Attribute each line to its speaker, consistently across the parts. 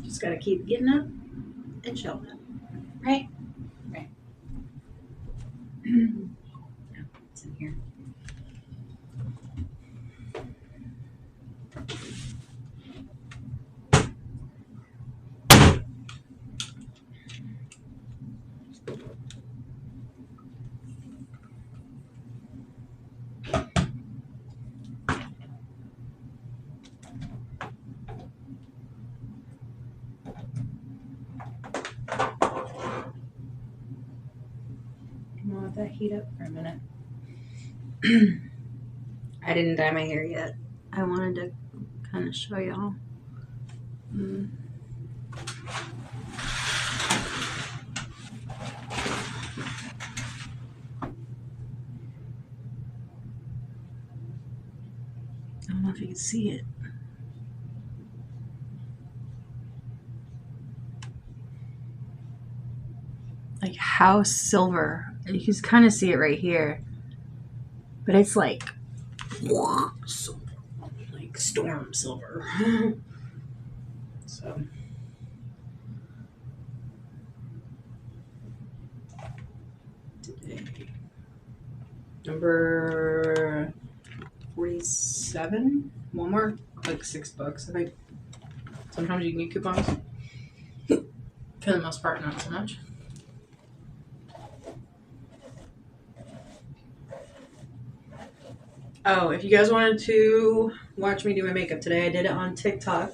Speaker 1: Just gotta keep getting up and showing up. Right? Right. Yeah, it's in here. I'm gonna let that heat up for a minute. I didn't dye my hair yet. I wanted to kind of show y'all. I don't know if you can see it. Like house silver. You can kind of see it right here. But it's like storm silver. So today, number 47. One more, like $6, I think. Sometimes you can get coupons. For the most part, not so much. Oh, if you guys wanted to watch me do my makeup today, I did it on TikTok.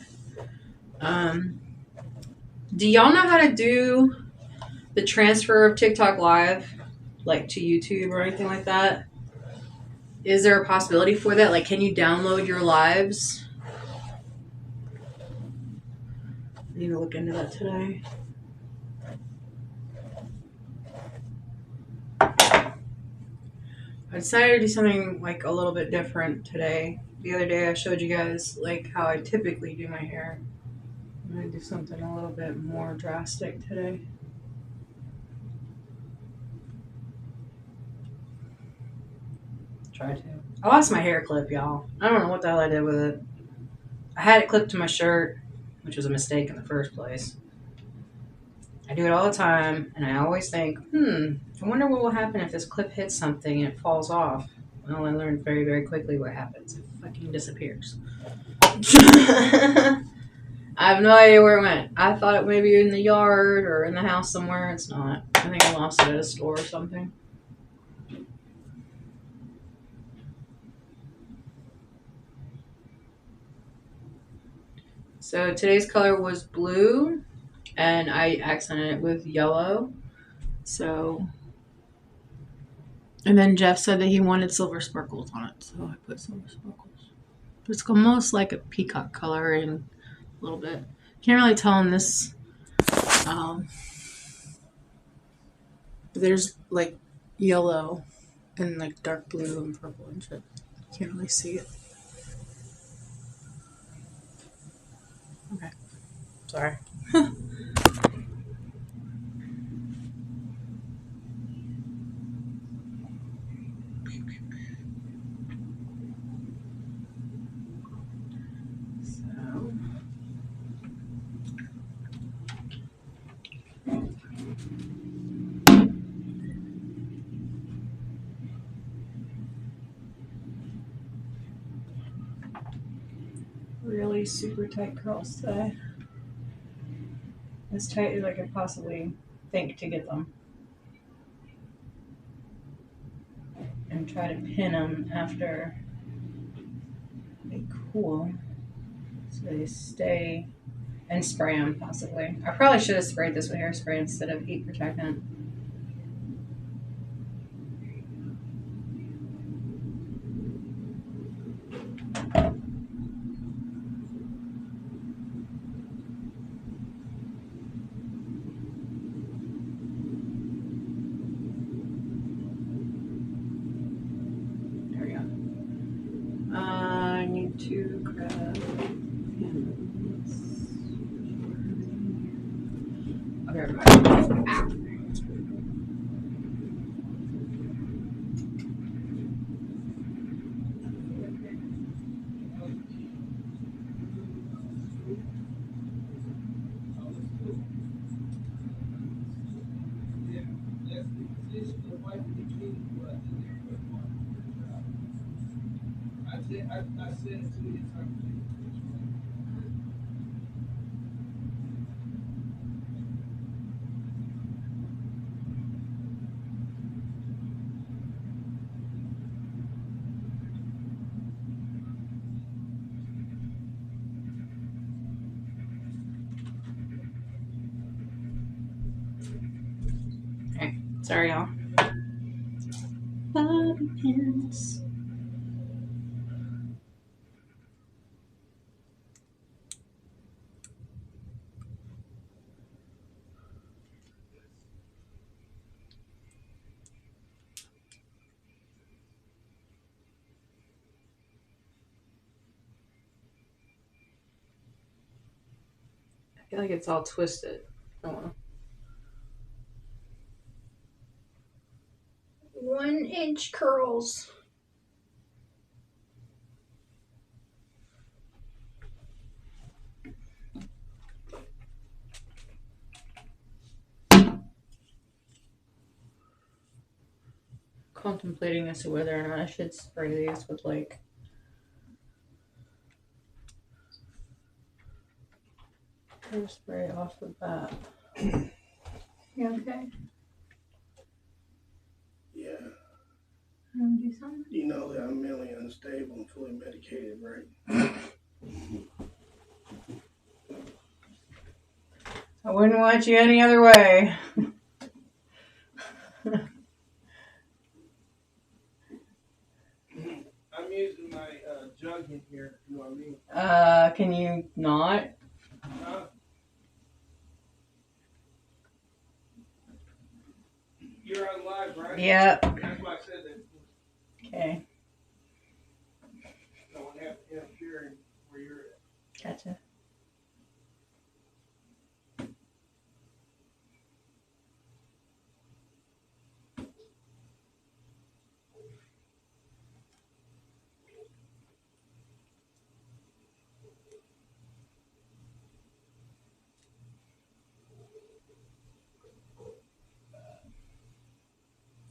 Speaker 1: Do y'all know how to do the transfer of TikTok Live, like to YouTube or anything like that? Is there a possibility for that? Like, can you download your lives? I need to look into that today. I decided to do something like a little bit different today. The other day I showed you guys like how I typically do my hair. I'm going to do something a little bit more drastic today. Try to. I lost my hair clip, y'all. I don't know what the hell I did with it. I had it clipped to my shirt, which was a mistake in the first place. I do it all the time, and I always think, I wonder what will happen if this clip hits something and it falls off. Well, I learned very, very quickly what happens. It fucking disappears. I have no idea where it went. I thought it may be in the yard or in the house somewhere. It's not. I think I lost it at a store or something. So today's color was blue, and I accented it with yellow. So, and then Jeff said that he wanted silver sparkles on it, so I put silver sparkles. It's almost like a peacock coloring a little bit. Can't really tell in this. There's like yellow and like dark blue and purple and shit. Can't really see it. Okay. Sorry. Really super tight curls today. As tight as I could possibly think to get them. And try to pin them after they cool so they stay, and spray them possibly. I probably should have sprayed this with hairspray instead of heat protectant. There we go. I need to grab pins. I'll be right back. Okay, sorry, y'all. Bobby pins. I feel like it's all twisted. Oh, 1-inch curls. Contemplating as to whether or not I should spray these with like hairspray off the bat. You okay?
Speaker 2: Yeah.
Speaker 1: Do something?
Speaker 2: You know that I'm mentally unstable and fully medicated, right?
Speaker 1: I wouldn't want you any other way.
Speaker 2: I'm using my jug in here, you know what I mean?
Speaker 1: Can you not?
Speaker 2: You're on live, right?
Speaker 1: Yep.
Speaker 2: That's why I said that.
Speaker 1: Okay.
Speaker 2: I don't have to interfere where you're at.
Speaker 1: Gotcha.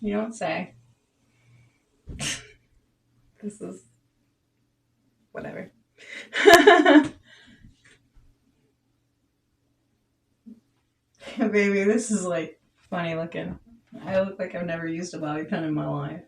Speaker 1: You don't say. This is whatever. Baby, this is like funny looking. I look like I've never used a bobby pin in my life.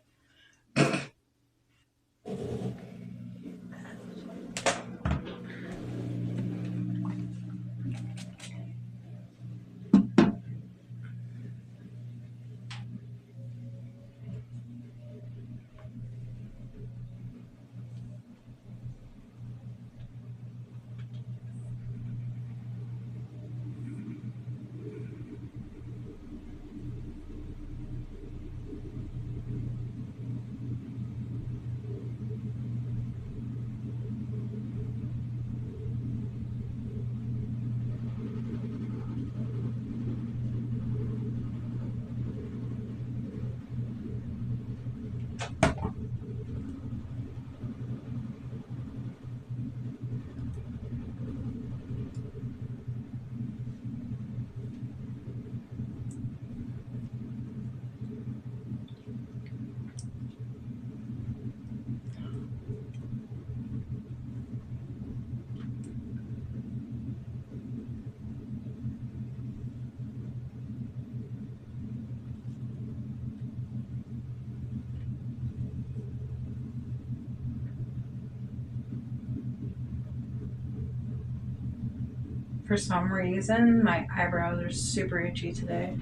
Speaker 1: For some reason, my eyebrows are super itchy today.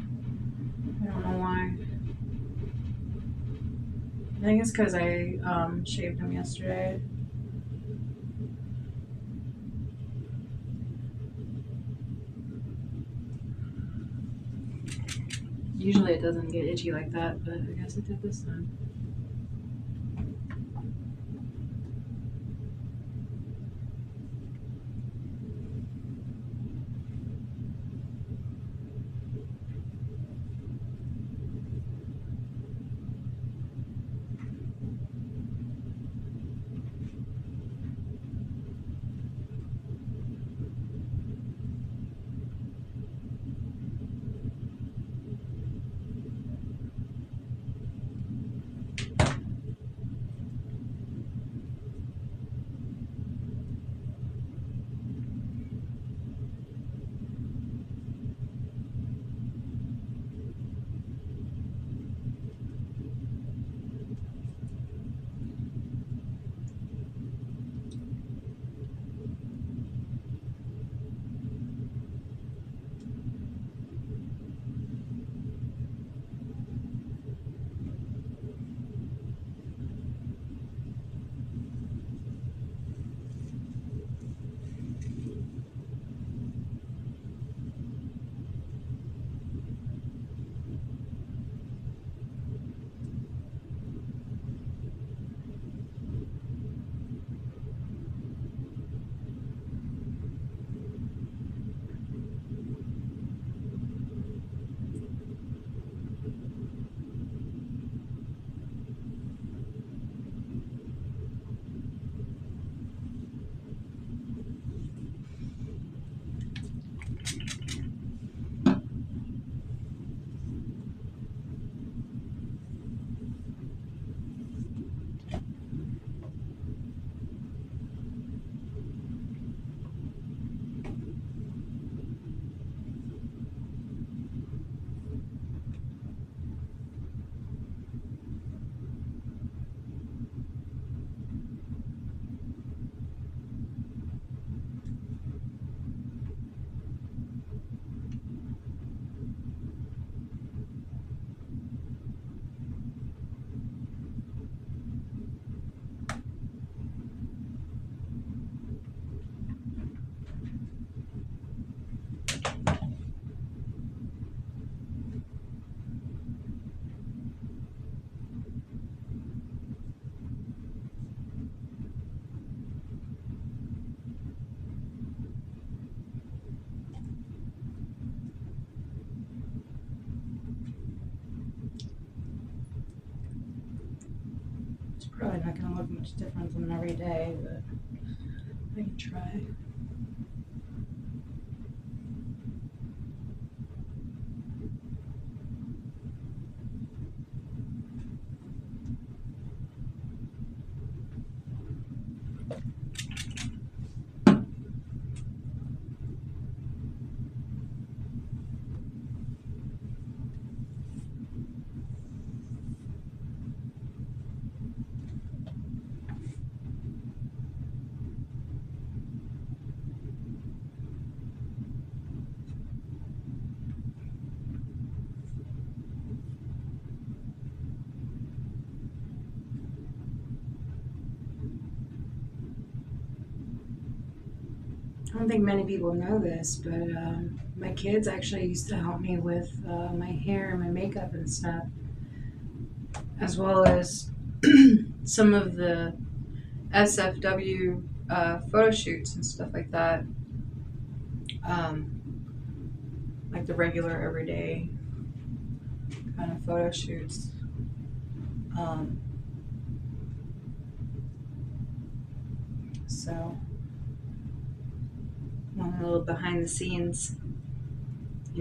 Speaker 1: I don't know why. I think it's because I shaved them yesterday. Usually it doesn't get itchy like that, but I guess it did this time. Probably not going to look much different than every day, but I can try. I don't think many people know this, but my kids actually used to help me with my hair and my makeup and stuff, as well as some of the SFW photo shoots and stuff like that, um, like the regular everyday kind of photo shoots. Um, so, one little behind the scenes,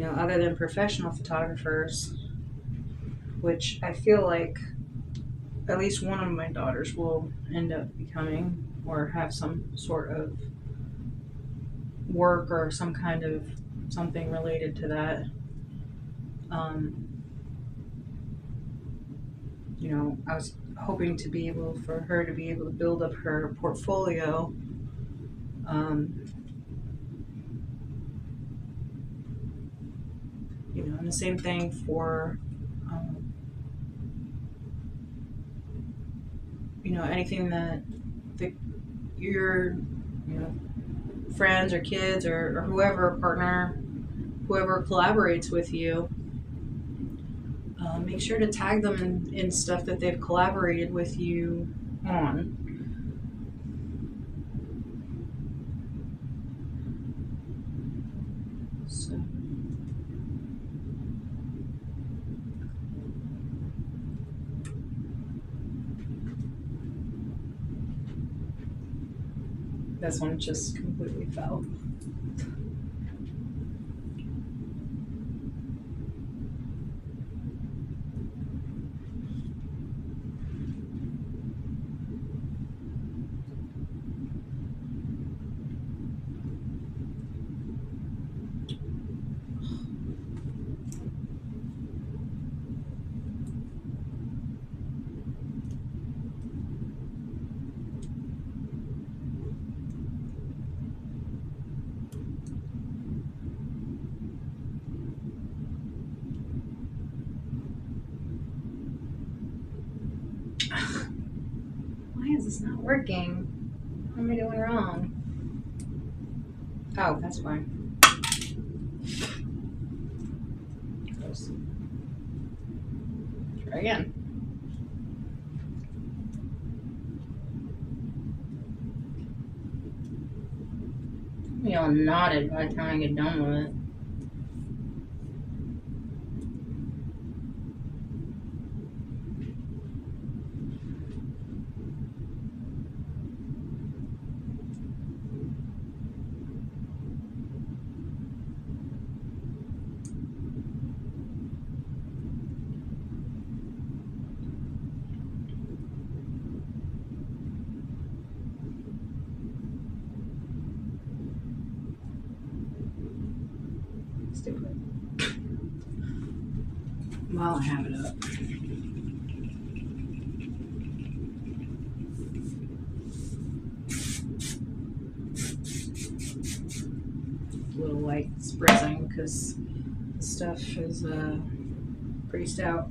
Speaker 1: other than professional photographers, which I feel like at least one of my daughters will end up becoming or have some sort of work or some kind of something related to that. Um, I was hoping to be able for her to be able to build up her portfolio. Um, and the same thing for, um, anything that your, friends or kids or whoever, partner, whoever collaborates with you, make sure to tag them in stuff that they've collaborated with you on. So, this one just completely fell. Why is this not working? What am I doing wrong? Oh, that's fine. Close. Try again. We all nodded by the time I get done with it. Stupid. While I have it up. A little light spritzing because the stuff is pretty stout.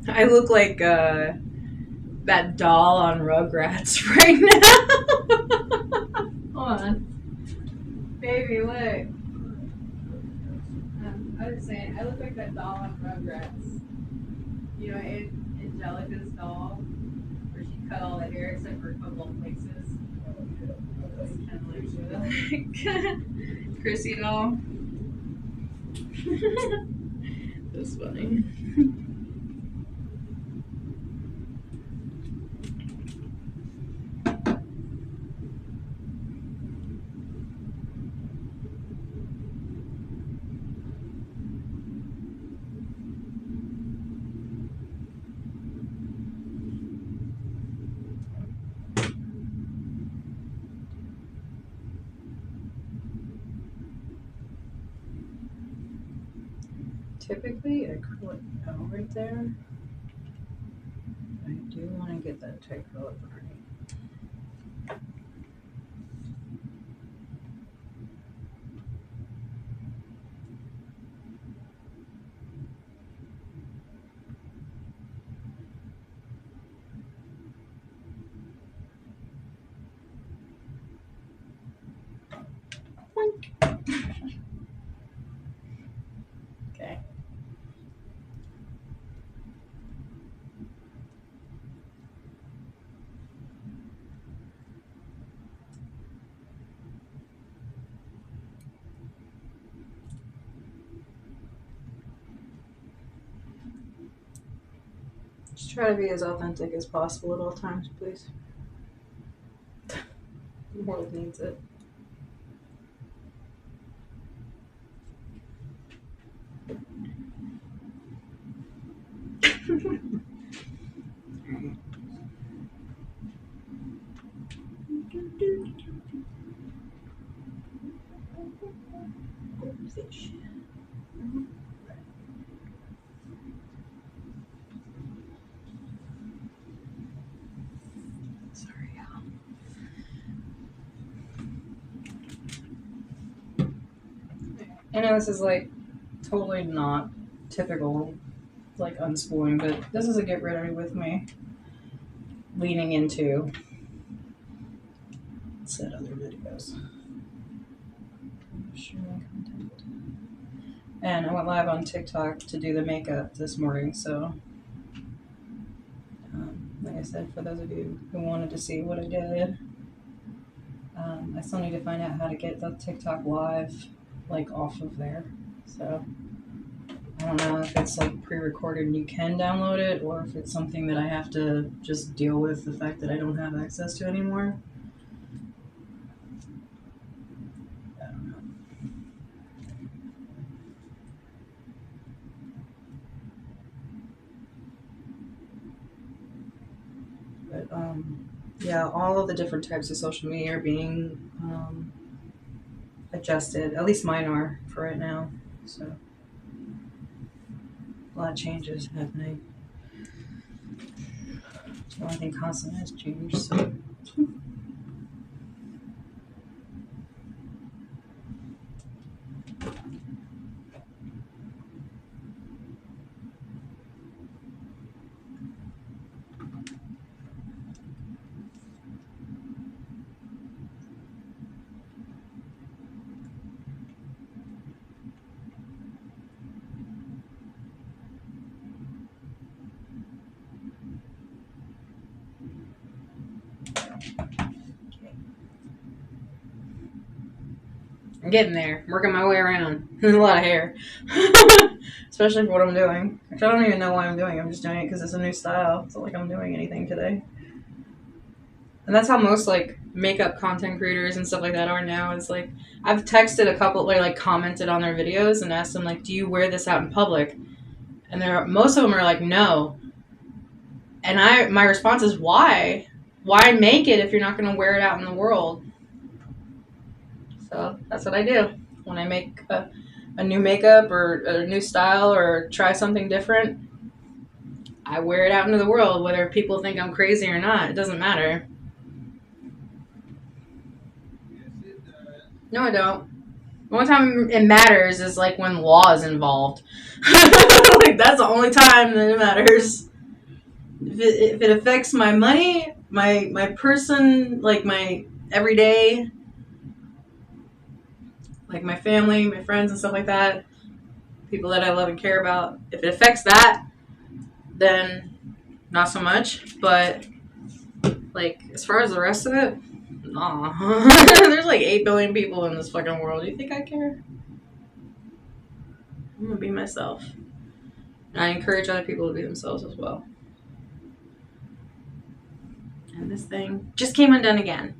Speaker 1: I look like that doll on Rugrats right now. Hold on. Baby, look. I was saying, I look like that doll on Rugrats. You know, Angelica's doll, where she cut all the hair except for a couple of places. That's kind of like Chrissy doll. That's funny. Typically, acrylic out right there. I do want to get that tight color right. Okay. Just try to be as authentic as possible at all times, please. The world needs it. Sorry, y'all. I know this is like totally not typical, like unschooling, but this is a get ready with me. Leaning into said other videos. Sharing content. And I went live on TikTok to do the makeup this morning, so like I said, for those of you who wanted to see what I did, I still need to find out how to get the TikTok live like off of there. So I don't know if it's like pre-recorded and you can download it, or if it's something that I have to just deal with the fact that I don't have access to anymore. I don't know. But yeah, all of the different types of social media are being adjusted. At least mine are for right now. So a lot of changes happening. The only thing constant has changed. So. I'm getting there. I'm working my way around. There's a lot of hair. Especially for what I'm doing. Actually, I don't even know why I'm doing it. I'm just doing it because it's a new style. It's not like I'm doing anything today. And that's how most like makeup content creators and stuff like that are now. It's like I've texted a couple, like commented on their videos and asked them like, "Do you wear this out in public?" And most of them are like, "No." And my response is, "Why? Why make it if you're not going to wear it out in the world?" So that's what I do when I make a new makeup or a new style or try something different. I wear it out into the world, whether people think I'm crazy or not. It doesn't matter. No, I don't. The only time it matters is like when law is involved. Like that's the only time that it matters. if it affects my money, my person, like my everyday, like my family, my friends, and stuff like that, people that I love and care about, if it affects that, then not so much. But like as far as the rest of it, nah. There's like 8 billion people in this fucking world. Do you think I care? I'm gonna be myself. And I encourage other people to be themselves as well. And this thing just came undone again.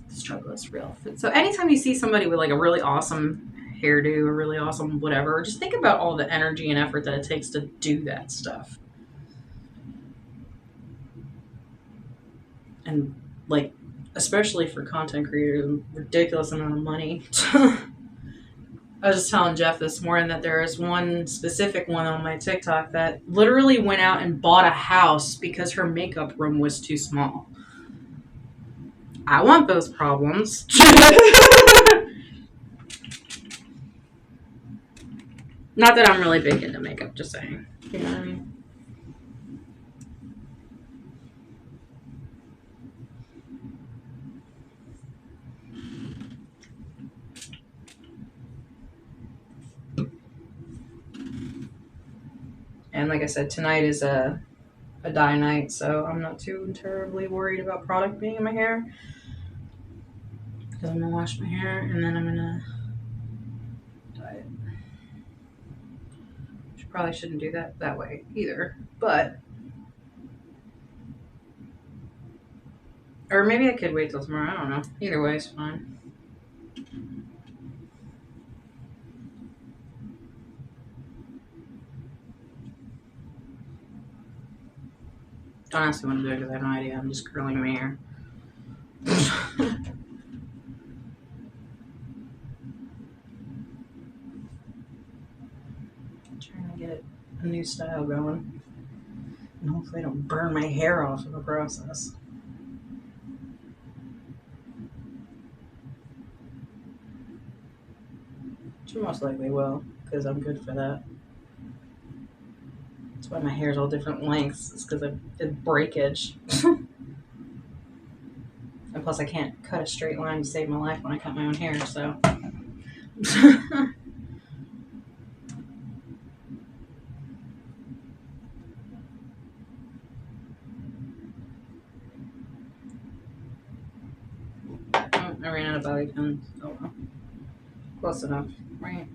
Speaker 1: The struggle is real. So anytime you see somebody with like a really awesome hairdo or really awesome whatever, just think about all the energy and effort that it takes to do that stuff. And like, especially for content creators, ridiculous amount of money. I was just telling Jeff this morning that there is one specific one on my TikTok that literally went out and bought a house because her makeup room was too small. I want those problems. Not that I'm really big into makeup, just saying. You know what I mean? And like I said, tonight is a dye night, so I'm not too terribly worried about product being in my hair. Because I'm going to wash my hair and then I'm going to dye it. Which probably shouldn't do that way either. But, or maybe I could wait till tomorrow. I don't know. Either way is fine. Don't ask me what to do because I have no idea. I'm just curling my hair. Trying to get a new style going. And hopefully I don't burn my hair off in the process. Which I most likely will, because I'm good for that. That's why my hair's all different lengths. It's because of breakage. And plus I can't cut a straight line to save my life when I cut my own hair, so. Oh, I ran out of bobby pins. Oh well. Close enough, right?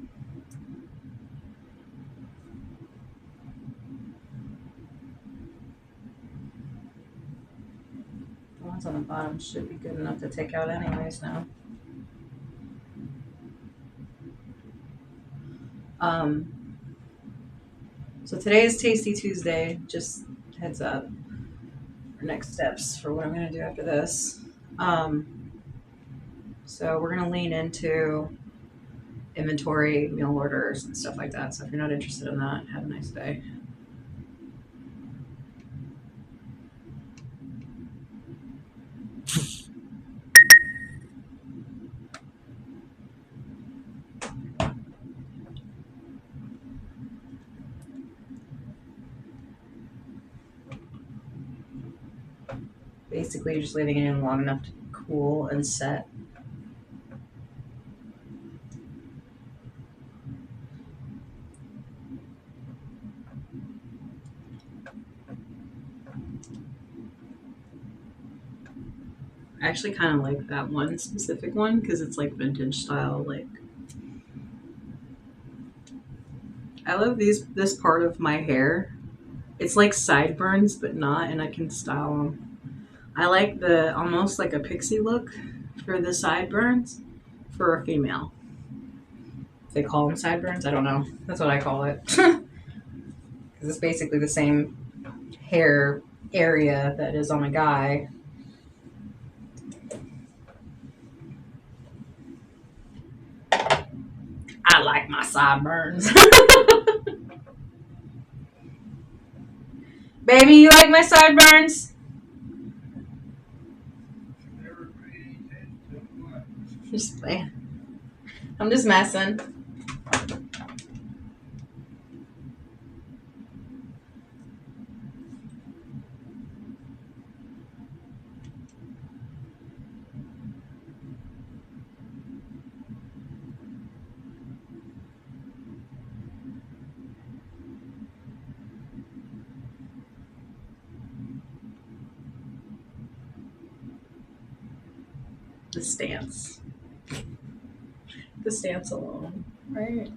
Speaker 1: The ones on the bottom should be good enough to take out anyways now. So today is Tasty Tuesday. Just heads up. For next steps for what I'm going to do after this. So we're going to lean into inventory, meal orders, and stuff like that. So if you're not interested in that, have a nice day. Basically, you're just leaving it in long enough to cool and set. I actually kind of like that one specific one because it's like vintage style. Like, I love this part of my hair. It's like sideburns, but not, and I can style them. I like the almost like a pixie look for the sideburns for a female. They call them sideburns. I don't know. That's what I call it. Because it's basically the same hair area that is on a guy. I like my sideburns. Baby, you like my sideburns? Just playing. I'm just messing. the stance. The stance alone, right?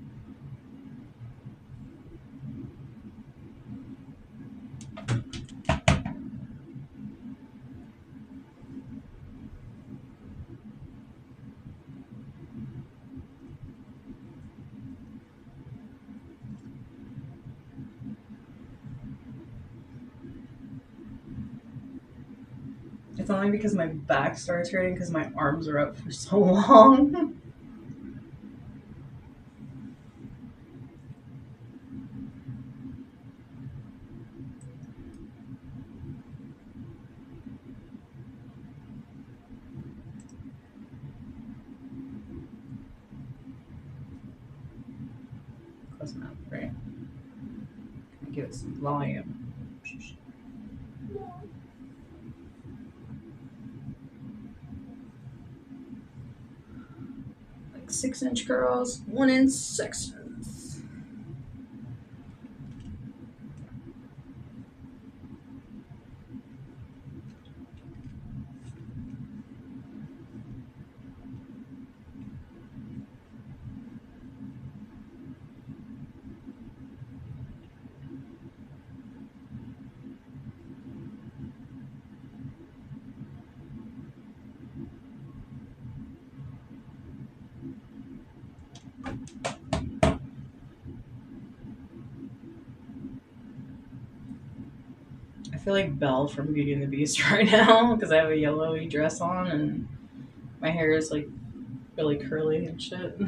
Speaker 1: It's only because my back starts hurting because my arms are up for so long. Close enough, right? Give it some volume. Like 6-inch girls, 1-inch sections. I feel like Belle from Beauty and the Beast right now because I have a yellowy dress on and my hair is like really curly and shit.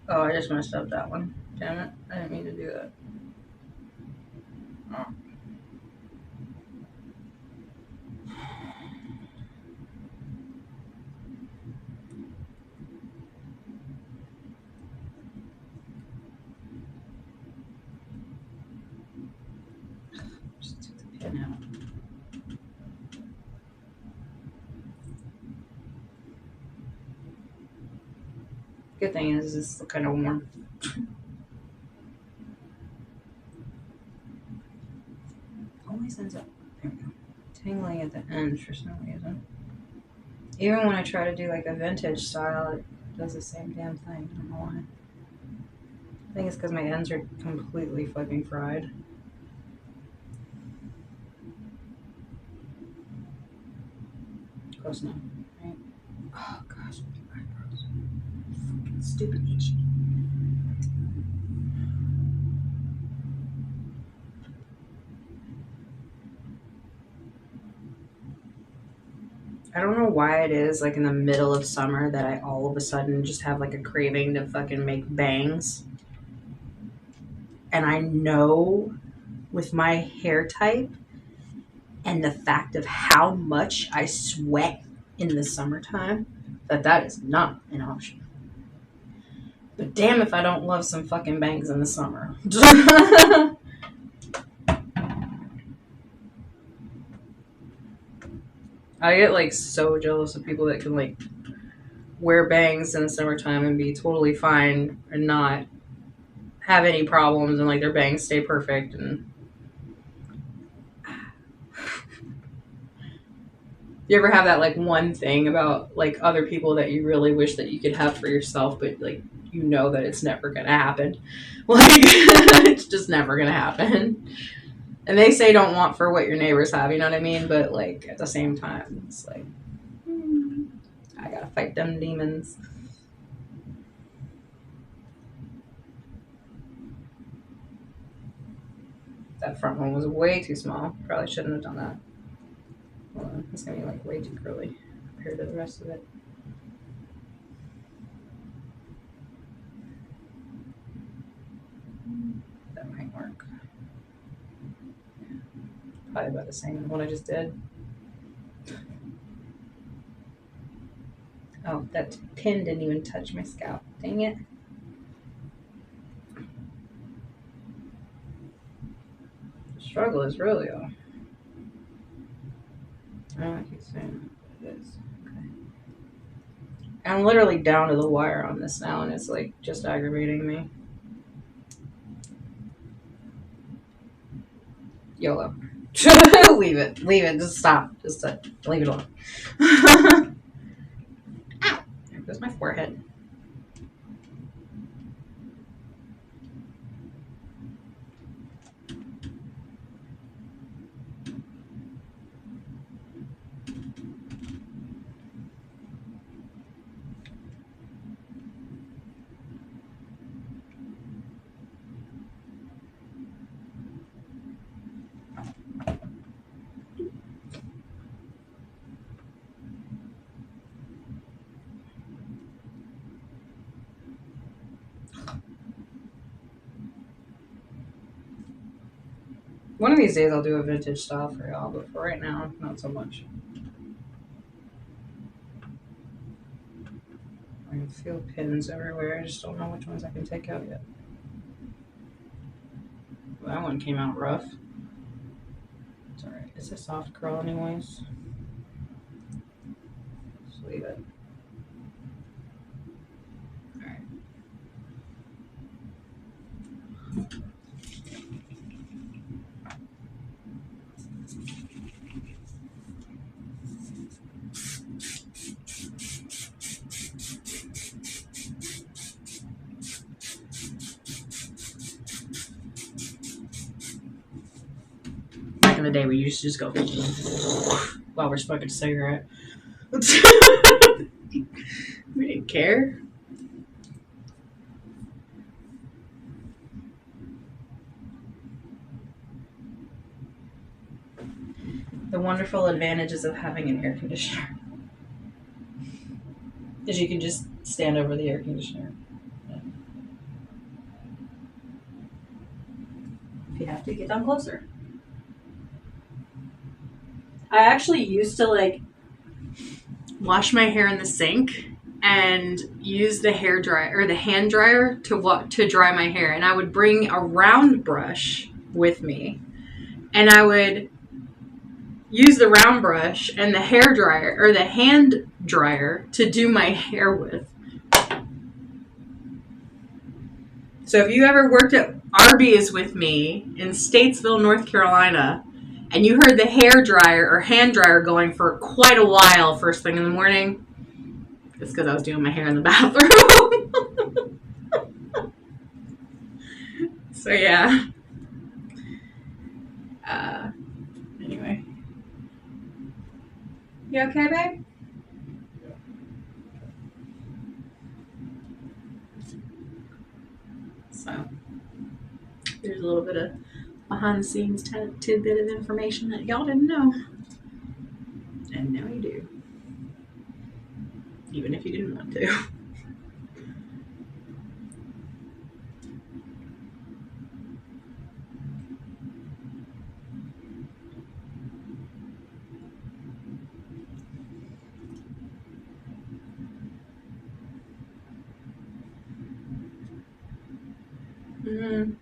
Speaker 1: Oh, I just messed up that one. Damn it. I didn't mean to do that. Oh. Just took the pin out. Good thing is it's kind of warm. Always ends up tingling at the end for some reason. Even when I try to do like a vintage style, it does the same damn thing. I don't know why. I think it's because my ends are completely fucking fried. Close enough, right? Oh gosh, my eyebrows. Fucking stupid itchy. I don't know why it is like in the middle of summer that I all of a sudden just have like a craving to fucking make bangs. And I know with my hair type and the fact of how much I sweat in the summertime that is not an option. But damn if I don't love some fucking bangs in the summer. I get like so jealous of people that can like wear bangs in the summertime and be totally fine and not have any problems and like their bangs stay perfect and you ever have that like one thing about like other people that you really wish that you could have for yourself but like you know that it's never gonna happen. Like it's just never gonna happen. And they say don't want for what your neighbors have, you know what I mean? But like at the same time, it's like I gotta fight them demons. That front one was way too small. Probably shouldn't have done that. Hold on, it's gonna be like way too curly compared to the rest of it. That might work. Probably about the same as what I just did. Oh, that pin didn't even touch my scalp. Dang it. The struggle is really though. I don't know if you saying it is. Okay. I'm literally down to the wire on this now and it's like just aggravating me. YOLO. Leave it. Leave it. Just stop. Just leave it alone. Ow! There goes my forehead. One of these days I'll do a vintage style for y'all, but for right now, not so much. I can feel pins everywhere. I just don't know which ones I can take out yet. Well, that one came out rough. It's alright. It's a soft curl anyways. Just leave it. Alright. Back in the day, we used to just go while we're smoking a cigarette. We didn't care. The wonderful advantages of having an air conditioner is you can just stand over the air conditioner. If you have to, get down closer. I actually used to wash my hair in the sink and use the hair dryer or the hand dryer to dry my hair, and I would bring a round brush with me, and I would use the round brush and the hair dryer or the hand dryer to do my hair with. So if you ever worked at Arby's with me in Statesville, North Carolina, and you heard the hair dryer or hand dryer going for quite a while first thing in the morning, it's because I was doing my hair in the bathroom. So yeah. Anyway. You okay, babe? So there's a little bit of behind the scenes tidbit of information that y'all didn't know. And now you do. Even if you didn't want to.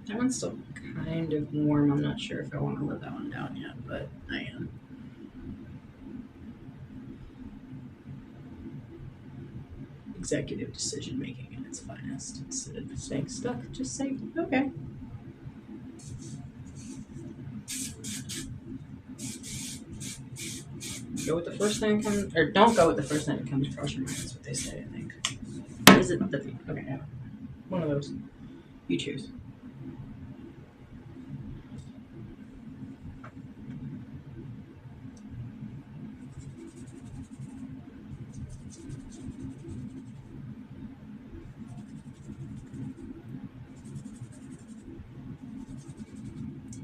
Speaker 1: That one's still kind of warm. I'm not sure if I want to let that one down yet, but I am. Executive decision making at its finest. Instead of staying stuck, just say, okay. Go with the first thing that comes, or don't go with the first thing that comes across your mind. That's what they say, I think. Is it the okay? Yeah. One of those. You choose.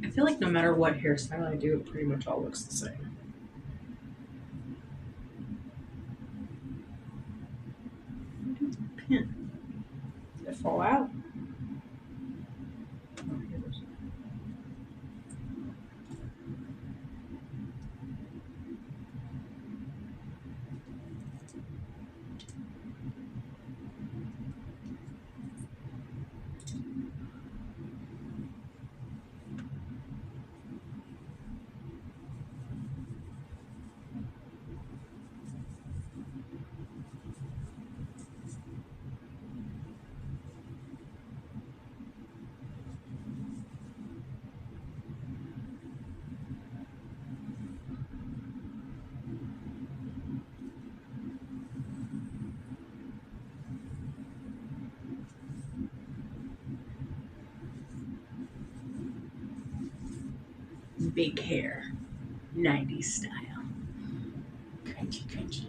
Speaker 1: I feel like no matter what hairstyle I do, it pretty much all looks the same. Pin. Did it fall out? Oh, here it is. big hair, 90s style. Crunchy, crunchy.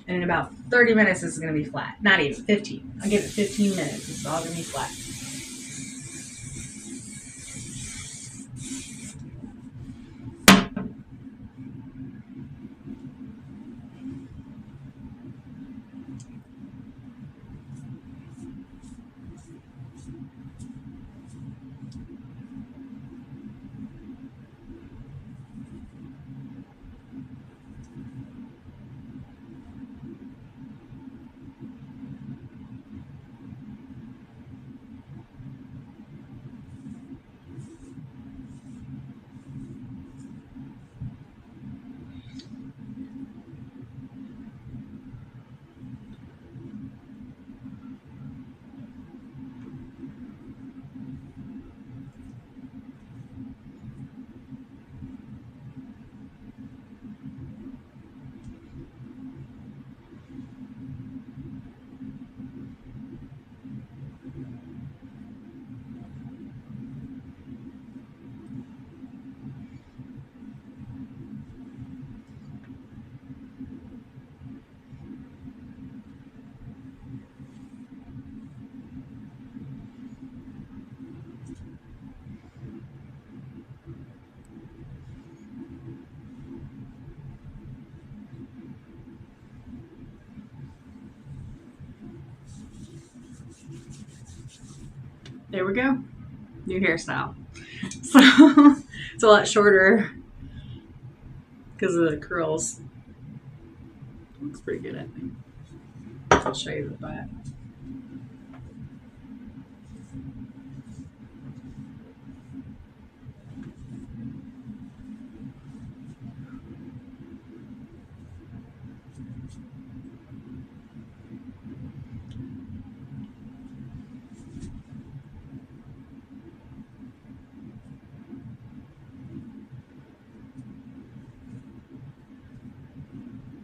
Speaker 1: And in about 30 minutes, this is going to be flat. Not even 15. I'll give it 15 minutes. It's all going to be flat. There we go. New hairstyle. So it's a lot shorter because of the curls. Looks pretty good, I think. I'll show you the back.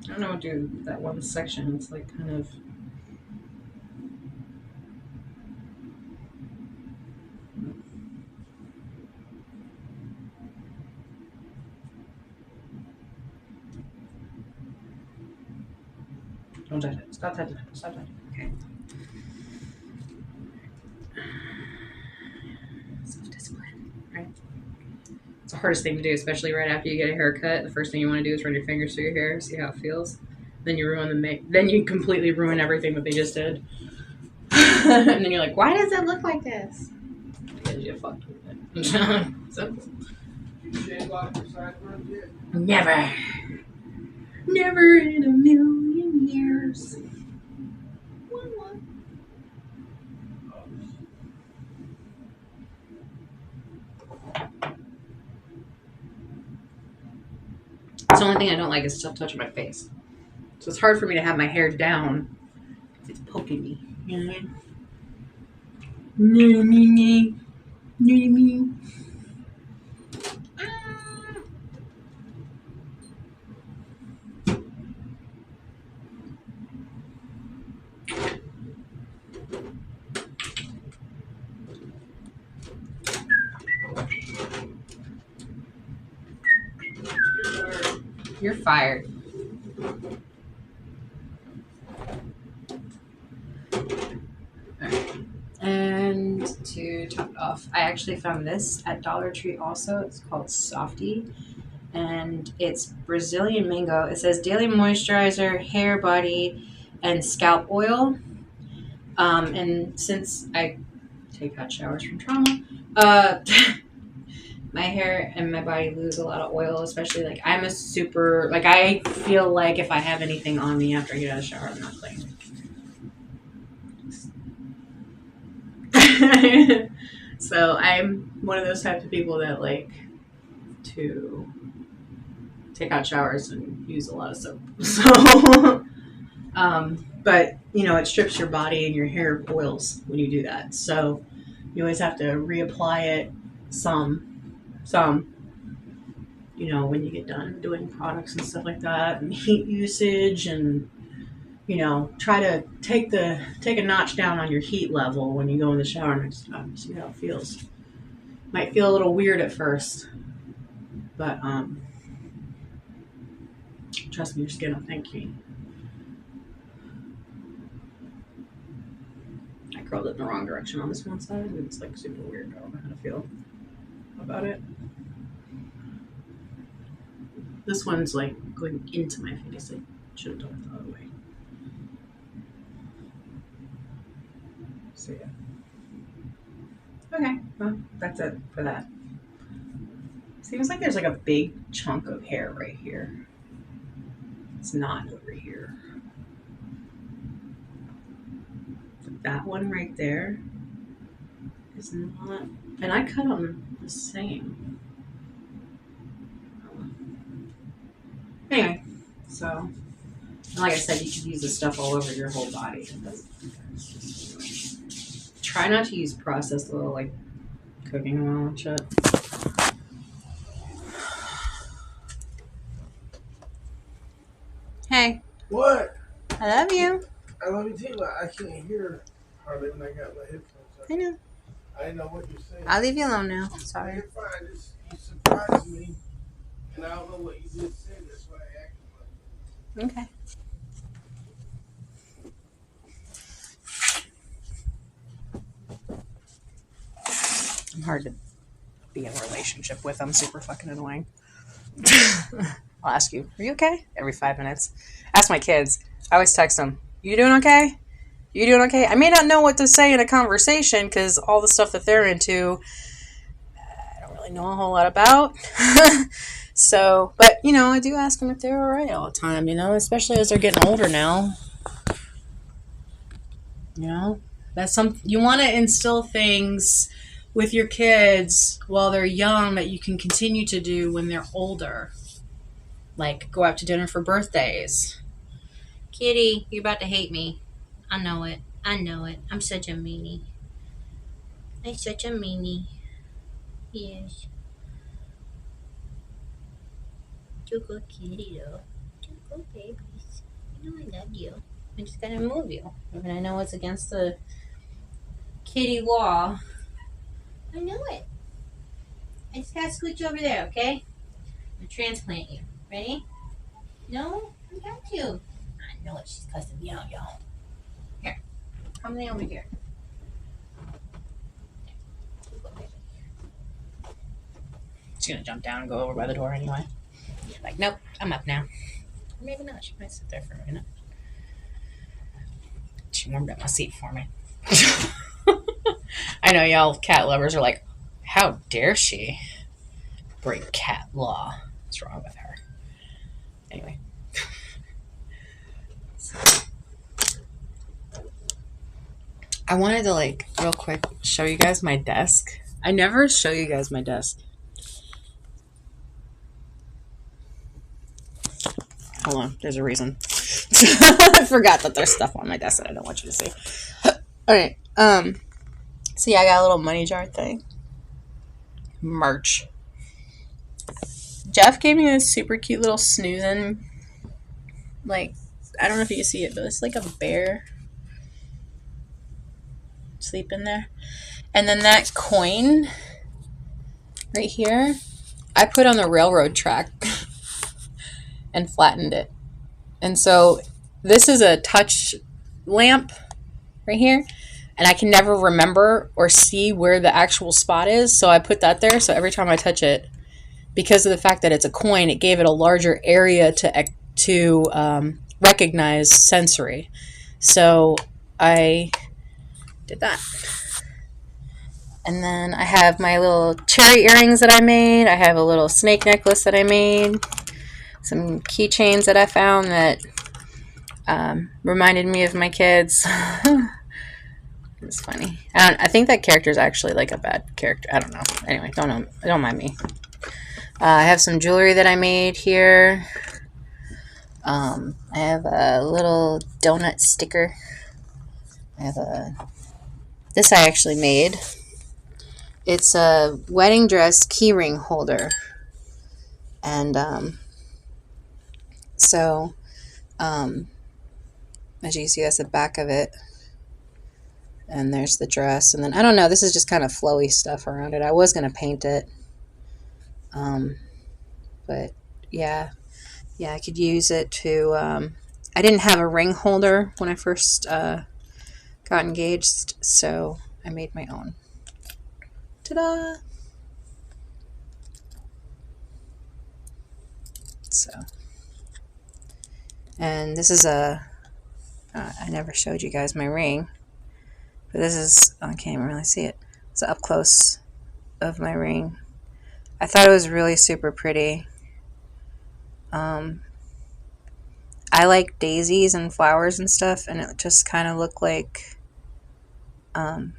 Speaker 1: I don't know what to do with that one section. It's like kind of. Don't touch it. Stop touching it. Stop touching it. Okay. Self-discipline, right? It's the hardest thing to do, especially right after you get a haircut. The first thing you want to do is run your fingers through your hair, see how it feels. Then you ruin then you completely ruin everything that they just did. And then you're like, why does it look like this? Because you fucked with it. Simple.
Speaker 2: You shave off your sideburns yet?
Speaker 1: Never. Never in a million years. It's the only thing I don't like is stuff touching my face. So it's hard for me to have my hair down if it's poking me. You know what I mean? You're fired. Alright. And to top it off, I actually found this at Dollar Tree also. It's called Softy. And it's Brazilian mango. It says daily moisturizer, hair, body, and scalp oil. And since I take hot showers from trauma, my hair and my body lose a lot of oil, especially like I'm a super, like I feel like if I have anything on me after I get out of the shower, I'm not clean. So I'm one of those types of people that like to take hot showers and use a lot of soap. So, but you know, it strips your body and your hair of oils when you do that. So you always have to reapply it some, you know, when you get done doing products and stuff like that and heat usage and, you know, try to take a notch down on your heat level when you go in the shower next time. See how it feels. Might feel a little weird at first, but trust me, your skin will thank you. I curled it in the wrong direction on this one side, and it's like super weird. I don't know how to feel about it. This one's like going into my face. I should have done it the other way. So yeah. Okay, well, that's it for that. Seems like there's like a big chunk of hair right here. It's not over here. That one right there is not, and I cut them the same. Anyway, so like I said, you could use this stuff all over your whole body. It doesn't matter. Try not to use processed oil like cooking oil and shit. Hey.
Speaker 2: What?
Speaker 1: I love you.
Speaker 2: I love you too, but I can't hear hardly when I got my headphones on.
Speaker 1: I know.
Speaker 2: I didn't know what you're saying.
Speaker 1: I'll leave you alone now. Sorry.
Speaker 2: You're fine. You surprised me, and I don't know what you just said. That's why I acted like it.
Speaker 1: Okay. I'm hard to be in a relationship with. I'm super fucking annoying. I'll ask you, are you okay? Every 5 minutes. Ask my kids. I always text them, you doing okay? You doing okay? I may not know what to say in a conversation because all the stuff that they're into, I don't really know a whole lot about. So, but, you know, I do ask them if they're all right all the time, you know, especially as they're getting older now. You know, that's you want to instill things with your kids while they're young that you can continue to do when they're older. Like go out to dinner for birthdays. Kitty, you're about to hate me. I know it. I know it. I'm such a meanie. I'm such a meanie. Yes. You're a good kitty, though. You're good babies. You know I love you. I just gotta move you. Even I know it's against the kitty law. I know it. I just gotta scooch over there, okay? I'm gonna transplant you. Ready? No? I got you. I know it. She's cussing me out, y'all. Here. Come lay over here. She's gonna jump down and go over by the door anyway. Like, nope, I'm up now. Or maybe not. She might sit there for a minute. She warmed up my seat for me. I know y'all cat lovers are like, how dare she break cat law? What's wrong with her? Anyway. I wanted to, like, real quick show you guys my desk. I never show you guys my desk. Hold on, there's a reason. I forgot that there's stuff on my desk that I don't want you to see. Alright, so yeah, I got a little money jar thing. Merch. Jeff gave me a super cute little snoozing, like, I don't know if you can see it, but it's like a bear sleeping there. And then that coin right here, I put on the railroad track and flattened it. And so this is a touch lamp right here, and I can never remember or see where the actual spot is, so I put that there. So every time I touch it, because of the fact that it's a coin, it gave it a larger area to recognize sensory. So I did that. And then I have my little cherry earrings that I made. I have a little snake necklace that I made. Some keychains that I found that reminded me of my kids. It's funny. I think that character is actually like a bad character. I don't know. Anyway, don't mind me. I have some jewelry that I made here. I have a little donut sticker. I have this I actually made. It's a wedding dress keyring holder. And as you can see, that's the back of it. And there's the dress. And then, I don't know, this is just kind of flowy stuff around it. I was going to paint it. But yeah. Yeah, I could use it to, I didn't have a ring holder when I first got engaged, so I made my own. Ta-da! So, and this is I never showed you guys my ring, but this is, I can't even really see it. It's up close of my ring. I thought it was really super pretty. I like daisies and flowers and stuff, and it just kind of looked like, it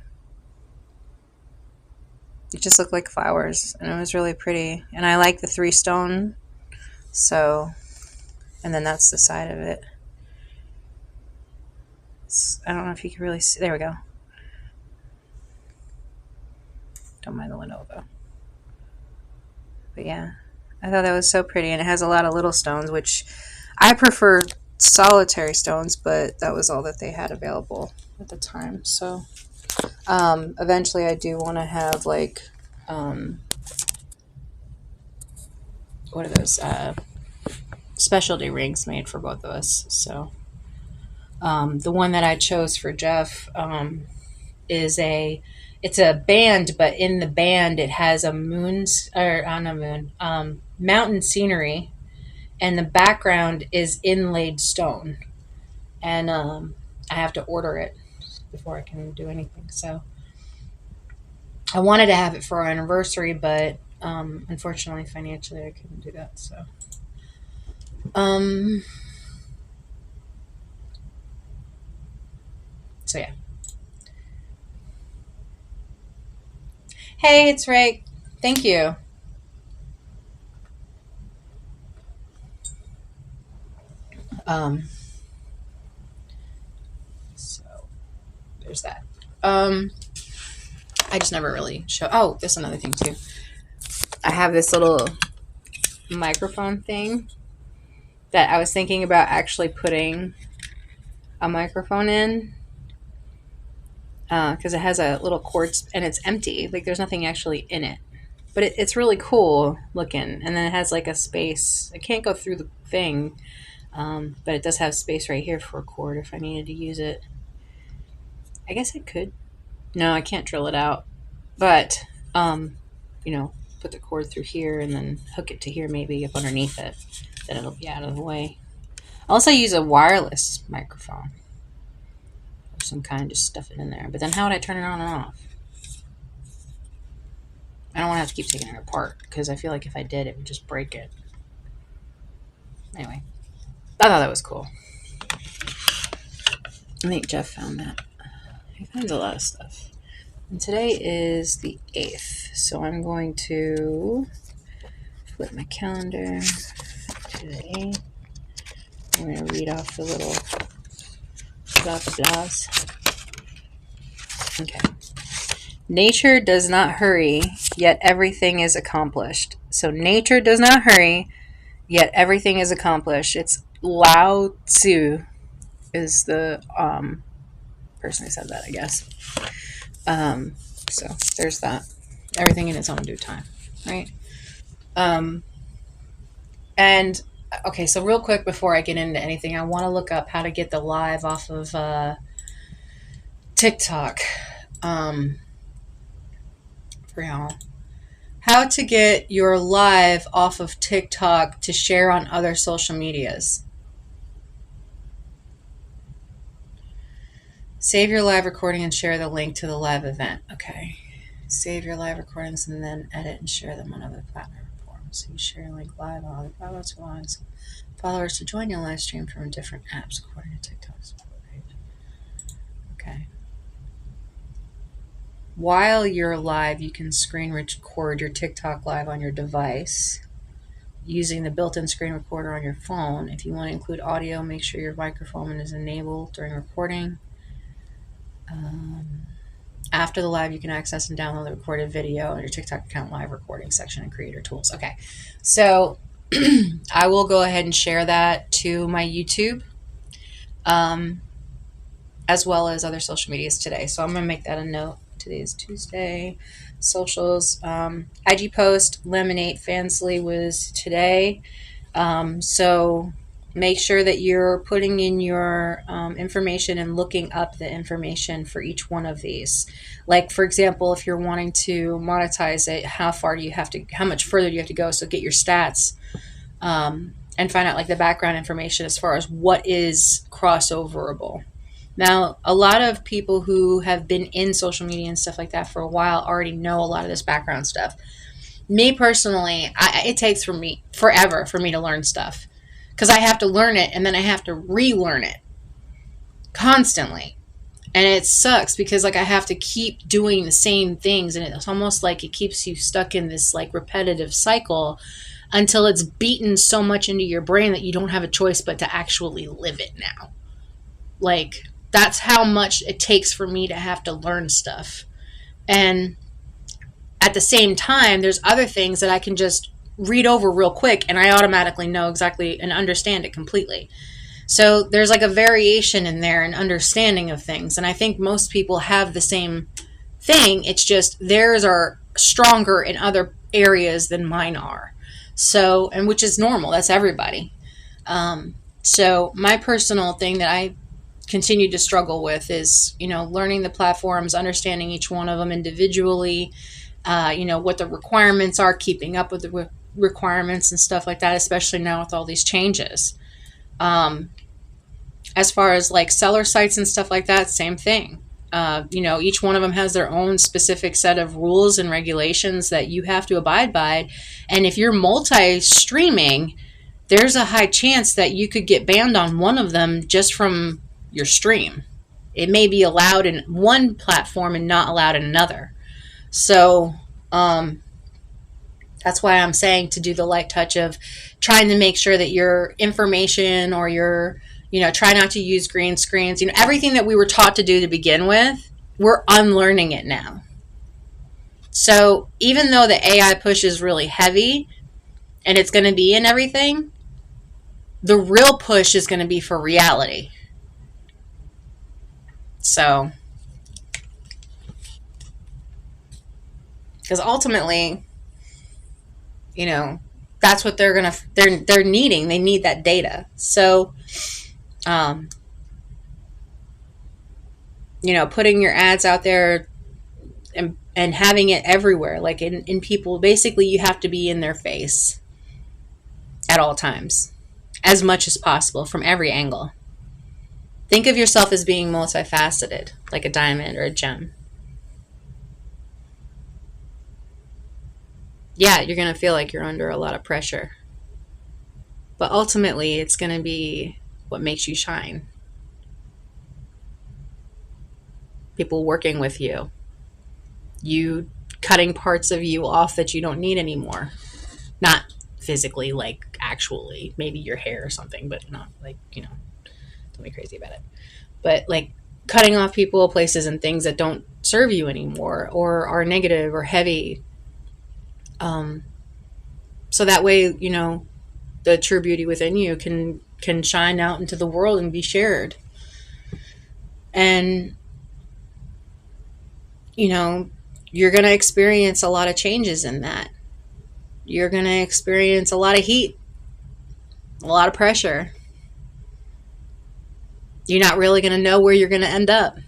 Speaker 1: just looked like flowers, and it was really pretty. And I like the 3 stone, so, and then that's the side of it. I don't know if you can really see. There we go. Don't mind the window though. But yeah, I thought that was so pretty, and it has a lot of little stones, which I prefer solitary stones, but that was all that they had available at the time. So eventually I do want to have like, what are those, specialty rings made for both of us. So the one that I chose for Jeff is it's a band, but in the band it has a mountain scenery, and the background is inlaid stone, and I have to order it before I can do anything. So I wanted to have it for our anniversary, but unfortunately financially I couldn't do that. So so yeah. Hey, it's Ray. Thank you. So there's that. I just never really show. Oh, there's another thing too. I have this little microphone thing that I was thinking about actually putting a microphone in, because it has a little cord and it's empty. Like there's nothing actually in it, but it's really cool looking. And then it has like a space. It can't go through the thing, but it does have space right here for a cord if I needed to use it. I guess I could. No, I can't drill it out, but you know, put the cord through here and then hook it to here, maybe up underneath it. Then it'll be out of the way. I also use a wireless microphone of some kind, just stuff it in there. But then how would I turn it on and off? I don't want to have to keep taking it apart, because I feel like if I did, it would just break it. Anyway, I thought that was cool. I think Jeff found that. He finds a lot of stuff. And today is the 8th, so I'm going to flip my calendar to the 8th. I'm going to read off the little blah-blah-blahs. Okay. Nature does not hurry, yet everything is accomplished. So nature does not hurry, yet everything is accomplished. It's Lao Tzu is the person who said that, I guess. So there's that. Everything in its own due time, right? And okay, so real quick before I get into anything, I want to look up how to get the live off of TikTok for y'all. How to get your live off of TikTok to share on other social medias. Save your live recording and share the link to the live event. Okay. Save your live recordings and then edit and share them on other platforms. So you share a link live on other platforms who allows followers to join your live stream from different apps according to TikTok's page. Okay. While you're live, you can screen record your TikTok live on your device using the built-in screen recorder on your phone. If you want to include audio, make sure your microphone is enabled during recording. After the live, you can access and download the recorded video in your TikTok account live recording section and creator tools. Okay, so I will go ahead and share that to my YouTube. as well as other social medias today. So I'm going to make that a note. Today is Tuesday. Socials. IG post, Lemonade Fansly was today. So make sure that you're putting in your information and looking up the information for each one of these. Like, for example, if you're wanting to monetize it, how much further do you have to go? So get your stats and find out like the background information as far as what is crossoverable. Now, a lot of people who have been in social media and stuff like that for a while already know a lot of this background stuff. Me personally, it takes for me forever for me to learn stuff because I have to learn it and then I have to relearn it constantly. And it sucks because like I have to keep doing the same things, and it's almost like it keeps you stuck in this like repetitive cycle until it's beaten so much into your brain that you don't have a choice but to actually live it now. Like, that's how much it takes for me to have to learn stuff. And at the same time, there's other things that I can just read over real quick and I automatically know exactly and understand it completely. So there's like a variation in there and understanding of things. And I think most people have the same thing. It's just theirs are stronger in other areas than mine are. So, and which is normal. That's everybody. So my personal thing that I continue to struggle with is, learning the platforms, understanding each one of them individually, what the requirements are, keeping up with the requirements and stuff like that, especially now with all these changes. As far as like seller sites and stuff like that, same thing. Each one of them has their own specific set of rules and regulations that you have to abide by. And if you're multi-streaming, there's a high chance that you could get banned on one of them just from your stream. It may be allowed in one platform and not allowed in another. So that's why I'm saying to do the light touch of trying to make sure that your information or your, try not to use green screens. Everything that we were taught to do to begin with, we're unlearning it now. So even though the AI push is really heavy and it's going to be in everything, the real push is going to be for reality. So, because ultimately, that's what they're needing. They need that data. So, putting your ads out there and having it everywhere, like in people, basically you have to be in their face at all times, as much as possible from every angle. Think of yourself as being multifaceted, like a diamond or a gem. Yeah, you're going to feel like you're under a lot of pressure. But ultimately, it's going to be what makes you shine. People working with you. You cutting parts of you off that you don't need anymore. Not physically, like actually. Maybe your hair or something, but not like, don't be crazy about it. But like cutting off people, places, and things that don't serve you anymore or are negative or heavy. So that way, the true beauty within you can shine out into the world and be shared. And, you're going to experience a lot of changes in that. You're going to experience a lot of heat, a lot of pressure. You're not really going to know where you're going to end up.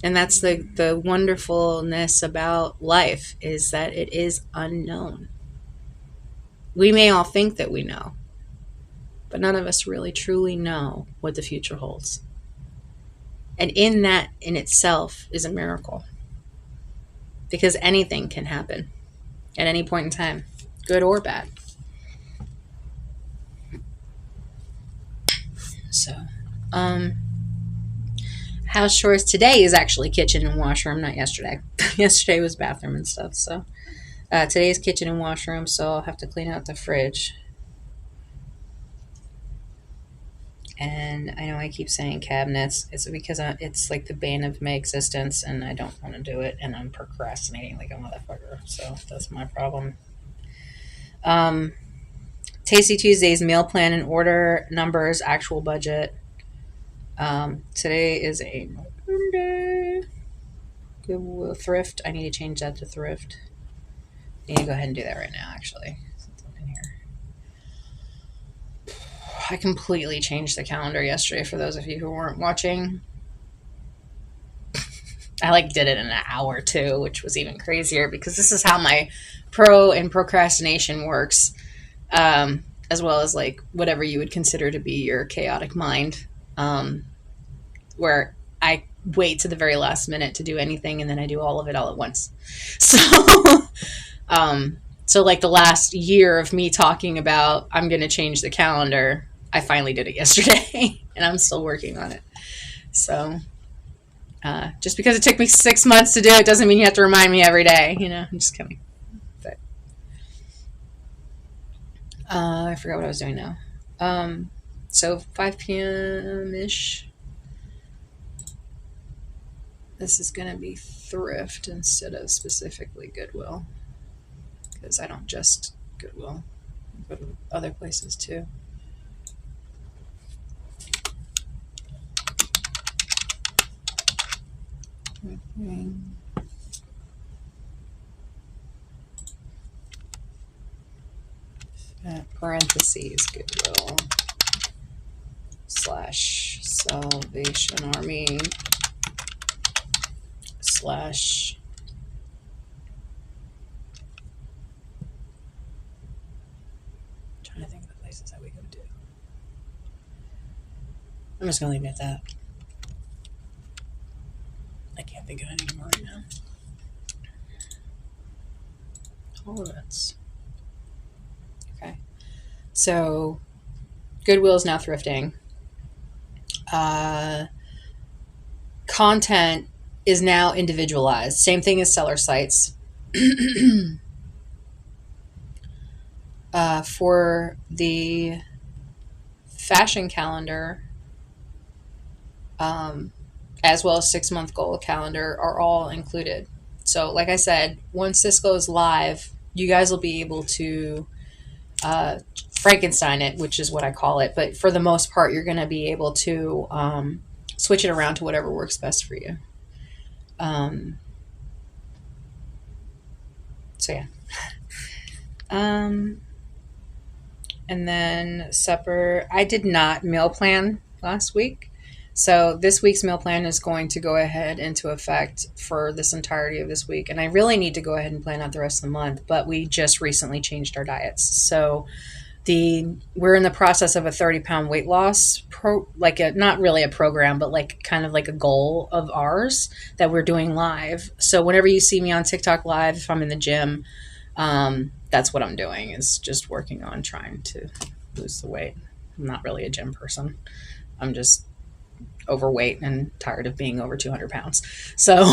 Speaker 1: And that's the wonderfulness about life, is that it is unknown. We may all think that we know, but none of us really truly know what the future holds. And in that in itself is a miracle, because anything can happen at any point in time, good or bad. So, house chores today is actually kitchen and washroom, not yesterday. Yesterday was bathroom and stuff. So today's kitchen and washroom, so I'll have to clean out the fridge. And I know I keep saying cabinets. It's because it's like the bane of my existence, and I don't want to do it, and I'm procrastinating like a motherfucker. So that's my problem. Um, Tasty Tuesdays meal plan and order numbers, actual budget. Today is a Monday. Goodwill thrift. I need to change that to thrift. I need to go ahead and do that right now, actually. Since I'm in here. I completely changed the calendar yesterday for those of you who weren't watching. I like did it in an hour too, which was even crazier because this is how my procrastination works, as well as like whatever you would consider to be your chaotic mind, where I wait to the very last minute to do anything and then I do all of it all at once. So, so like the last year of me talking about I'm going to change the calendar, I finally did it yesterday and I'm still working on it. So just because it took me 6 months to do it doesn't mean you have to remind me every day. I'm just kidding. But I forgot what I was doing now. So 5 p.m. ish. This is going to be thrift instead of specifically Goodwill, because I don't just Goodwill. I go to other places too. Parentheses Goodwill / Salvation Army / trying to think of the places that we go to. I'm just gonna leave it at that. I can't think of any more right now. Tolerance. Okay. So Goodwill is now thrifting. Content is now individualized. Same thing as seller sites. For the fashion calendar, as well as 6-month goal calendar are all included. So like I said, once this goes live, you guys will be able to Frankenstein it, which is what I call it. But for the most part, you're going to be able to switch it around to whatever works best for you. So yeah. And then supper, I did not meal plan last week. So this week's meal plan is going to go ahead into effect for this entirety of this week. And I really need to go ahead and plan out the rest of the month, but we just recently changed our diets. So we're in the process of a 30-pound weight loss, not really a program, but like kind of like a goal of ours that we're doing live. So whenever you see me on TikTok live, if I'm in the gym, that's what I'm doing, is just working on trying to lose the weight. I'm not really a gym person. I'm just overweight and tired of being over 200 pounds. So,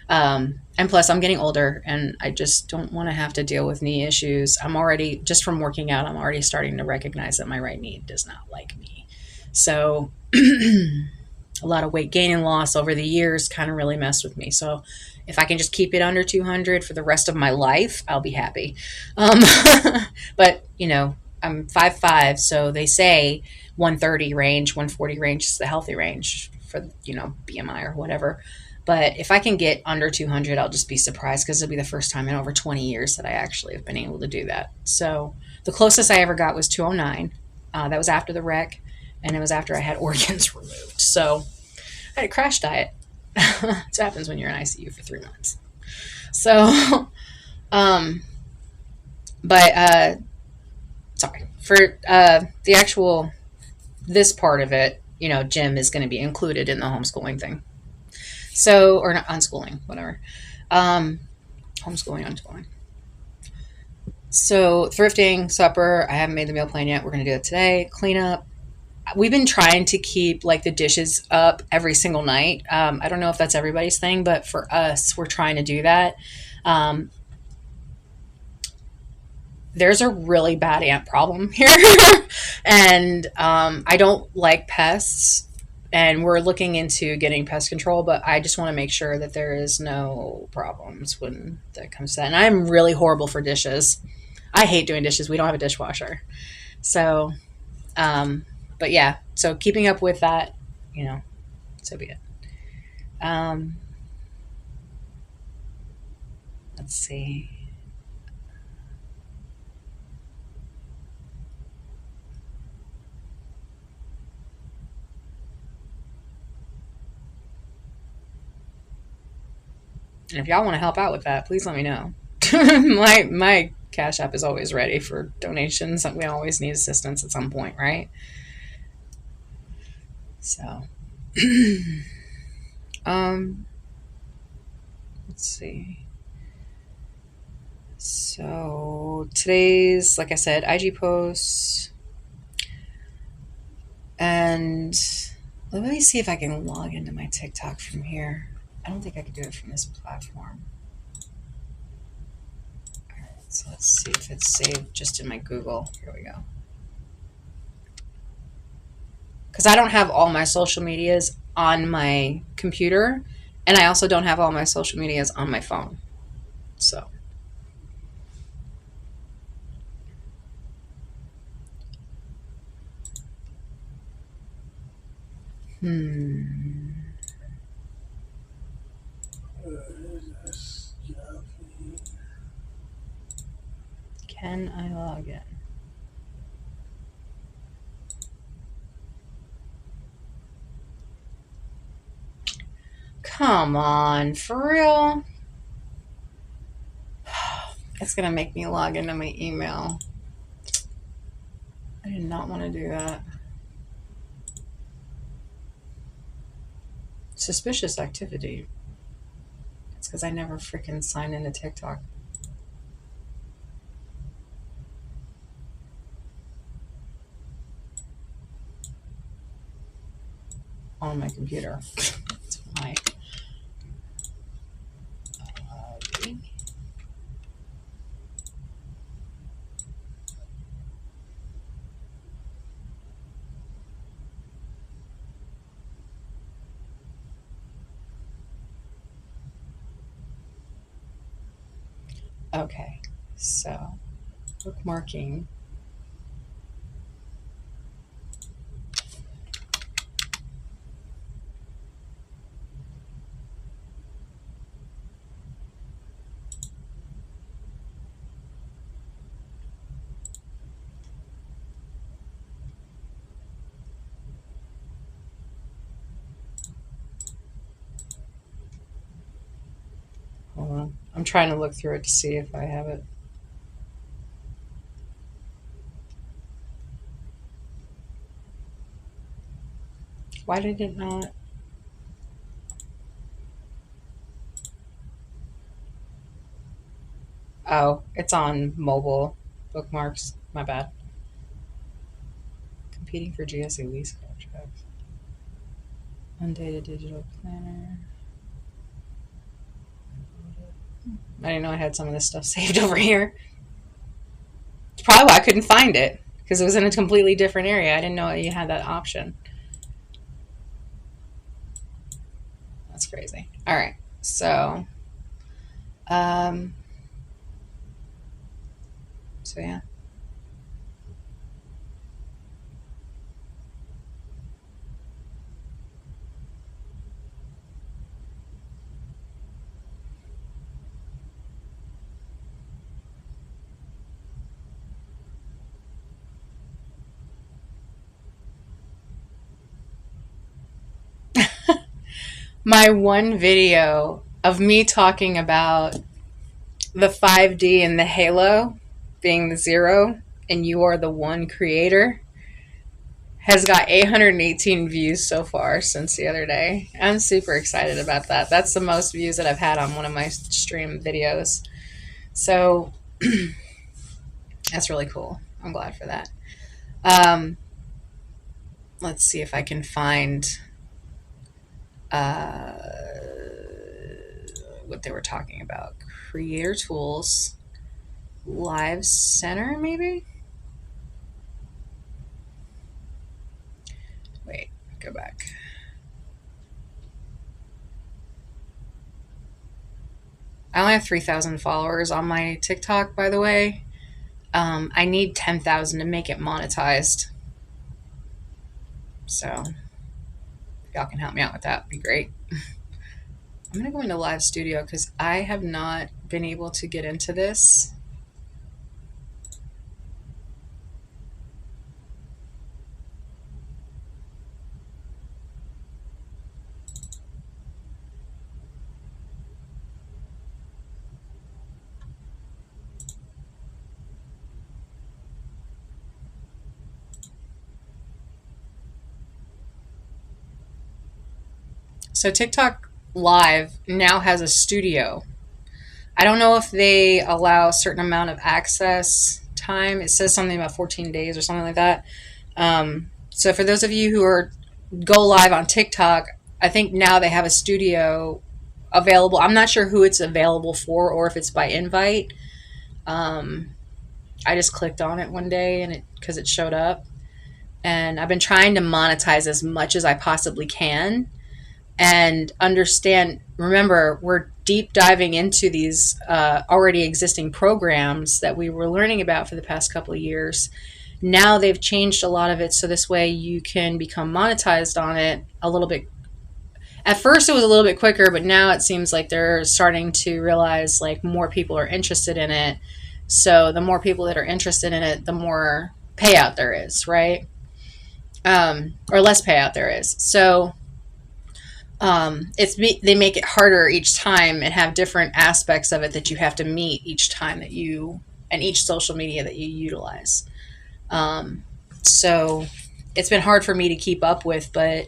Speaker 1: and plus I'm getting older and I just don't want to have to deal with knee issues. I'm already, just from working out, I'm already starting to recognize that my right knee does not like me. So a lot of weight gain and loss over the years kind of really messed with me. So if I can just keep it under 200 for the rest of my life, I'll be happy. But I'm 5'5", so they say 130 range, 140 range is the healthy range for, BMI or whatever. But if I can get under 200, I'll just be surprised, because it'll be the first time in over 20 years that I actually have been able to do that. So the closest I ever got was 209. That was after the wreck, and it was after I had organs removed. So I had a crash diet. That's what happens when you're in ICU for 3 months. So, sorry. For the actual, this part of it, gym is going to be included in the homeschooling thing. So, or not unschooling, whatever. Homeschooling, unschooling. So, thrifting, supper, I haven't made the meal plan yet. We're going to do it today. Cleanup. We've been trying to keep like the dishes up every single night. I don't know if that's everybody's thing, but for us, we're trying to do that. There's a really bad ant problem here. And I don't like pests. And we're looking into getting pest control, but I just want to make sure that there is no problems when that comes to that. And I'm really horrible for dishes. I hate doing dishes. We don't have a dishwasher. So, but yeah, so keeping up with that, you know, so be it. Um, let's see. And if y'all want to help out with that, please let me know. My Cash App is always ready for donations. We always need assistance at some point, right? So, um, let's see. So today's, like I said, IG posts, and let me see if I can log into my TikTok from here. I don't think I could do it from this platform. All right, so let's see if it's saved just in my Google. Here we go. Because I don't have all my social medias on my computer, and I also don't have all my social medias on my phone. So, can I log in? Come on, for real? It's going to make me log into my email. I did not want to do that. Suspicious activity. It's because I never freaking sign into TikTok on my computer. That's why. Okay, so bookmarking. Hold on. I'm trying to look through it to see if I have it. Why did it not? Oh, it's on mobile bookmarks. My bad. Competing for GSA lease contracts. Undated digital planner. I didn't know I had some of this stuff saved over here. It's probably why I couldn't find it, because it was in a completely different area. I didn't know you had that option. That's crazy. All right. So, um, so yeah. My one video of me talking about the 5D and the halo being the 0 and you are the 1 creator has got 818 views so far since the other day. I'm super excited about that. That's the most views that I've had on one of my stream videos. So that's really cool. I'm glad for that. Let's see if I can find what they were talking about. Creator tools, live center, maybe? Wait, go back. I only have 3,000 followers on my TikTok, by the way. I need 10,000 to make it monetized. So if y'all can help me out with that, would be great. I'm going to go into live studio because I have not been able to get into this. So TikTok Live now has a studio. I don't know if they allow a certain amount of access time. It says something about 14 days or something like that. So for those of you who are go live on TikTok, I think now they have a studio available. I'm not sure who it's available for or if it's by invite. Um, I just clicked on it one day and because it showed up, and I've been trying to monetize as much as I possibly can and understand. Remember, we're deep diving into these already existing programs that we were learning about for the past couple of years. Now they've changed a lot of it so this way you can become monetized on it a little bit. At first it was a little bit quicker, but now it seems like they're starting to realize like more people are interested in it. So the more people that are interested in it, the more payout there is, right? Or less payout there is. So they make it harder each time and have different aspects of it that you have to meet each time that you and each social media that you utilize. So it's been hard for me to keep up with, but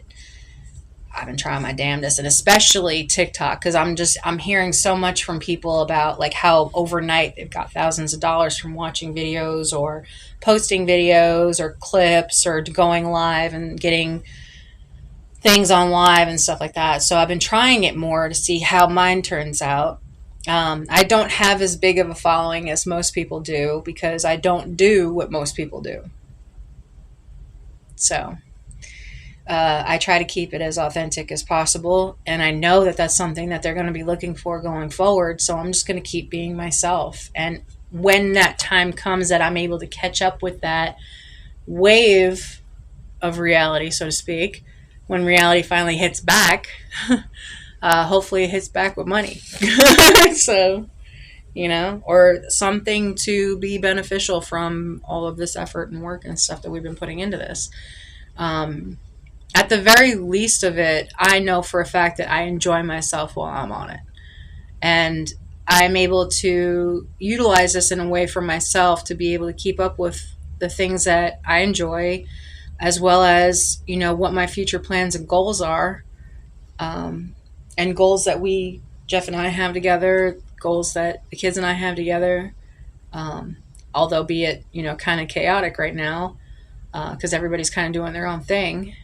Speaker 1: I've been trying my damnedest, and especially TikTok, because I'm hearing so much from people about like how overnight they've got thousands of dollars from watching videos or posting videos or clips or going live and getting things on live and stuff like that. So I've been trying it more to see how mine turns out. I don't have as big of a following as most people do because I don't do what most people do. So I try to keep it as authentic as possible, and I know that that's something that they're going to be looking for going forward. So I'm just going to keep being myself. And when that time comes that I'm able to catch up with that wave of reality, so to speak, when reality finally hits back, hopefully it hits back with money. So, or something to be beneficial from all of this effort and work and stuff that we've been putting into this. At the very least of it, I know for a fact that I enjoy myself while I'm on it. And I'm able to utilize this in a way for myself to be able to keep up with the things that I enjoy, as well as, what my future plans and goals are. And goals that Jeff and I have together, goals that the kids and I have together. Although be it, kind of chaotic right now, because everybody's kind of doing their own thing.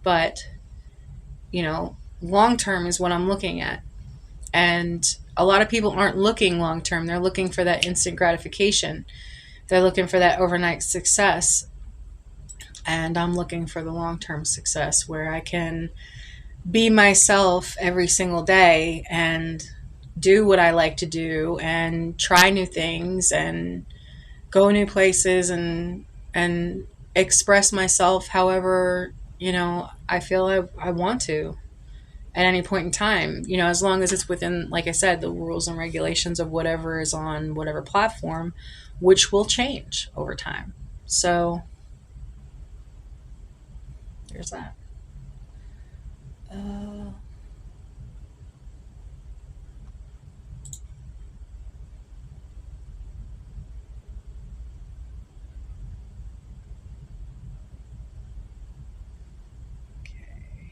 Speaker 1: But, long term is what I'm looking at. And a lot of people aren't looking long term. They're looking for that instant gratification. They're looking for that overnight success. And I'm looking for the long term success where I can be myself every single day and do what I like to do and try new things and go new places and express myself however, I feel I want to at any point in time, as long as it's within, like I said, the rules and regulations of whatever is on whatever platform, which will change over time. So there's that. Uh, okay.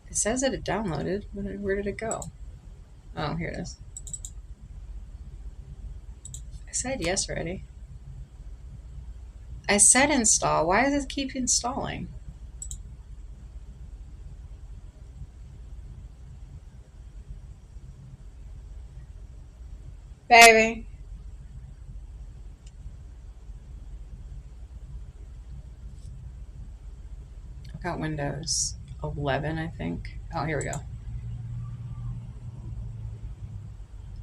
Speaker 1: It says that it downloaded. Where did it go? Oh, here it is. I said yes already. I said install. Why does it keep installing? Baby. I've got Windows 11, I think. Oh, here we go.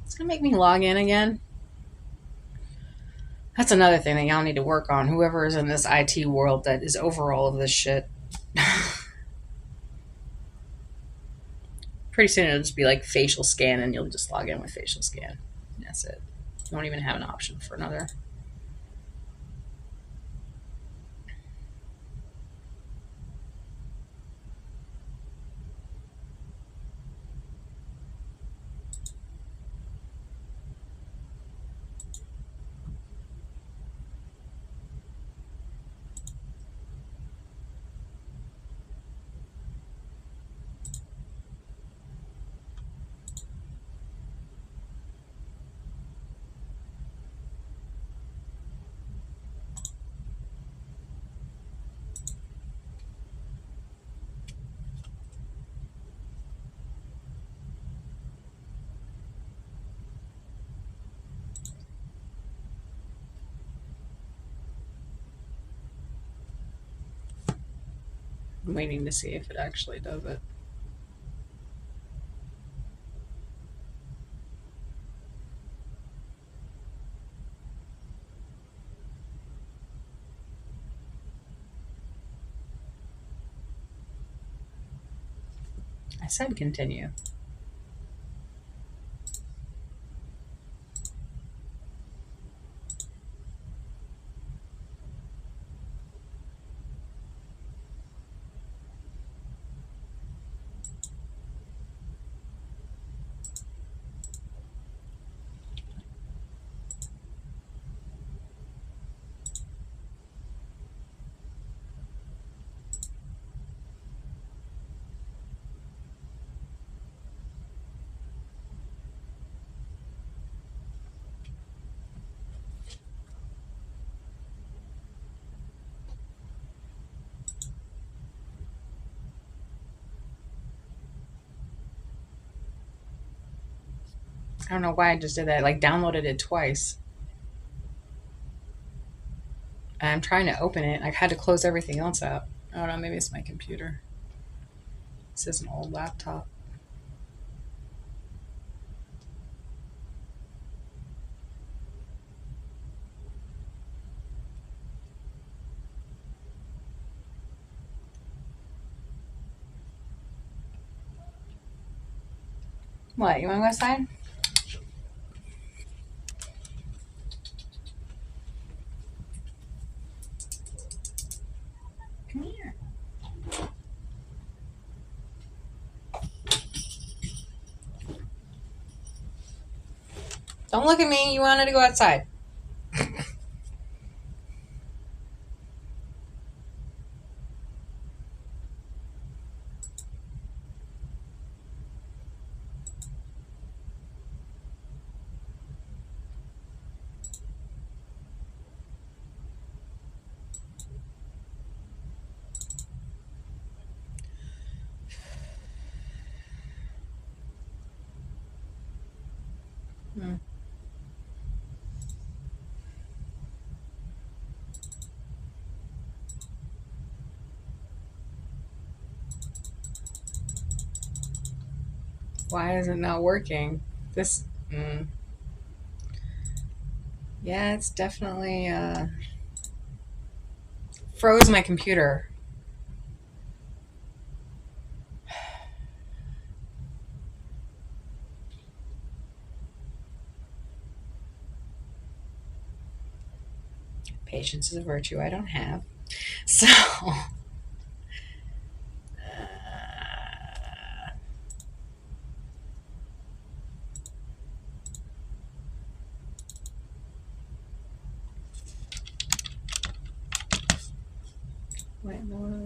Speaker 1: It's going to make me log in again. That's another thing that y'all need to work on. Whoever is in this IT world that is over all of this shit. Pretty soon it'll just be like facial scan and you'll just log in with facial scan. And that's it. You won't even have an option for another. I'm waiting to see if it actually does it. I said continue. I don't know why I just did that. I like downloaded it twice. And I'm trying to open it. I had to close everything else out. I don't know, maybe it's my computer. This is an old laptop. What, you wanna go outside? Come here. Don't look at me. You wanted to go outside. Hmm. Why is it not working? This. Yeah, it's definitely froze my computer. Patience is a virtue I don't have. So. Wait, no.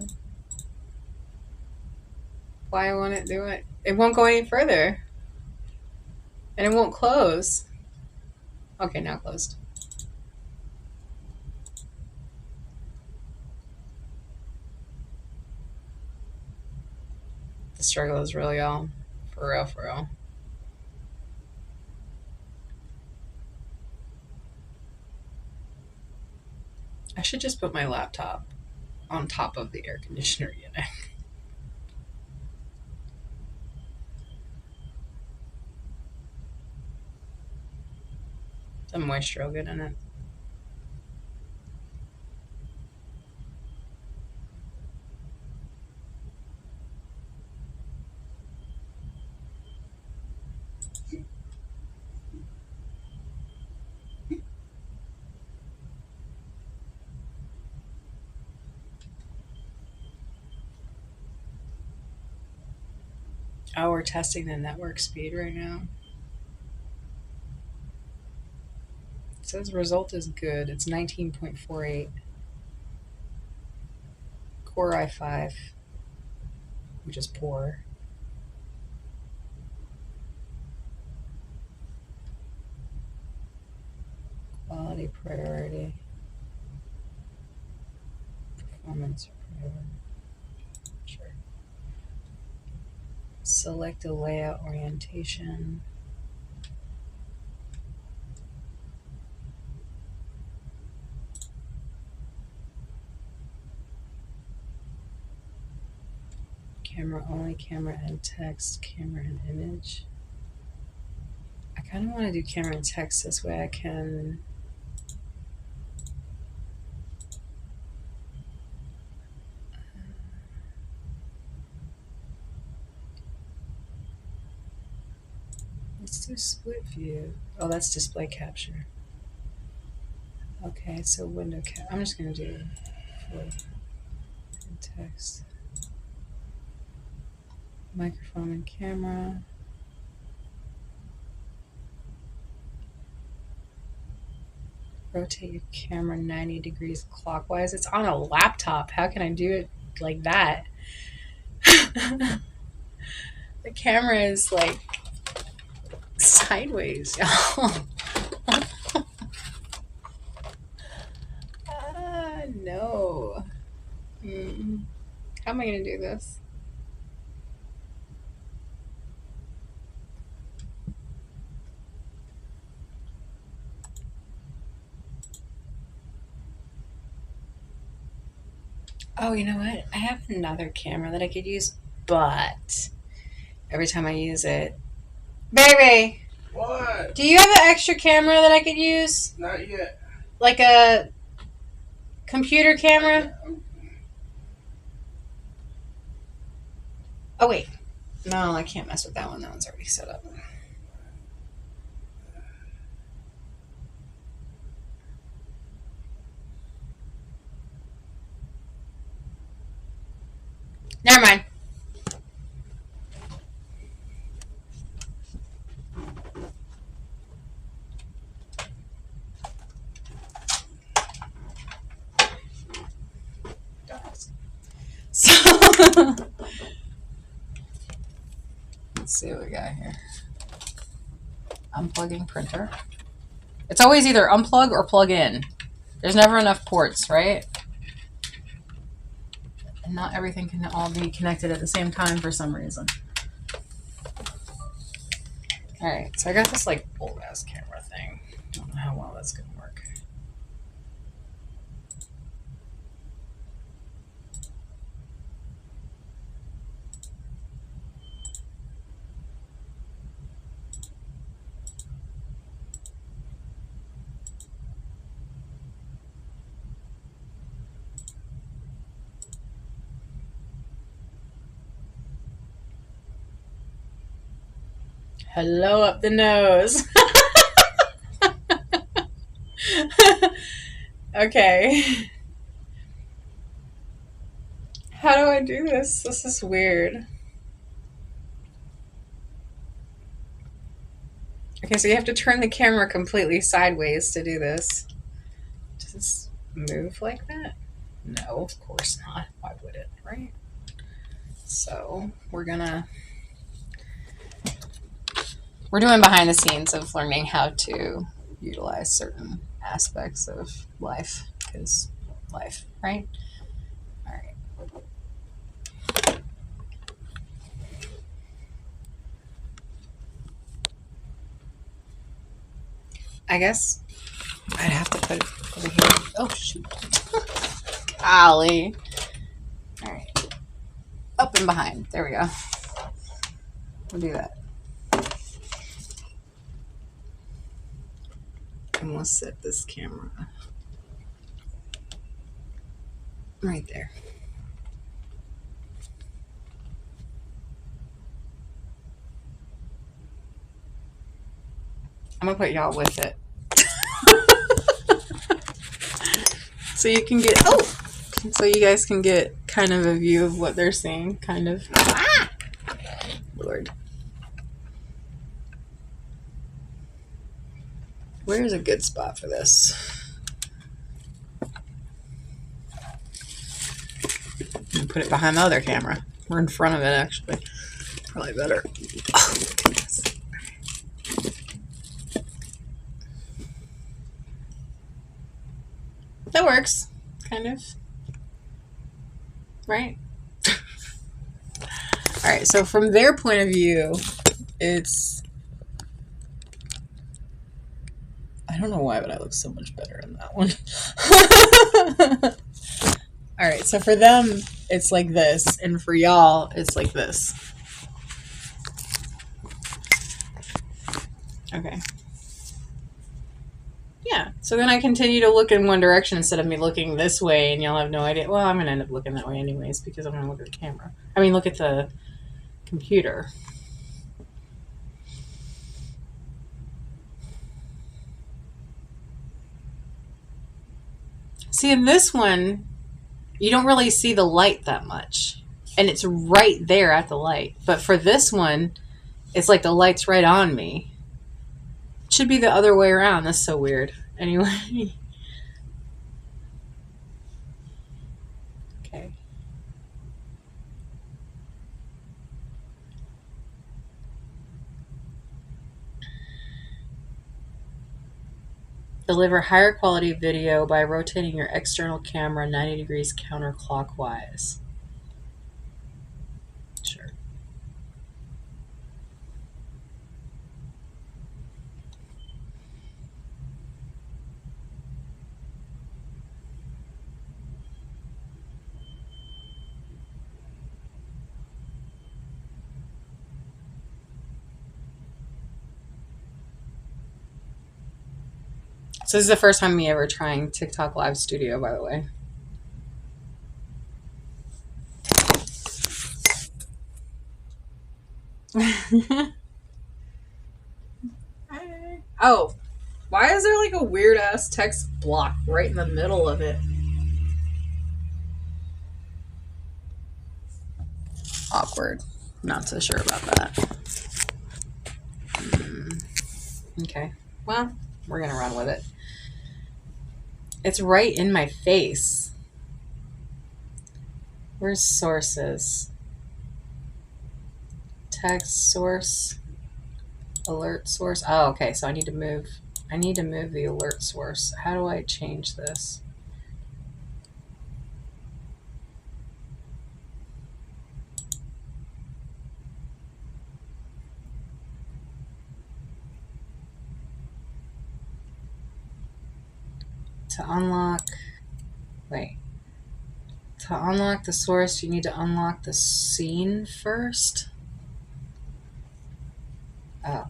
Speaker 1: Why won't it do it? It won't go any further. And it won't close. Okay, now closed. The struggle is really all. For real, for real. I should just put my laptop on top of the air conditioner unit. The moisture will get in it. Oh, we're testing the network speed right now. It says result is good. It's 19.48. Core i5, which is poor. Quality priority. Performance priority. Sure. Select a layout orientation. Camera only, camera and text, camera and image. I kind of want to do camera and text this way I can. Let's do split view. Oh, that's display capture. Okay, so window cap. I'm just going to do flip and text. Microphone and camera. Rotate your camera 90 degrees clockwise. It's on a laptop. How can I do it like that? The camera is like sideways, y'all. No. How am I going to do this? Oh, you know what? I have another camera that I could use, but every time I use it... Baby!
Speaker 2: What?
Speaker 1: Do you have an extra camera that I could use?
Speaker 2: Not yet.
Speaker 1: Like a computer camera? Oh, wait. No, I can't mess with that one. That one's already set up. Never mind. So, let's see what we got here. Unplugging printer. It's always either unplug or plug in. There's never enough ports, right? And not everything can all be connected at the same time for some reason. Alright, so I got this like old ass camera thing. I don't know how well that's gonna work. Hello up the nose. Okay. How do I do this? This is weird. Okay, so you have to turn the camera completely sideways to do this. Does this move like that? No, of course not. Why would it, right? So we're doing behind the scenes of learning how to utilize certain aspects of life, because life, right? All right. I guess I'd have to put it over here. Oh, shoot. Golly. All right. Up and behind. There we go. We'll do that. And we'll set this camera right there. I'm going to put y'all with it. So you can get, so you guys can get kind of a view of what they're seeing, kind of. Lord. Where's a good spot for this? I'm put it behind the other camera. We're in front of it, actually. Probably better. Oh, goodness. That works, kind of. Right? All right, so from their point of view, it's... I don't know why, but I look so much better in that one. All right, so for them, it's like this, and for y'all, it's like this. Okay. Yeah, so then I continue to look in one direction instead of me looking this way, and y'all have no idea. Well, I'm going to end up looking that way anyways, because I'm going to look at the camera. I mean, look at the computer. See, in this one, you don't really see the light that much, and it's right there at the light. But for this one, it's like the light's right on me. It should be the other way around. That's so weird. Anyway. Okay. Deliver higher quality video by rotating your external camera 90 degrees counterclockwise. Sure. So this is the first time me ever trying TikTok Live Studio, by the way. Oh, why is there like a weird ass text block right in the middle of it? Awkward. Not so sure about that. Okay. Well, we're gonna run with it. It's right in my face. Where's sources? Text source. Alert source. Oh, okay. So I need to move the alert source. How do I change this? To unlock, wait. To unlock the source, you need to unlock the scene first. Oh.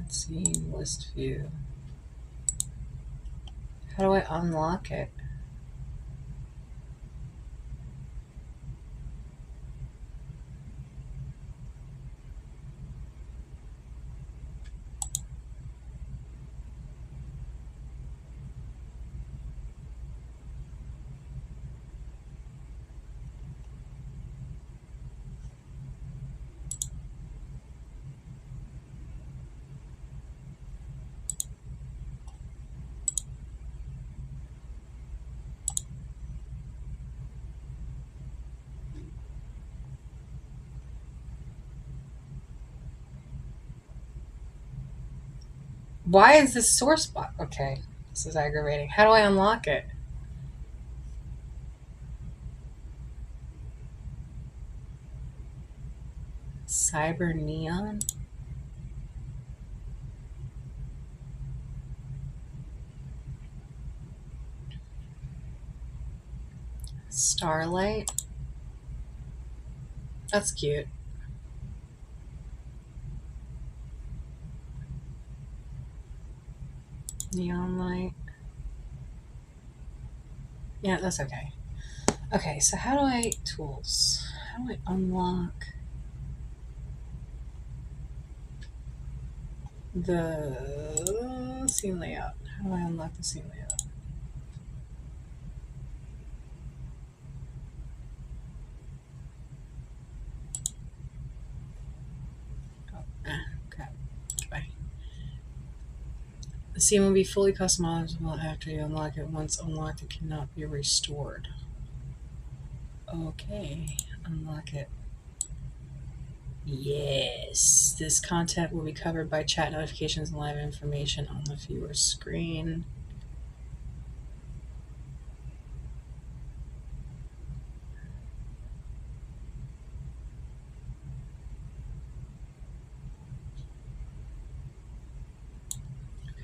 Speaker 1: Scene list view. How do I unlock it? Why is this source block? Okay, this is aggravating. How do I unlock it? Cyber Neon? Starlight? That's cute. Neon light. Yeah, that's okay. Okay, so how do I... Tools. How do I unlock the scene layout? How do I unlock the scene layout? Scene will be fully customizable after you unlock it. Once unlocked, it cannot be restored. Okay, unlock it. Yes, this content will be covered by chat notifications and live information on the viewer's screen.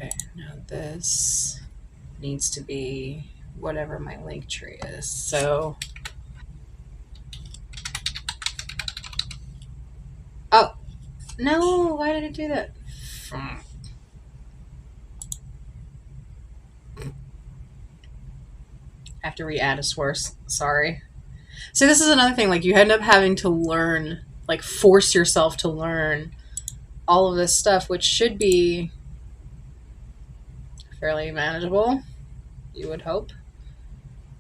Speaker 1: Okay, now this needs to be whatever my link tree is. So, oh, no, why did it do that? I have to re-add a source. Sorry. So this is another thing. Like you end up having to learn, like force yourself to learn all of this stuff, which should be fairly manageable. You would hope.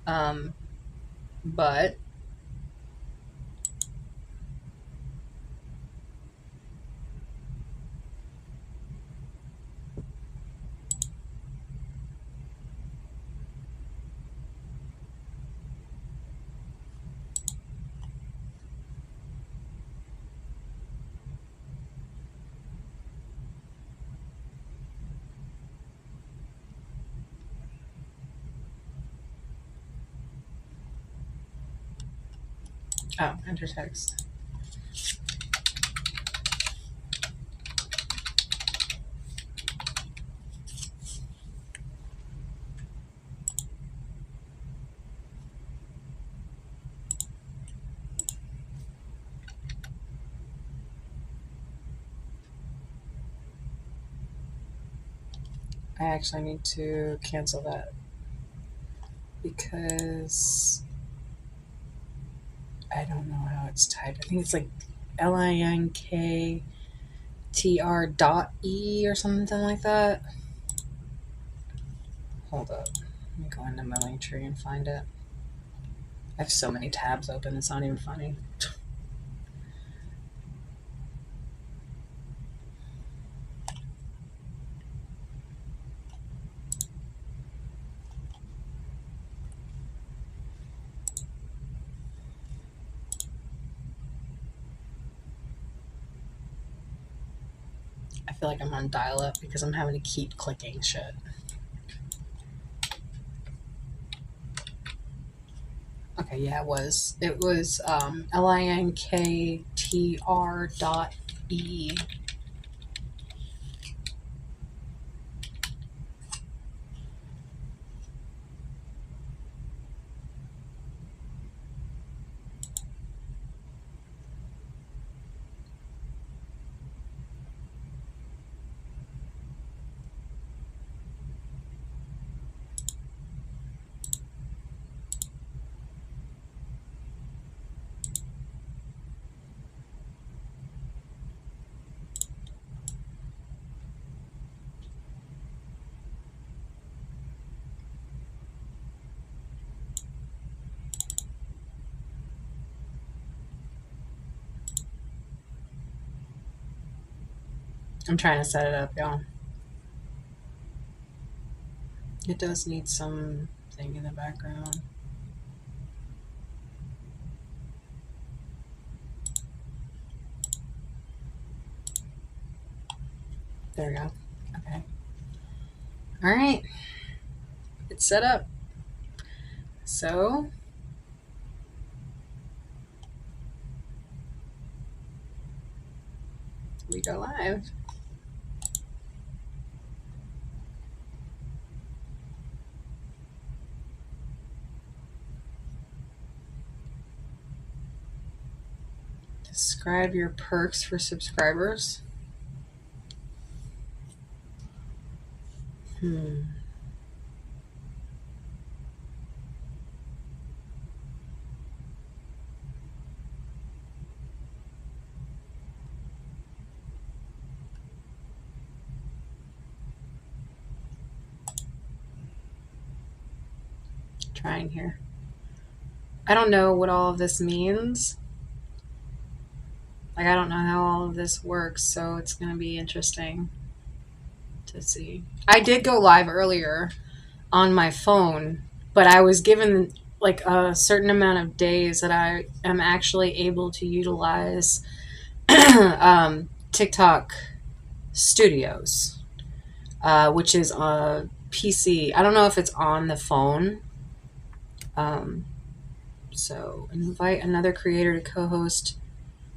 Speaker 1: Um, but enter text. I actually need to cancel that because I don't know how it's typed. I think it's like linktr.e or something like that. Hold up. Let me go into my link tree and find it. I have so many tabs open, it's not even funny. I feel like I'm on dial-up because I'm having to keep clicking shit. Okay, yeah, it was. It was linktr.e. I'm trying to set it up, y'all. It does need some thing in the background. There we go. Okay. All right. It's set up. So we go live. Describe your perks for subscribers. Trying here. I don't know what all of this means. Like, I don't know how all of this works, so it's going to be interesting to see. I did go live earlier on my phone, but I was given like a certain amount of days that I am actually able to utilize TikTok Studios, which is a PC. I don't know if it's on the phone. Um, so invite another creator to co-host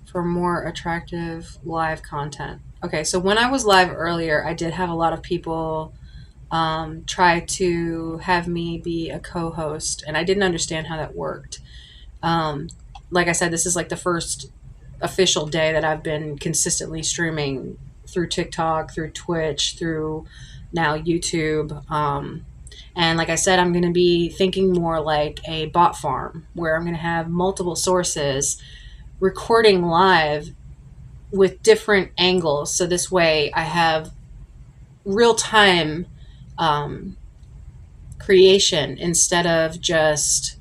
Speaker 1: for more attractive live content. Okay, so when I was live earlier, I did have a lot of people try to have me be a co-host, and I didn't understand how that worked. Um, like I said, this is like the first official day that I've been consistently streaming through TikTok, through Twitch, through now YouTube. And like I said, I'm going to be thinking more like a bot farm where I'm going to have multiple sources recording live with different angles. So this way I have real time um, creation instead of just,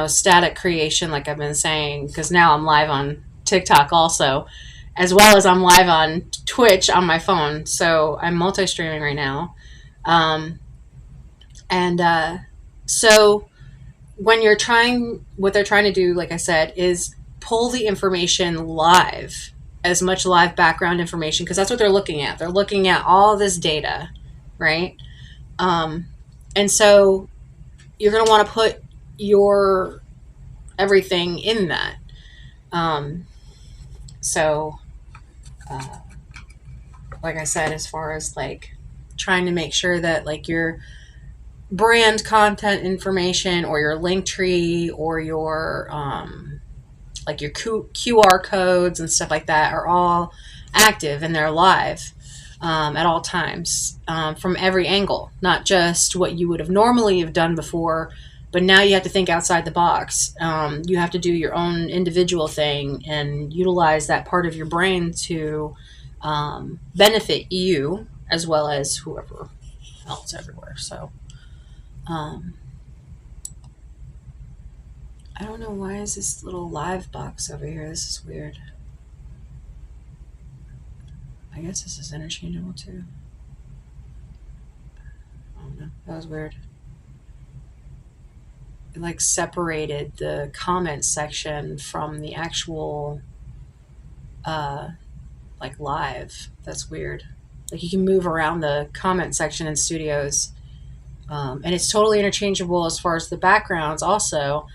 Speaker 1: static creation like I've been saying, because now I'm live on TikTok also, as well as I'm live on Twitch on my phone. So I'm multi-streaming right now. And so when what they're trying to do, like I said, is pull the information live, as much live background information, because that's what they're looking at. They're looking at all this data, right? Um, and so you're going to want to put your everything in that. Um, so, uh, like I said, as far as like trying to make sure that like your brand content information or your link tree or your like your QR codes and stuff like that are all active and they're live at all times, from every angle, not just what you would have normally have done before, but now you have to think outside the box. You have to do your own individual thing and utilize that part of your brain to benefit you as well as whoever else everywhere. So I don't know, why is this little live box over here? This is weird. I guess this is interchangeable too. I don't know. That was weird. It like separated the comment section from the actual like live. That's weird. Like you can move around the comment section in Studios. And it's totally interchangeable as far as the backgrounds also.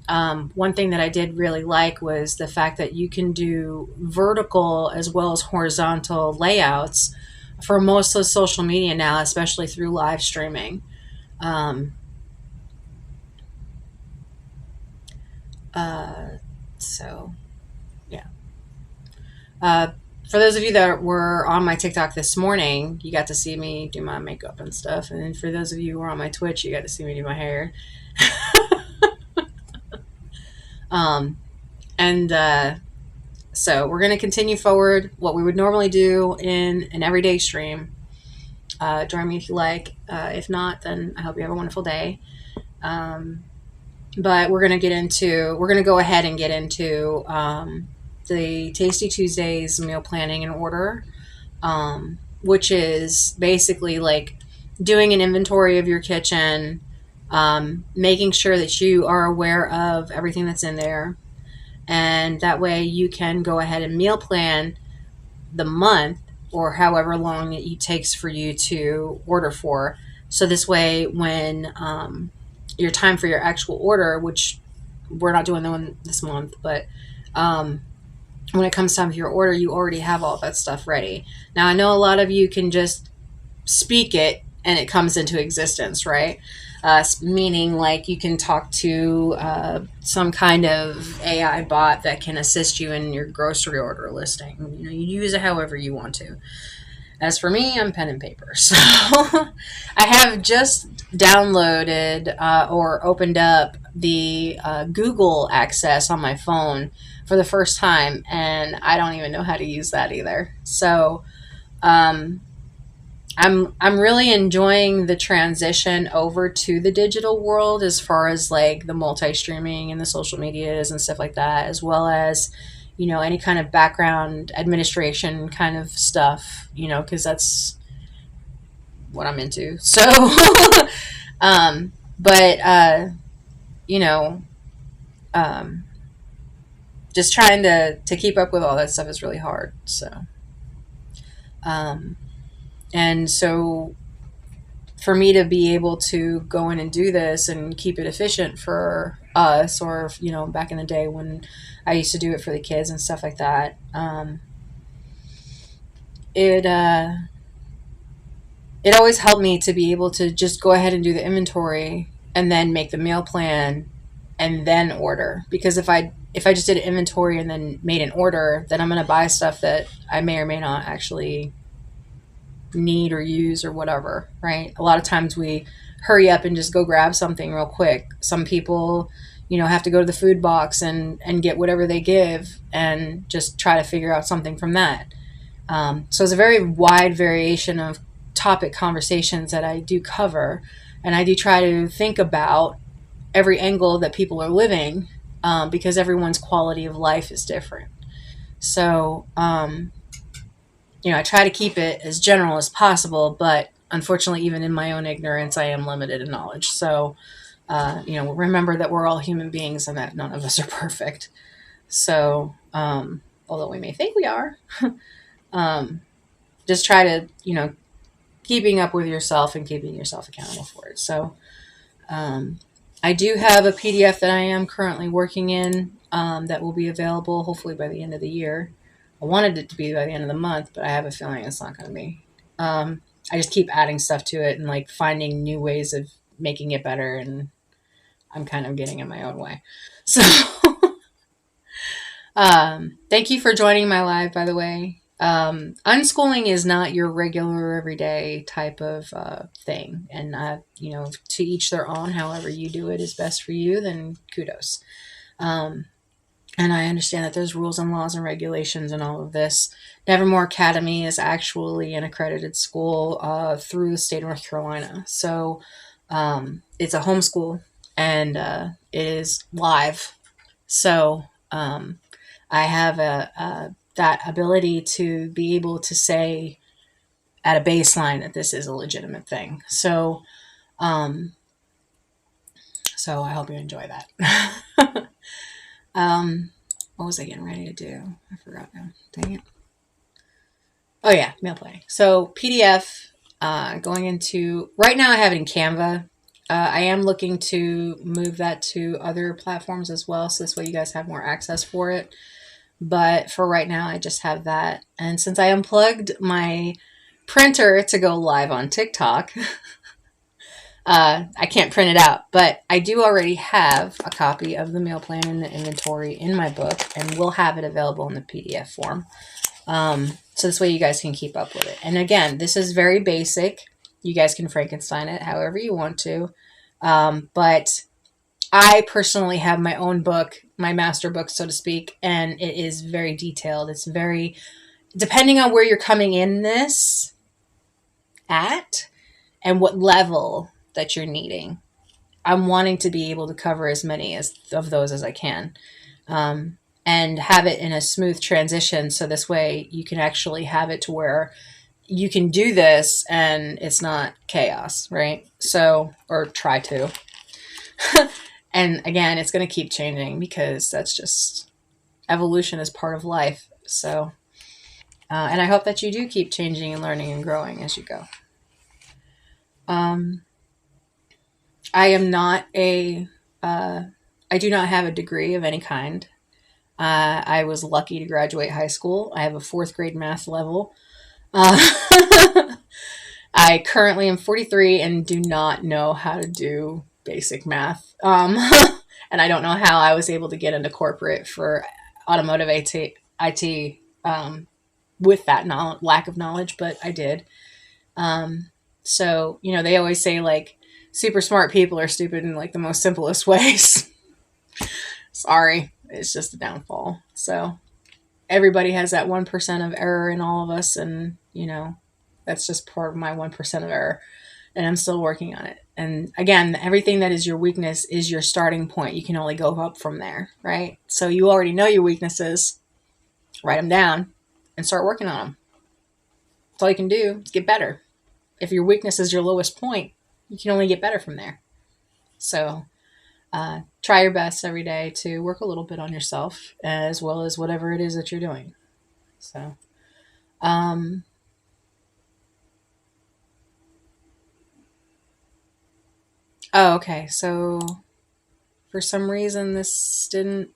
Speaker 1: One thing that I did really like was the fact that you can do vertical as well as horizontal layouts for most of social media now, especially through live streaming. So, yeah. For those of you that were on my TikTok this morning, you got to see me do my makeup and stuff. And for those of you who were on my Twitch, you got to see me do my hair. And so we're going to continue forward what we would normally do in an everyday stream. Join me if you like. If not, then I hope you have a wonderful day. But we're going to go ahead and get into the Tasty Tuesdays meal planning and order, which is basically like doing an inventory of your kitchen, making sure that you are aware of everything that's in there. And that way you can go ahead and meal plan the month or however long it takes for you to order for. So this way, when your time for your actual order, which we're not doing the one this month, but when it comes time for your order, you already have all that stuff ready. Now, I know a lot of you can just speak it and it comes into existence, right? Meaning like you can talk to some kind of AI bot that can assist you in your grocery order listing. You use it however you want to. As for me, I'm pen and paper. So I have just downloaded or opened up the Google access on my phone for the first time, and I don't even know how to use that either. So I'm really enjoying the transition over to the digital world as far as like the multi-streaming and the social medias and stuff like that, as well as, any kind of background administration kind of stuff, because that's what I'm into. So, but you know, um, just trying to keep up with all that stuff is really hard. So, um, and so for me to be able to go in and do this and keep it efficient for us, or back in the day when I used to do it for the kids and stuff like that, it it always helped me to be able to just go ahead and do the inventory and then make the meal plan and then order. Because if I just did an inventory and then made an order, then I'm going to buy stuff that I may or may not actually need or use or whatever, right? A lot of times we hurry up and just go grab something real quick. Some people, have to go to the food box and get whatever they give and just try to figure out something from that. So it's a very wide variation of topic conversations that I do cover, and I do try to think about every angle that people are living, because everyone's quality of life is different. So, I try to keep it as general as possible, but unfortunately, even in my own ignorance, I am limited in knowledge. So, remember that we're all human beings and that none of us are perfect. So, although we may think we are, just try to, keeping up with yourself and keeping yourself accountable for it. So, I do have a PDF that I am currently working in, that will be available hopefully by the end of the year. I wanted it to be by the end of the month, but I have a feeling it's not going to be. I just keep adding stuff to it and like finding new ways of making it better, and I'm kind of getting in my own way. So, thank you for joining my live, by the way. Unschooling is not your regular everyday type of thing, and to each their own. However you do it is best for you, then kudos. And I understand that there's rules and laws and regulations and all of this. Nevermore Academy is actually an accredited school through the state of North Carolina. So it's a homeschool, and it is live. So I have that ability to be able to say at a baseline that this is a legitimate thing. So I hope you enjoy that. What was I getting ready to do? I forgot now. Dang it. Oh yeah, meal planning. So PDF, going into, right now I have it in Canva. I am looking to move that to other platforms as well, so this way you guys have more access for it. But for right now, I just have that. And since I unplugged my printer to go live on TikTok, I can't print it out. But I do already have a copy of the meal plan and the inventory in my book, and we'll have it available in the PDF form. So this way you guys can keep up with it. And again, this is very basic. You guys can Frankenstein it however you want to. But I personally have my own book, my master book, so to speak, and it is very detailed. It's very, depending on where you're coming in this at and what level that you're needing. I'm wanting to be able to cover as many of those as I can, and have it in a smooth transition. So this way you can actually have it to where you can do this and it's not chaos, right? So, or try to. And again, it's going to keep changing because that's just, evolution is part of life. So, and I hope that you do keep changing and learning and growing as you go. I am not I do not have a degree of any kind. I was lucky to graduate high school. I have a 4th grade math level. I currently am 43 and do not know how to do basic math. And I don't know how I was able to get into corporate for automotive IT, with that lack of knowledge, but I did. So, they always say like super smart people are stupid in like the most simplest ways. Sorry, it's just a downfall. So everybody has that 1% of error in all of us, and that's just part of my 1% of error, and I'm still working on it. And again, everything that is your weakness is your starting point. You can only go up from there, right? So you already know your weaknesses. Write them down and start working on them. That's all you can do is get better. if your weakness is your lowest point, you can only get better from there. So try your best every day to work a little bit on yourself as well as whatever it is that you're doing. So, um, oh, okay. So for some reason, this didn't.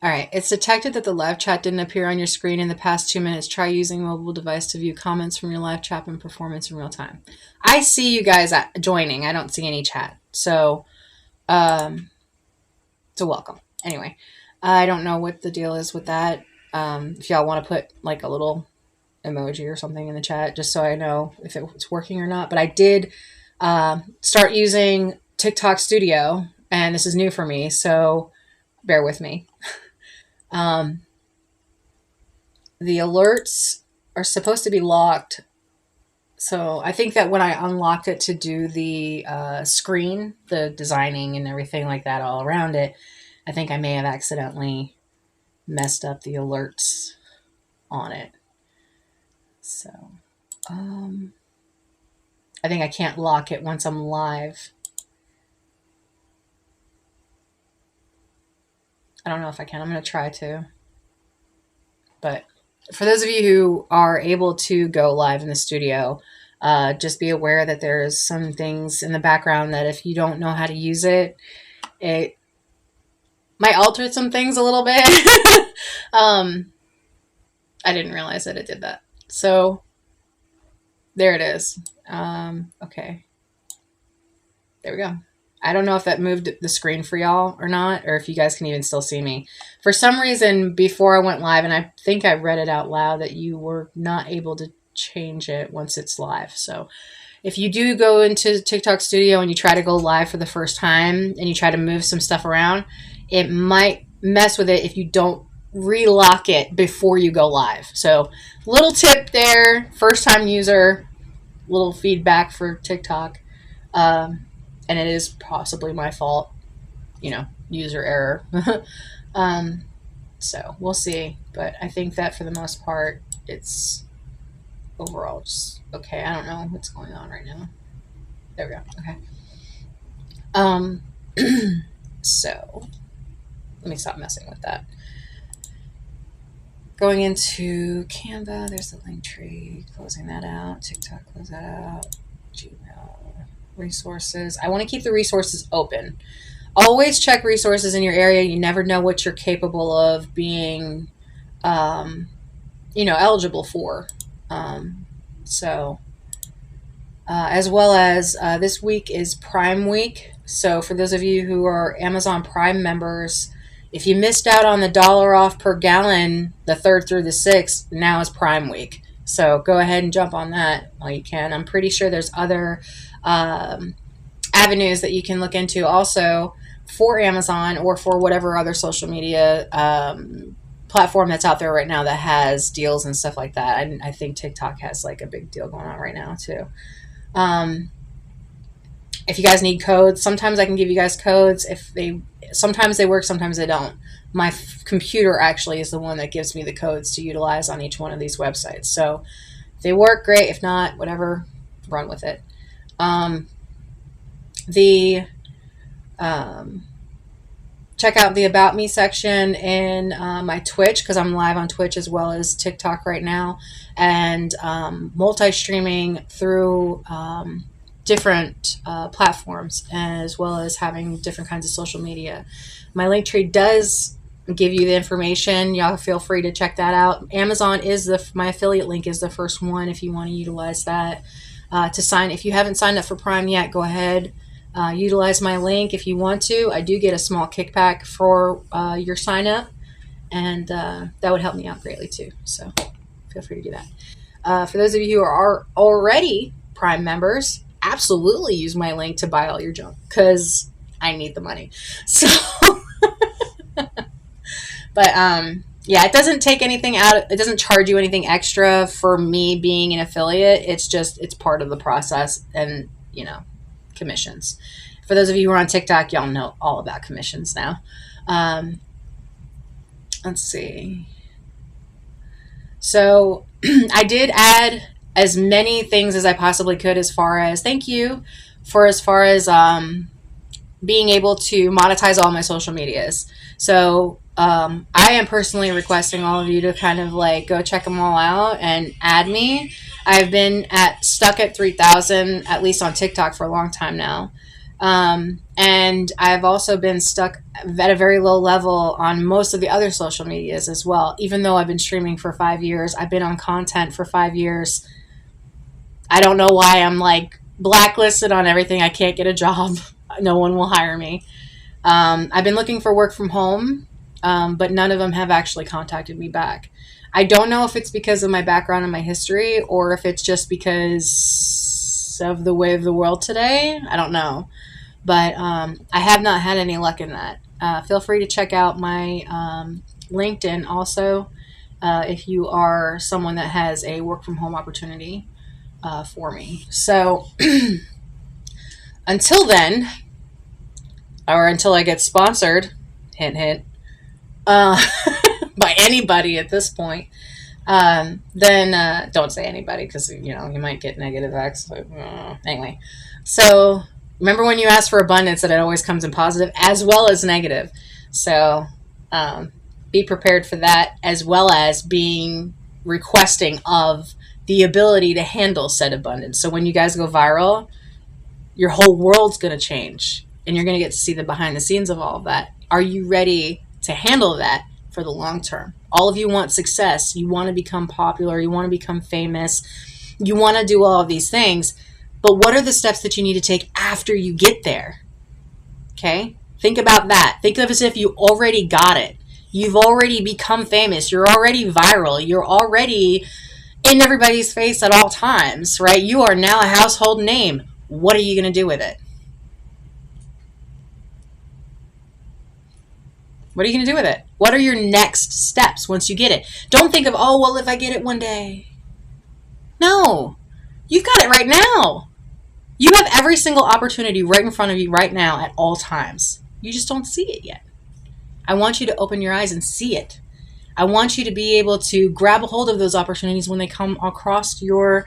Speaker 1: All right. It's detected that the live chat didn't appear on your screen in the past 2 minutes. Try using a mobile device to view comments from your live chat and performance in real time. I see you guys joining. I don't see any chat. So, welcome. Anyway, I don't know what the deal is with that. If y'all want to put like a little emoji or something in the chat, just so I know if it's working or not. But I did start using TikTok Studio, and this is new for me, so bear with me. The alerts are supposed to be locked. So I think that when I unlocked it to do the screen, the designing and everything like that all around it, I think I may have accidentally messed up the alerts on it. So I think I can't lock it once I'm live. I don't know if I can. I'm going to try to. But for those of you who are able to go live in the studio, just be aware that there's some things in the background that if you don't know how to use it, it might alter some things a little bit. I didn't realize that it did that. So there it is. Okay. There we go. I don't know if that moved the screen for y'all or not, or if you guys can even still see me. For some reason, before I went live, and I think I read it out loud, that you were not able to change it once it's live. So if you do go into TikTok Studio and you try to go live for the first time and you try to move some stuff around, it might mess with it if you don't relock it before you go live. So little tip there, first time user, little feedback for TikTok. And it is possibly my fault, user error. So we'll see. But I think that for the most part, it's overall just okay. I don't know what's going on right now. There we go. Okay. So let me stop messing with that. Going into Canva, there's the link tree. Closing that out. TikTok, close that out. Gmail. Resources. I want to keep the resources open. Always check resources in your area. You never know what you're capable of being, eligible for. As well as this week is Prime Week. So for those of you who are Amazon Prime members, if you missed out on the $1 off per gallon the 3rd through the 6th, now is Prime Week. So go ahead and jump on that while you can. I'm pretty sure there's other avenues that you can look into also for Amazon or for whatever other social media platform that's out there right now that has deals and stuff like that. I think TikTok has like a big deal going on right now too. If you guys need codes, sometimes I can give you guys codes. Sometimes they work, sometimes they don't. My computer actually is the one that gives me the codes to utilize on each one of these websites. So if they work, great. If not, whatever, run with it. Check out the About Me section in my Twitch, because I'm live on Twitch as well as TikTok right now, and multi-streaming through different platforms, as well as having different kinds of social media. My link tree does give you the information. Y'all feel free to check that out. Amazon is my affiliate link is the first one if you want to utilize that to sign. If you haven't signed up for Prime yet, go ahead. Utilize my link if you want to. I do get a small kickback for your sign up, and that would help me out greatly too. So feel free to do that. For those of you who are already Prime members, absolutely use my link to buy all your junk, because I need the money. So, but yeah, it doesn't take anything out. It doesn't charge you anything extra for me being an affiliate. It's part of the process, and commissions. For those of you who are on TikTok, y'all know all about commissions now. Let's see. So I did add as many things as I possibly could as far as being able to monetize all my social medias. So I am personally requesting all of you to kind of like go check them all out and add me. I've been stuck at 3,000 at least on TikTok for a long time now. And I've also been stuck at a very low level on most of the other social medias as well. Even though I've been streaming for 5 years, I've been on content for 5 years. I don't know why I'm like blacklisted on everything. I can't get a job. No one will hire me. I've been looking for work from home, but none of them have actually contacted me back. I don't know if it's because of my background and my history, or if it's just because of the way of the world today. I don't know. But I have not had any luck in that. Feel free to check out my LinkedIn also if you are someone that has a work from home opportunity for me. So until then, or until I get sponsored, hint, hint, by anybody at this point, then don't say anybody because, you might get negative X. But, anyway, so remember when you ask for abundance that it always comes in positive as well as negative. So be prepared for that, as well as being requesting of the ability to handle said abundance. So when you guys go viral, your whole world's going to change, and you're going to get to see the behind the scenes of all of that. Are you ready to handle that for the long term? All of you want success. You want to become popular. You want to become famous. You want to do all of these things. But what are the steps that you need to take after you get there? Okay? Think about that. Think of it as if you already got it. You've already become famous. You're already viral. You're already in everybody's face at all times, right? You are now a household name. What are you going to do with it? What are you going to do with it? What are your next steps once you get it? Don't think of, oh, well, if I get it one day. No. You've got it right now. You have every single opportunity right in front of you right now at all times. You just don't see it yet. I want you to open your eyes and see it. I want you to be able to grab a hold of those opportunities when they come across your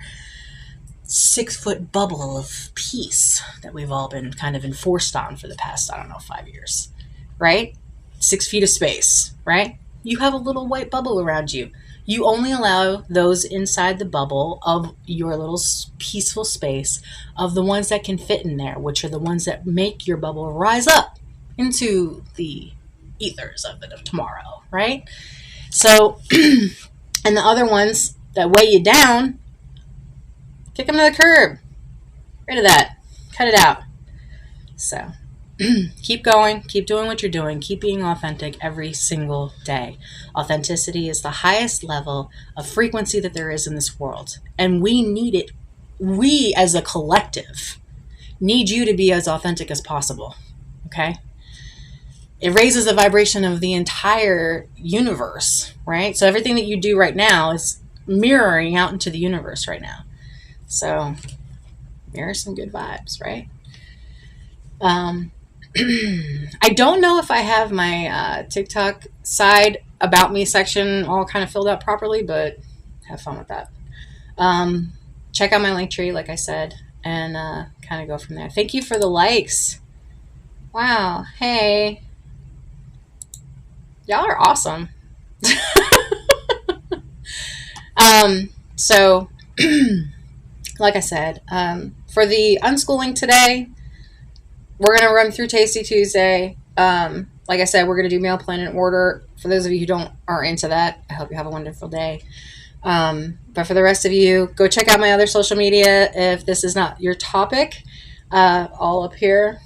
Speaker 1: 6-foot bubble of peace that we've all been kind of enforced on for the past, 5 years, right? 6 feet of space, right? You have a little white bubble around you. You only allow those inside the bubble of your little peaceful space, of the ones that can fit in there, which are the ones that make your bubble rise up into the ethers of tomorrow, right? So, and the other ones that weigh you down, kick them to the curb. Rid of that. Cut it out. So, keep going. Keep doing what you're doing. Keep being authentic every single day. Authenticity is the highest level of frequency that there is in this world. And we need it. We, as a collective, need you to be as authentic as possible. Okay? It raises the vibration of the entire universe, right? So everything that you do right now is mirroring out into the universe right now. So mirror some good vibes, right? I don't know if I have my TikTok side about me section all kind of filled out properly, but have fun with that. Check out my link tree, like I said, and kind of go from there. Thank you for the likes. Wow. Hey. Y'all are awesome. So, like I said, for the unschooling today, we're going to run through Tasty Tuesday. Like I said, we're going to do meal plan in order. For those of you who are into that, I hope you have a wonderful day. But for the rest of you, go check out my other social media if this is not your topic. All up here.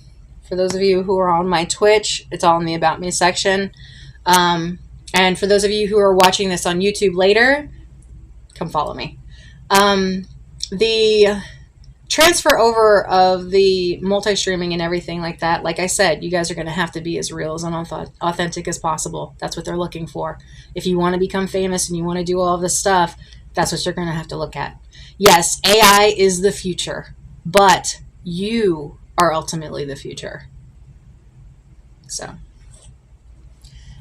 Speaker 1: For those of you who are on my Twitch, it's all in the About Me section. And for those of you who are watching this on YouTube later, come follow me. The transfer over of the multi-streaming and everything like that, like I said, you guys are going to have to be as real and authentic as possible. That's what they're looking for. If you want to become famous and you want to do all of this stuff, that's what you're going to have to look at. Yes, AI is the future, but you are ultimately the future. So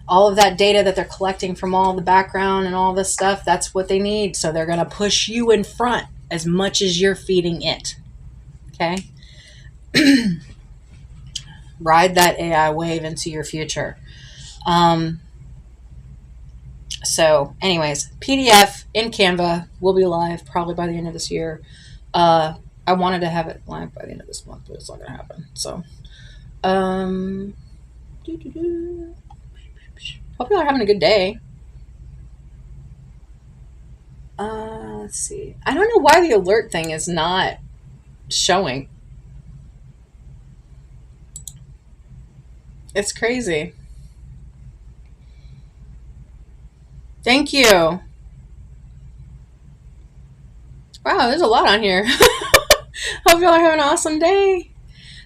Speaker 1: all of that data that they're collecting from all the background and all this stuff, that's what they need. So they're going to push you in front as much as you're feeding it. Okay? Ride that AI wave into your future. So anyways, PDF in Canva will be live probably by the end of this year. I wanted to have it live by the end of this month, but it's not going to happen. So, hope y'all are having a good day. Let's see. I don't know why the alert thing is not showing. It's crazy. Thank you. Wow, there's a lot on here. Hope y'all are having an awesome day.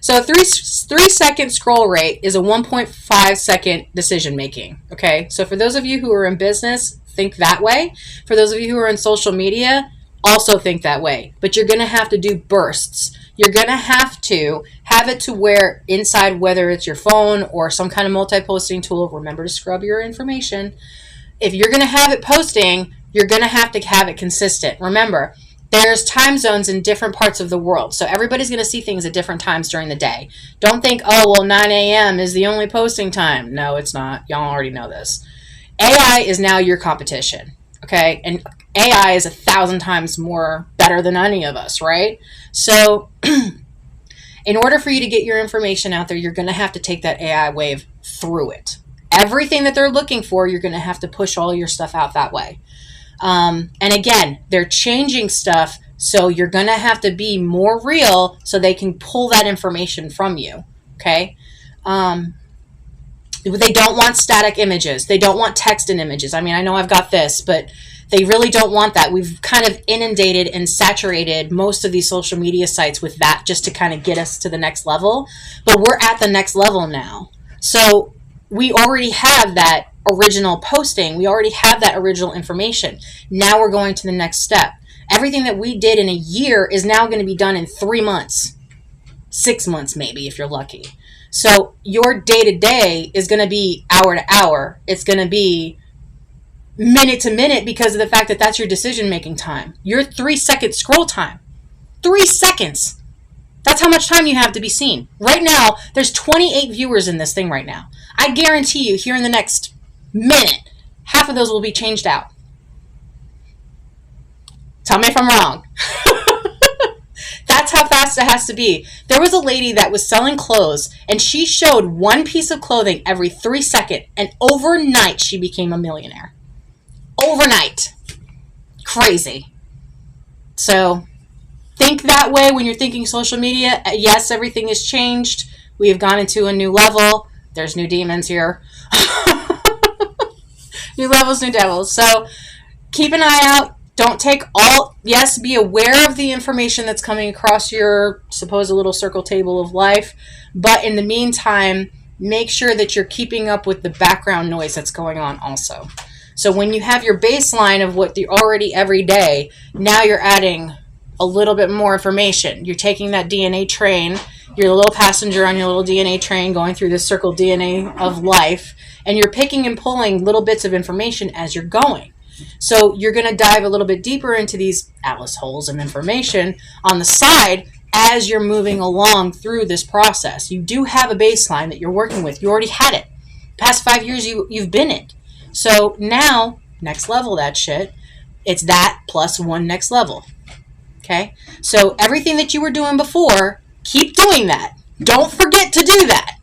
Speaker 1: So 3-second scroll rate is a 1.5 second decision making. Okay, so for those of you who are in business, think that way. For those of you who are in social media, also think that way. But you're going to have to do bursts. You're going to have it to where inside, whether it's your phone or some kind of multi-posting tool, remember to scrub your information. If you're going to have it posting, you're going to have it consistent. Remember, there's time zones in different parts of the world. So everybody's going to see things at different times during the day. Don't think, oh, well, 9 a.m. is the only posting time. No, it's not. Y'all already know this. AI is now your competition, okay? And AI is 1,000 times more better than any of us, right? So in order for you to get your information out there, you're going to have to take that AI wave through it. Everything that they're looking for, you're going to have to push all your stuff out that way. And again, they're changing stuff, so you're going to have to be more real so they can pull that information from you, okay? They don't want static images. They don't want text and images. I mean, I know I've got this, but they really don't want that. We've kind of inundated and saturated most of these social media sites with that just to kind of get us to the next level. But we're at the next level now. So we already have that original posting. We already have that original information. Now we're going to the next step. Everything that we did in a year is now going to be done in 3 months, 6 months maybe if you're lucky. So your day-to-day is going to be hour to hour. It's going to be minute to minute because of the fact that that's your decision-making time. Your 3-second scroll time. 3 seconds. That's how much time you have to be seen. Right now, there's 28 viewers in this thing right now. I guarantee you, here in the next minute, half of those will be changed out. Tell me if I'm wrong. That's how fast it has to be. There was a lady that was selling clothes, and she showed one piece of clothing every 3 seconds, and overnight she became a millionaire. Overnight. Crazy. So think that way when you're thinking social media. Yes, everything has changed. We have gone into a new level. There's new demons here. New levels, new devils. So keep an eye out. Don't take all. Yes, be aware of the information that's coming across your supposed little circle table of life. But in the meantime, make sure that you're keeping up with the background noise that's going on also. So when you have your baseline of what the already every day, now you're adding a little bit more information. You're taking that DNA train, you're a little passenger on your little DNA train going through this circle DNA of life, and you're picking and pulling little bits of information as you're going. So you're going to dive a little bit deeper into these atlas holes of information on the side as you're moving along through this process. You do have a baseline that you're working with. You already had it. Past 5 years, you've been it. So now, next level that shit. It's that plus one next level. Okay? So everything that you were doing before, keep doing that. Don't forget to do that.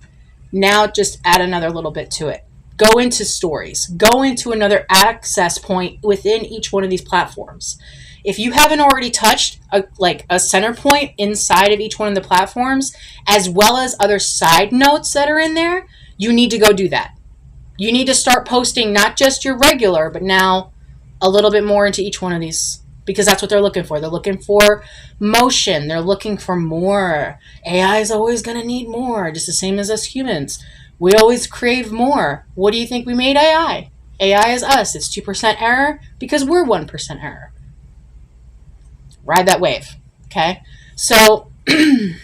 Speaker 1: Now just add another little bit to it. Go into stories. Go into another access point within each one of these platforms. If you haven't already touched a center point inside of each one of the platforms, as well as other side notes that are in there, you need to go do that. You need to start posting not just your regular, but now a little bit more into each one of these, because that's what they're looking for. They're looking for motion. They're looking for more. AI is always going to need more, just the same as us humans. We always crave more. What do you think we made AI? AI is us. It's 2% error because we're 1% error. Ride that wave, okay? So, and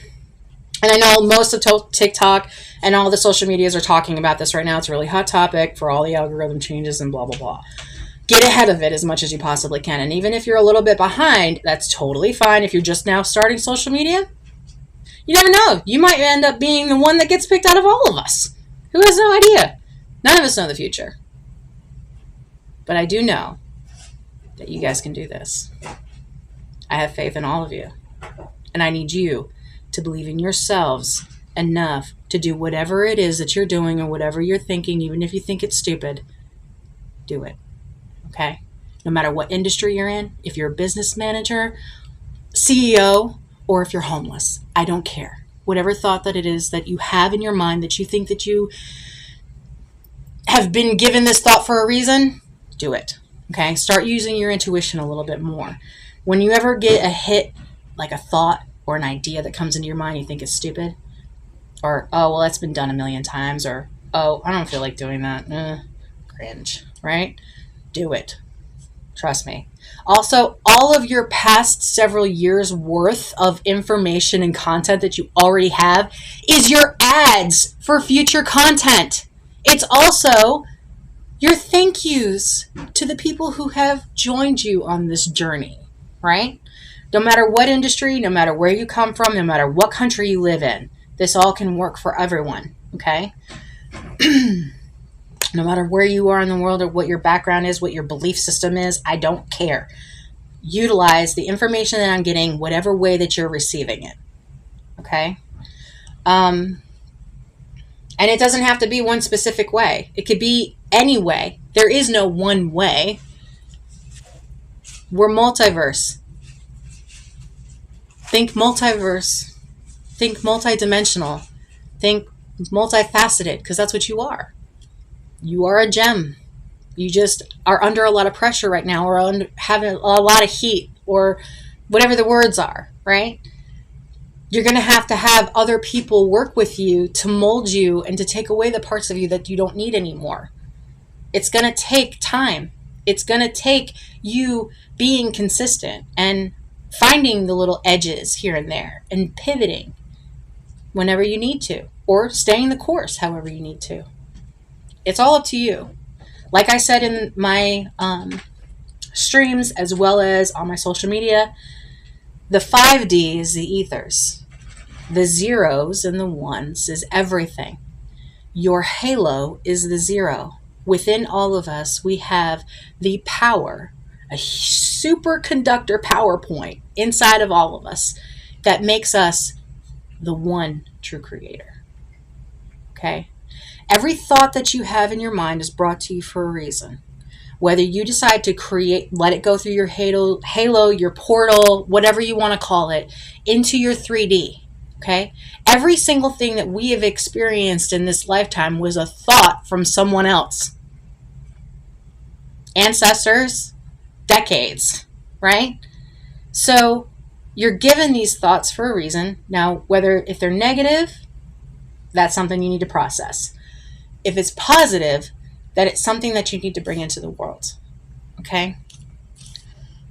Speaker 1: I know most of TikTok and all the social medias are talking about this right now. It's a really hot topic for all the algorithm changes and blah, blah, blah. get ahead of it as much as you possibly can. And even if you're a little bit behind, that's totally fine. If you're just now starting social media, you never know. You might end up being the one that gets picked out of all of us. Who has no idea? None of us know the future. But I do know that you guys can do this. I have faith in all of you. And I need you to believe in yourselves enough to do whatever it is that you're doing or whatever you're thinking, even if you think it's stupid. Do it. Okay? No matter what industry you're in, if you're a business manager, CEO, or if you're homeless, I don't care. Whatever thought that it is that you have in your mind that you think that you have been given this thought for a reason, do it. Okay? Start using your intuition a little bit more. When you ever get a hit, like a thought or an idea that comes into your mind, you think it's stupid, or, oh, well, that's been done a million times, or, oh, I don't feel like doing that. Cringe, right? Do it. Trust me. Also, all of your past several years worth of information and content that you already have is your ads for future content. It's also your thank yous to the people who have joined you on this journey, right? No matter what industry, no matter where you come from, no matter what country you live in, this all can work for everyone, okay? No matter where you are in the world or what your background is, what your belief system is, I don't care. Utilize the information that I'm getting, whatever way that you're receiving it, okay? And it doesn't have to be one specific way. It could be any way. There is no one way. We're multiverse. Think multiverse. Think multidimensional. Think multifaceted, because that's what you are. You are a gem. You just are under a lot of pressure right now, or having a lot of heat, or whatever the words are, right? You're going to have other people work with you to mold you and to take away the parts of you that you don't need anymore. It's going to take time. It's going to take you being consistent and finding the little edges here and there and pivoting whenever you need to, or staying the course however you need to. It's all up to you. Like I said in my streams, as well as on my social media, the 5D is the ethers. The zeros and the ones is everything. Your halo is the zero. Within all of us, we have the power, a superconductor power point inside of all of us that makes us the one true creator. Okay? Every thought that you have in your mind is brought to you for a reason. Whether you decide to create, let it go through your halo, your portal, whatever you want to call it, into your 3D. Okay? Every single thing that we have experienced in this lifetime was a thought from someone else. Ancestors, decades, right? So you're given these thoughts for a reason. Now, if they're negative, that's something you need to process. If it's positive, that it's something that you need to bring into the world. Okay?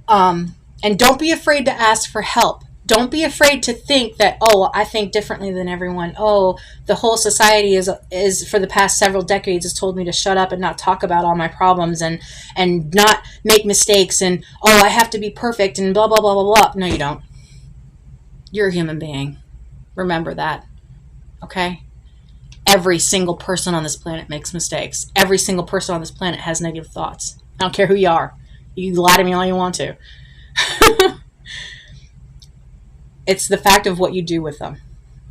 Speaker 1: And don't be afraid to ask for help. Don't be afraid to think that, oh, I think differently than everyone. Oh, the whole society is for the past several decades has told me to shut up and not talk about all my problems and not make mistakes, and, oh, I have to be perfect and blah, blah, blah, blah, blah. No, you don't. You're a human being. Remember that. Okay? Every single person on this planet makes mistakes. Every single person on this planet has negative thoughts. I don't care who you are. You can lie to me all you want to. It's the fact of what you do with them.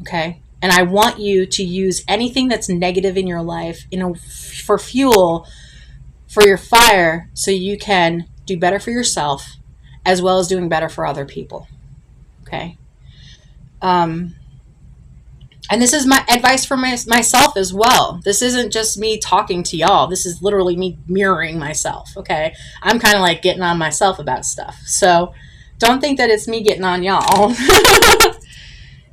Speaker 1: Okay? And I want you to use anything that's negative in your life for fuel for your fire, so you can do better for yourself as well as doing better for other people. Okay? And this is my advice for myself as well. This isn't just me talking to y'all. This is literally me mirroring myself, okay? I'm kind of like getting on myself about stuff. So don't think that it's me getting on y'all.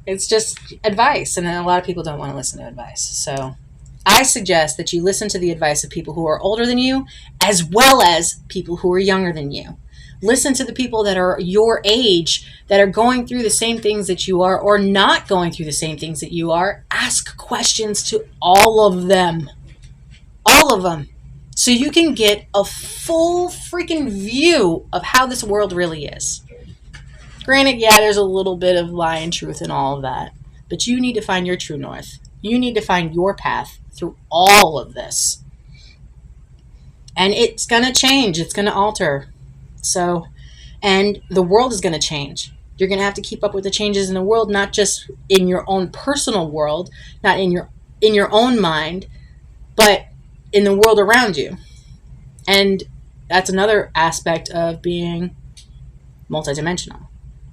Speaker 1: It's just advice, and a lot of people don't want to listen to advice. So I suggest that you listen to the advice of people who are older than you, as well as people who are younger than you. Listen to the people that are your age, that are going through the same things that you are, or not going through the same things that you are. Ask questions to all of them. All of them. so you can get a full freaking view of how this world really is. Granted, yeah, there's a little bit of lie and truth in all of that, but you need to find your true north. You need to find your path through all of this. And it's going to change. It's going to alter. So, and the world is going to change. You're going to have to keep up with the changes in the world, not just in your own personal world, not in your own mind, but in the world around you. And that's another aspect of being multidimensional.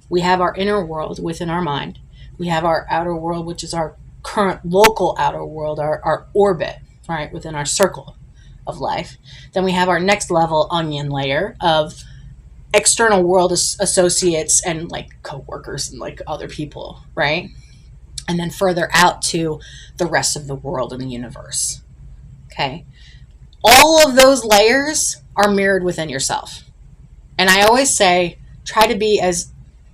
Speaker 1: We have our inner world within our mind. We have our outer world, which is our current local outer world, our orbit, right, within our circle of life. Then we have our next level onion layer of external world associates and like co-workers and like other people, right? And then further out to the rest of the world and the universe. Okay? All of those layers are mirrored within yourself. And I always say, try to be as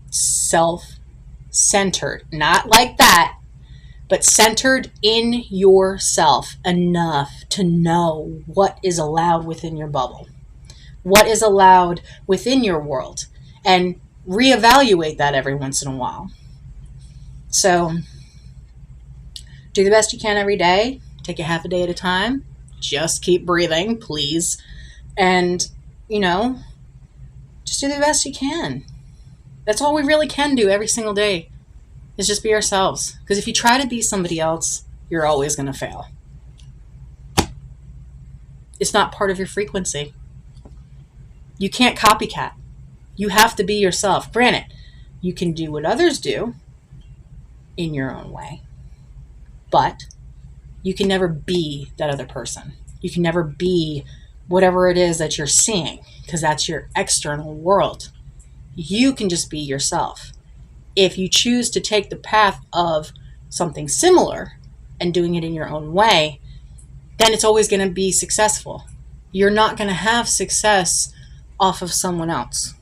Speaker 1: self-centered, not like that, but centered in yourself enough to know what is allowed within your bubble, what is allowed within your world, and reevaluate that every once in a while. So do the best you can every day. Take it half a day at a time. Just keep breathing, please. And, just do the best you can. That's all we really can do every single day, is just be ourselves. Because if you try to be somebody else, you're always going to fail. It's not part of your frequency. You can't copycat. You have to be yourself. Granted, you can do what others do in your own way, but you can never be that other person. You can never be whatever it is that you're seeing, because that's your external world. You can just be yourself. If you choose to take the path of something similar and doing it in your own way, then it's always going to be successful. You're not going to have success off of someone else.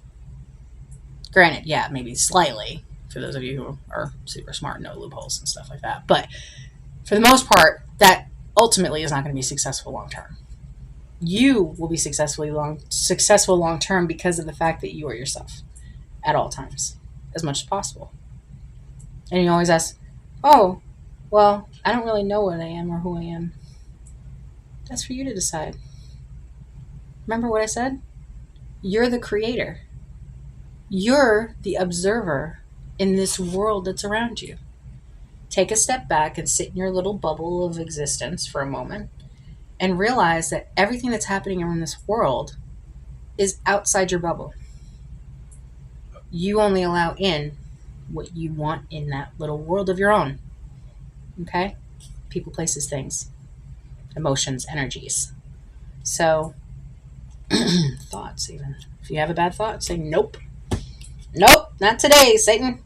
Speaker 1: Granted, yeah, maybe slightly, for those of you who are super smart, no loopholes and stuff like that. But for the most part, that ultimately is not going to be successful long term. You will be successful long term because of the fact that you are yourself at all times, as much as possible. And you always ask, oh, well, I don't really know what I am or who I am. That's for you to decide. Remember what I said? You're the creator. You're the observer in this world that's around you. Take a step back and sit in your little bubble of existence for a moment and realize that everything that's happening in this world is outside your bubble. You only allow in what you want in that little world of your own. Okay? People, places, things, emotions, energies. So, thoughts even. If you have a bad thought, say nope. Nope, not today, Satan.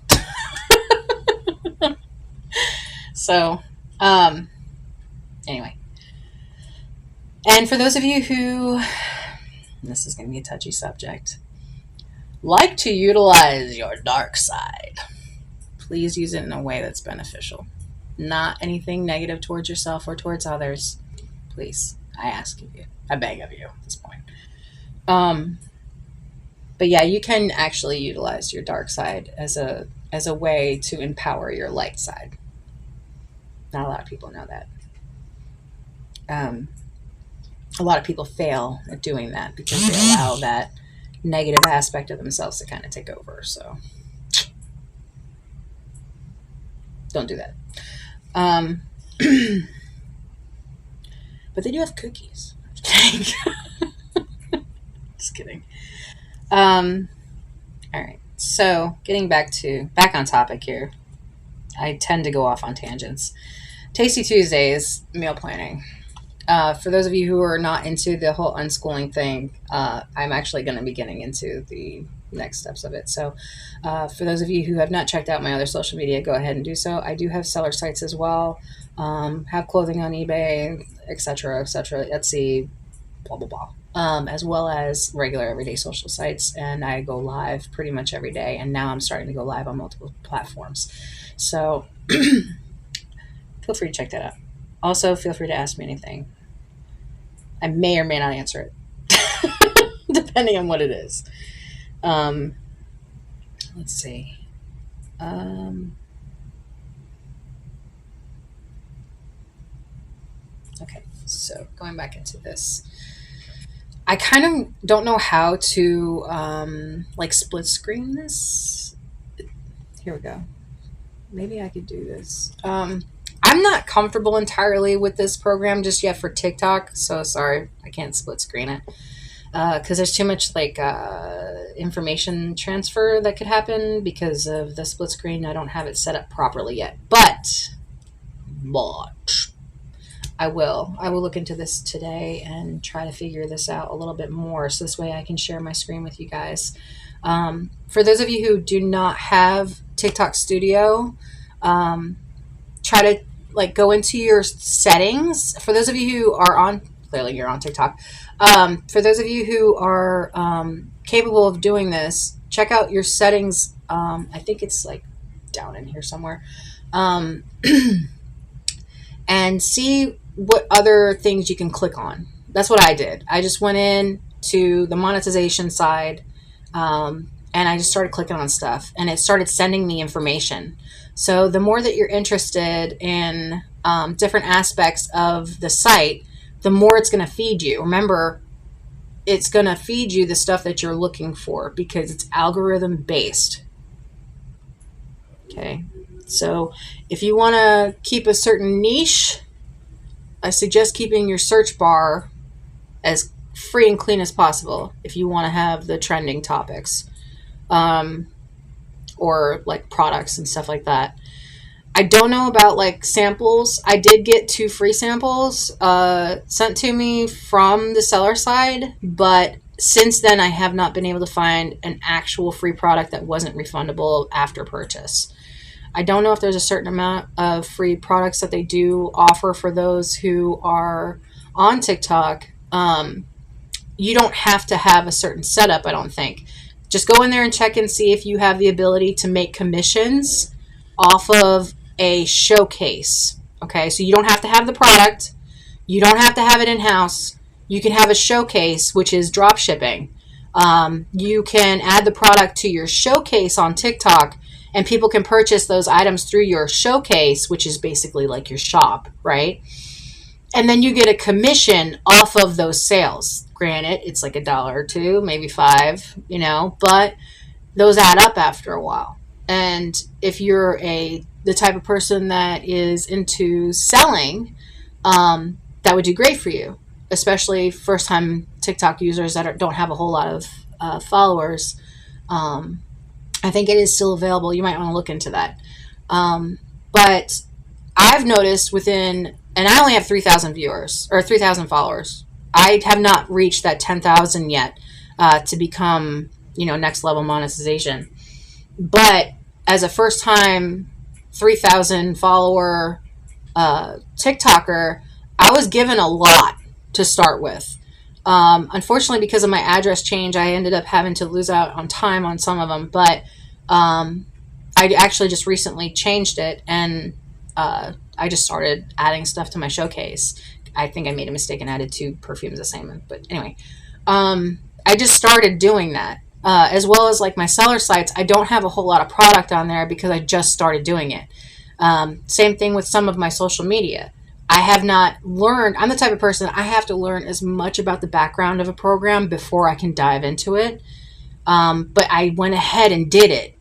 Speaker 1: So, anyway. And for those of you who, this is going to be a touchy subject, like to utilize your dark side, please use it in a way that's beneficial. Not anything negative towards yourself or towards others. Please, I ask of you. I beg of you at this point. But yeah, you can actually utilize your dark side as a way to empower your light side. Not a lot of people know that. A lot of people fail at doing that because they allow that negative aspect of themselves to kind of take over. So don't do that. But they do have cookies. Just kidding. All right. So getting back on topic here. I tend to go off on tangents. Tasty Tuesdays, meal planning. For those of you who are not into the whole unschooling thing, I'm actually going to be getting into the next steps of it. So for those of you who have not checked out my other social media, go ahead and do so. I do have seller sites as well. Have clothing on eBay, etc., Etsy, blah, blah, blah. As well as regular everyday social sites. And I go live pretty much every day. And now I'm starting to go live on multiple platforms. So feel free to check that out. Also, feel free to ask me anything. I may or may not answer it, depending on what it is. Um, let's see. Um, okay, so going back into this, I kind of don't know how to like split screen this. Here we go. Maybe I could do this. I'm not comfortable entirely with this program just yet for TikTok, so sorry, I can't split screen it because there's too much like information transfer that could happen because of the split screen. I don't have it set up properly yet, but I will. I will look into this today and try to figure this out a little bit more, so this way I can share my screen with you guys. For those of you who do not have TikTok Studio, try to like go into your settings. For those of you who are on, clearly you're on TikTok. For those of you who are capable of doing this, check out your settings. I think it's like down in here somewhere. And see what other things you can click on. That's what I did. I just went in to the monetization side, and I just started clicking on stuff, and it started sending me information. So the more that you're interested in different aspects of the site, the more it's going to feed you. Remember, it's going to feed you the stuff that you're looking for because it's algorithm based. Okay. So if you want to keep a certain niche, I suggest keeping your search bar as free and clean as possible if you want to have the trending topics or like products and stuff like that. I don't know about like samples. I did get 2 free samples sent to me from the seller side, but since then I have not been able to find an actual free product that wasn't refundable after purchase. I don't know if there's a certain amount of free products that they do offer for those who are on TikTok. You don't have to have a certain setup, I don't think. Just go in there and check and see if you have the ability to make commissions off of a showcase. Okay, so you don't have to have the product. You don't have to have it in-house. You can have a showcase, which is drop shipping. You can add the product to your showcase on TikTok, and people can purchase those items through your showcase, which is basically like your shop, right? And then you get a commission off of those sales. Granted, it's like $1 or $2, maybe $5, but those add up after a while. And if you're the type of person that is into selling, that would do great for you, especially first-time TikTok users that don't have a whole lot of followers. I think it is still available. You might want to look into that. But I've noticed and I only have 3,000 viewers or 3,000 followers. I have not reached that 10,000 yet to become, next level monetization. But as a first time 3,000 follower TikToker, I was given a lot to start with. Unfortunately, because of my address change, I ended up having to lose out on time on some of them. But I actually just recently changed it, and I just started adding stuff to my showcase. I think I made a mistake and added 2 perfumes the same. But anyway, I just started doing that. As well as like my seller sites, I don't have a whole lot of product on there because I just started doing it. Same thing with some of my social media. I have not learned. I'm the type of person I have to learn as much about the background of a program before I can dive into it. But I went ahead and did it.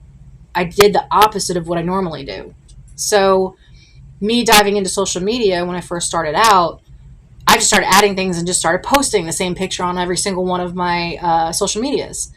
Speaker 1: I did the opposite of what I normally do. So me diving into social media when I first started out, I just started adding things and just started posting the same picture on every single one of my social medias.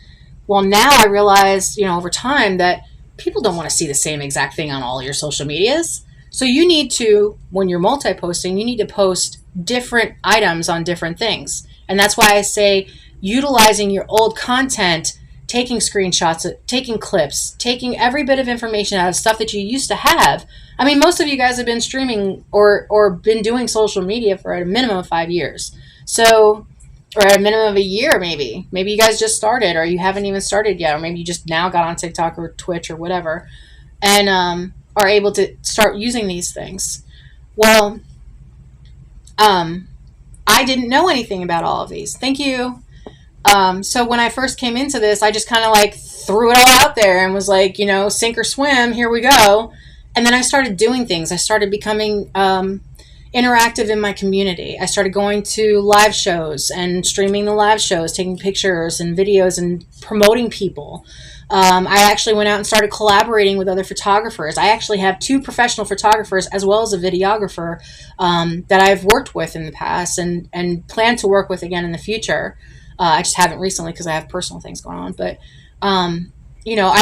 Speaker 1: Well, now I realize, over time that people don't want to see the same exact thing on all your social medias. So you need to, when you're multi-posting, you need to post different items on different things. And that's why I say utilizing your old content, taking screenshots, taking clips, taking every bit of information out of stuff that you used to have. I mean, most of you guys have been streaming or been doing social media for a minimum of 5 years. So, or a minimum of a year, maybe. Maybe you guys just started, or you haven't even started yet, or maybe you just now got on TikTok or Twitch or whatever, and are able to start using these things. Well, I didn't know anything about all of these. Thank you. So when I first came into this, I just kind of like threw it all out there and was like, you know, sink or swim, here we go. And then I started doing things. I started becoming interactive in my community. I started going to live shows and streaming the live shows, taking pictures and videos and promoting people. I actually went out and started collaborating with other photographers. I actually have 2 professional photographers as well as a videographer that I've worked with in the past and plan to work with again in the future. I just haven't recently because I have personal things going on. But, you know,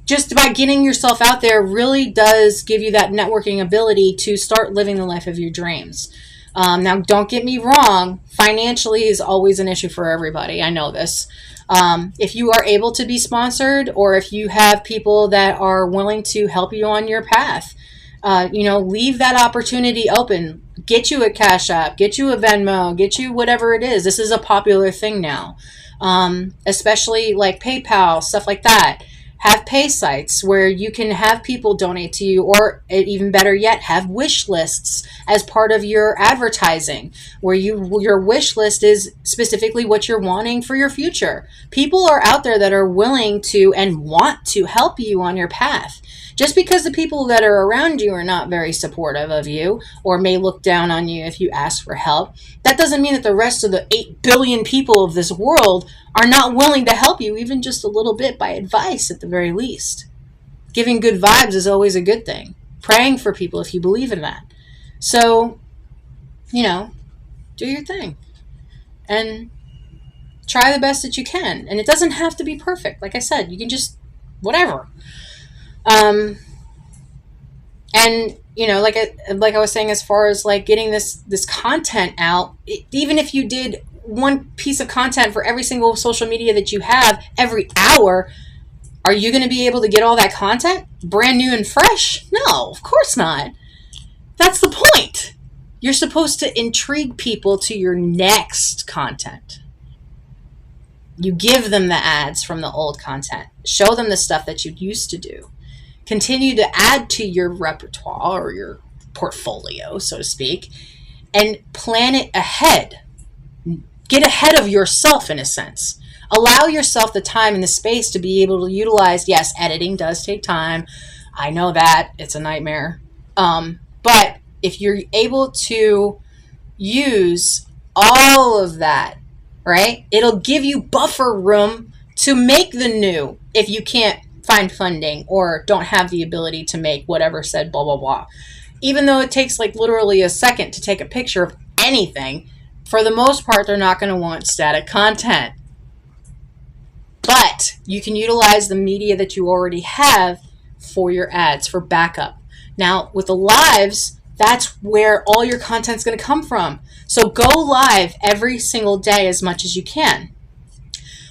Speaker 1: just by getting yourself out there really does give you that networking ability to start living the life of your dreams. Now, don't get me wrong. Financially is always an issue for everybody. I know this. If you are able to be sponsored or if you have people that are willing to help you on your path, you know, leave that opportunity open. Get you a Cash App, get you a Venmo, get you whatever it is. This is a popular thing now, especially like PayPal, stuff like that. Have pay sites where you can have people donate to you, or even better yet, have wish lists as part of your advertising, where your wish list is specifically what you're wanting for your future. People are out there that are willing to and want to help you on your path. Just because the people that are around you are not very supportive of you or may look down on you if you ask for help, that doesn't mean that the rest of the 8 billion people of this world are not willing to help you, even just a little bit by advice at the very least. Giving good vibes is always a good thing. Praying for people if you believe in that. So, you know, do your thing. And try the best that you can. And it doesn't have to be perfect. Like I said, you can just, whatever. And you know, like I was saying, as far as like getting this content out, even if you did one piece of content for every single social media that you have every hour, are you going to be able to get all that content brand new and fresh? No, of course not. That's the point. You're supposed to intrigue people to your next content. You give them the ads from the old content. Show them the stuff that you used to do. Continue to add to your repertoire or your portfolio, so to speak, and plan it ahead. Get ahead of yourself in a sense. Allow yourself the time and the space to be able to utilize, yes, editing does take time. I know that. It's a nightmare. But if you're able to use all of that, right, it'll give you buffer room to make the new if you can't find funding or don't have the ability to make whatever said blah, blah, blah. Even though it takes like literally a second to take a picture of anything, for the most part, they're not going to want static content. But you can utilize the media that you already have for your ads, for backup. Now, with the lives, that's where all your content's going to come from. So go live every single day as much as you can.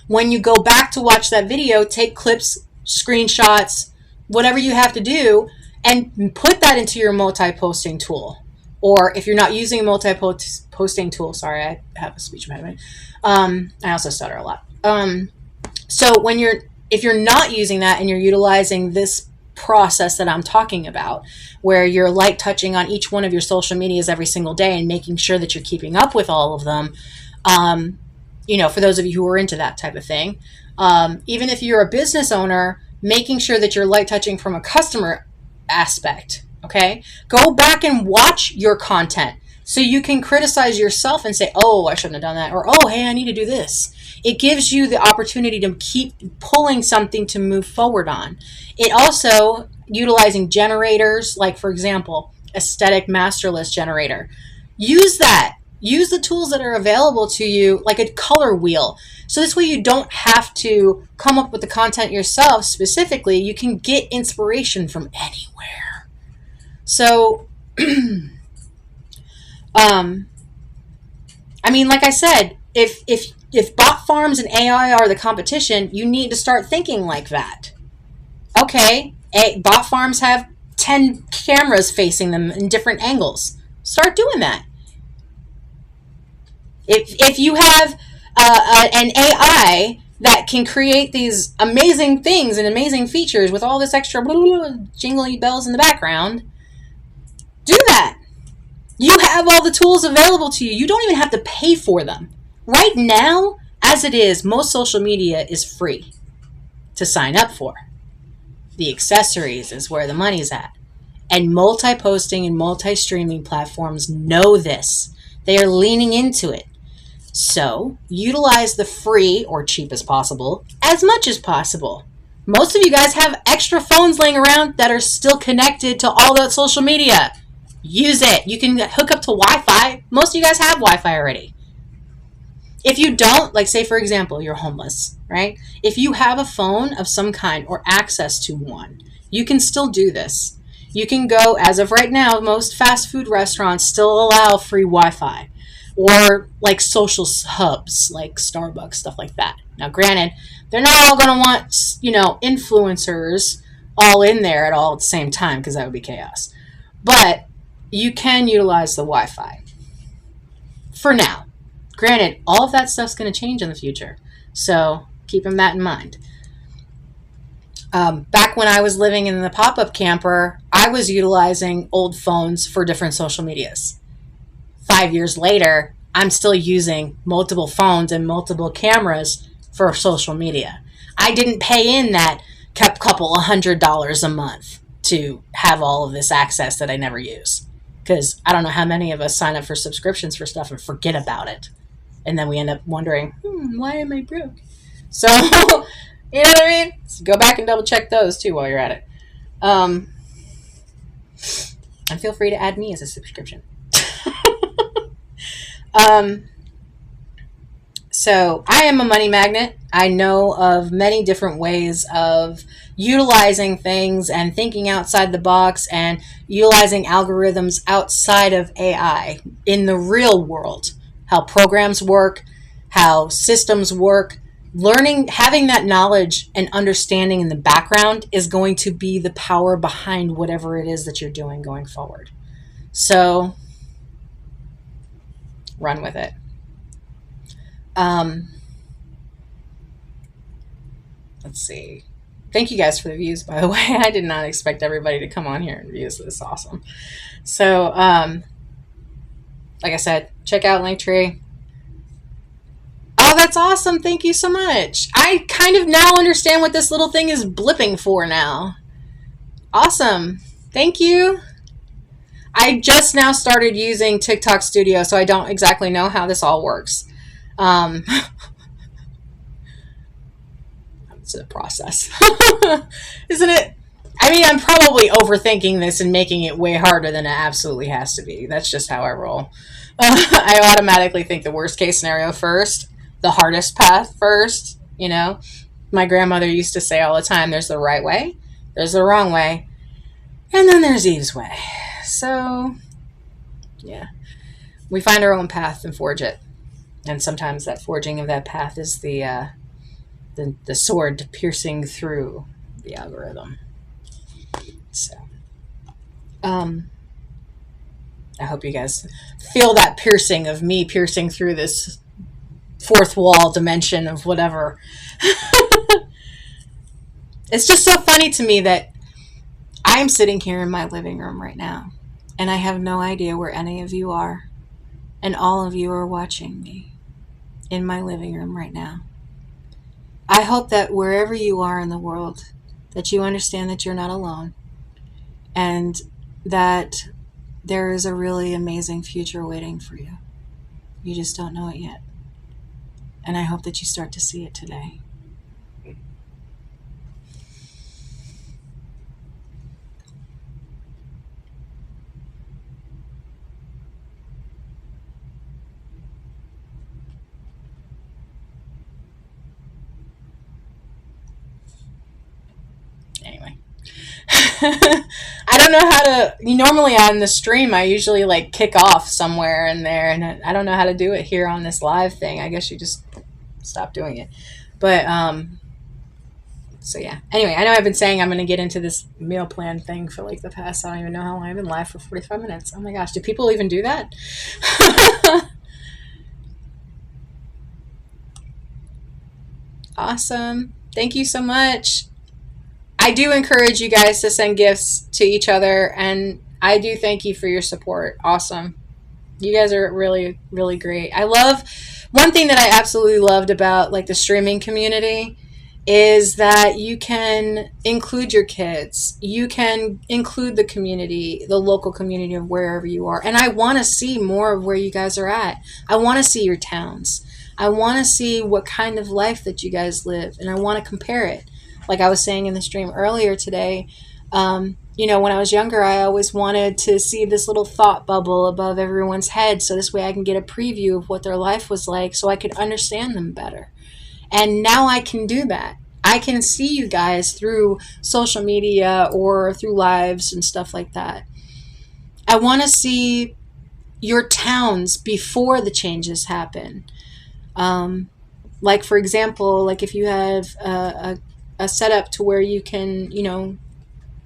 Speaker 1: When you go back to watch that video, take clips, screenshots, whatever you have to do, and put that into your multi-posting tool. Or if you're not using a multi-posting tool, sorry, I have a speech impediment. I also stutter a lot. So if you're not using that and you're utilizing this process that I'm talking about, where you're light touching on each one of your social medias every single day and making sure that you're keeping up with all of them, you know, for those of you who are into that type of thing, even if you're a business owner, making sure that you're light touching from a customer aspect, okay? Go back and watch your content so you can criticize yourself and say, oh, I shouldn't have done that, or oh, hey, I need to do this. It gives you the opportunity to keep pulling something to move forward on. It also, utilizing generators, like for example, aesthetic master list generator. Use that. Use the tools that are available to you, like a color wheel. So this way you don't have to come up with the content yourself specifically. You can get inspiration from anywhere. So, I mean, like I said, if bot farms and AI are the competition, you need to start thinking like that. Okay, bot farms have 10 cameras facing them in different angles. Start doing that. If you have an AI that can create these amazing things and amazing features with all this extra jingly bells in the background, do that. You have all the tools available to you. You don't even have to pay for them. Right now, as it is, most social media is free to sign up for. The accessories is where the money's at. And multi-posting and multi-streaming platforms know this. They are leaning into it. So, utilize the free or cheap as possible, as much as possible. Most of you guys have extra phones laying around that are still connected to all that social media. Use it. You can hook up to Wi-Fi. Most of you guys have Wi-Fi already. If you don't, like say for example, you're homeless, right? If you have a phone of some kind or access to one, you can still do this. You can go, as of right now, most fast food restaurants still allow free Wi-Fi. Or like social hubs, like Starbucks, stuff like that. Now, granted, they're not all going to want, influencers all in there at all at the same time, because that would be chaos. But you can utilize the Wi-Fi for now. Granted, all of that stuff's going to change in the future, so keeping that in mind. Back when I was living in the pop-up camper, I was utilizing old phones for different social medias. 5 years later, I'm still using multiple phones and multiple cameras for social media. I didn't pay in that couple $100 a month to have all of this access that I never use. Because I don't know how many of us sign up for subscriptions for stuff and forget about it. And then we end up wondering, why am I broke? So, you know what I mean? So go back and double check those too while you're at it. And feel free to add me as a subscription. So I am a money magnet. I know of many different ways of utilizing things and thinking outside the box and utilizing algorithms outside of AI in the real world. How programs work, how systems work. Learning, having that knowledge and understanding in the background is going to be the power behind whatever it is that you're doing going forward. So run with it. Let's see. Thank you guys for the views, by the way. I did not expect everybody to come on here and view this. This is awesome. So, like I said, check out Linktree. Oh, that's awesome. Thank you so much. I kind of now understand what this little thing is blipping for now. Awesome. Thank you. I just now started using TikTok Studio, so I don't exactly know how this all works. It's a process, isn't it? I mean, I'm probably overthinking this and making it way harder than it absolutely has to be. That's just how I roll. I automatically think the worst case scenario first, the hardest path first. You know, my grandmother used to say all the time, there's the right way, there's the wrong way, and then there's Eve's way. So, yeah, we find our own path and forge it. And sometimes that forging of that path is the sword piercing through the algorithm. So, I hope you guys feel that piercing of me piercing through this fourth wall dimension of whatever. It's just so funny to me that I'm sitting here in my living room right now, and I have no idea where any of you are, and all of you are watching me in my living room right now. I hope that wherever you are in the world, that you understand that you're not alone, and that there is a really amazing future waiting for you. You just don't know it yet. And I hope that you start to see it today. Anyway. I don't know how to, normally on the stream I usually like kick off somewhere in there, and I don't know how to do it here on this live thing. I guess you just stop doing it. But so yeah, anyway, I know I've been saying I'm going to get into this meal plan thing for like the past, I don't even know how long. I've been live for 45 minutes. Oh my gosh, do people even do that? Awesome. Thank you so much. I do encourage you guys to send gifts to each other, and I do thank you for your support. Awesome. You guys are really, really great. I love one thing that I absolutely loved about like the streaming community is that you can include your kids. You can include the community, the local community of wherever you are. And I want to see more of where you guys are at. I want to see your towns. I want to see what kind of life that you guys live, and I want to compare it. Like I was saying in the stream earlier today, when I was younger, I always wanted to see this little thought bubble above everyone's head so this way I can get a preview of what their life was like so I could understand them better. And now I can do that. I can see you guys through social media or through lives and stuff like that. I want to see your towns before the changes happen. Like, for example, like if you have a setup to where you can,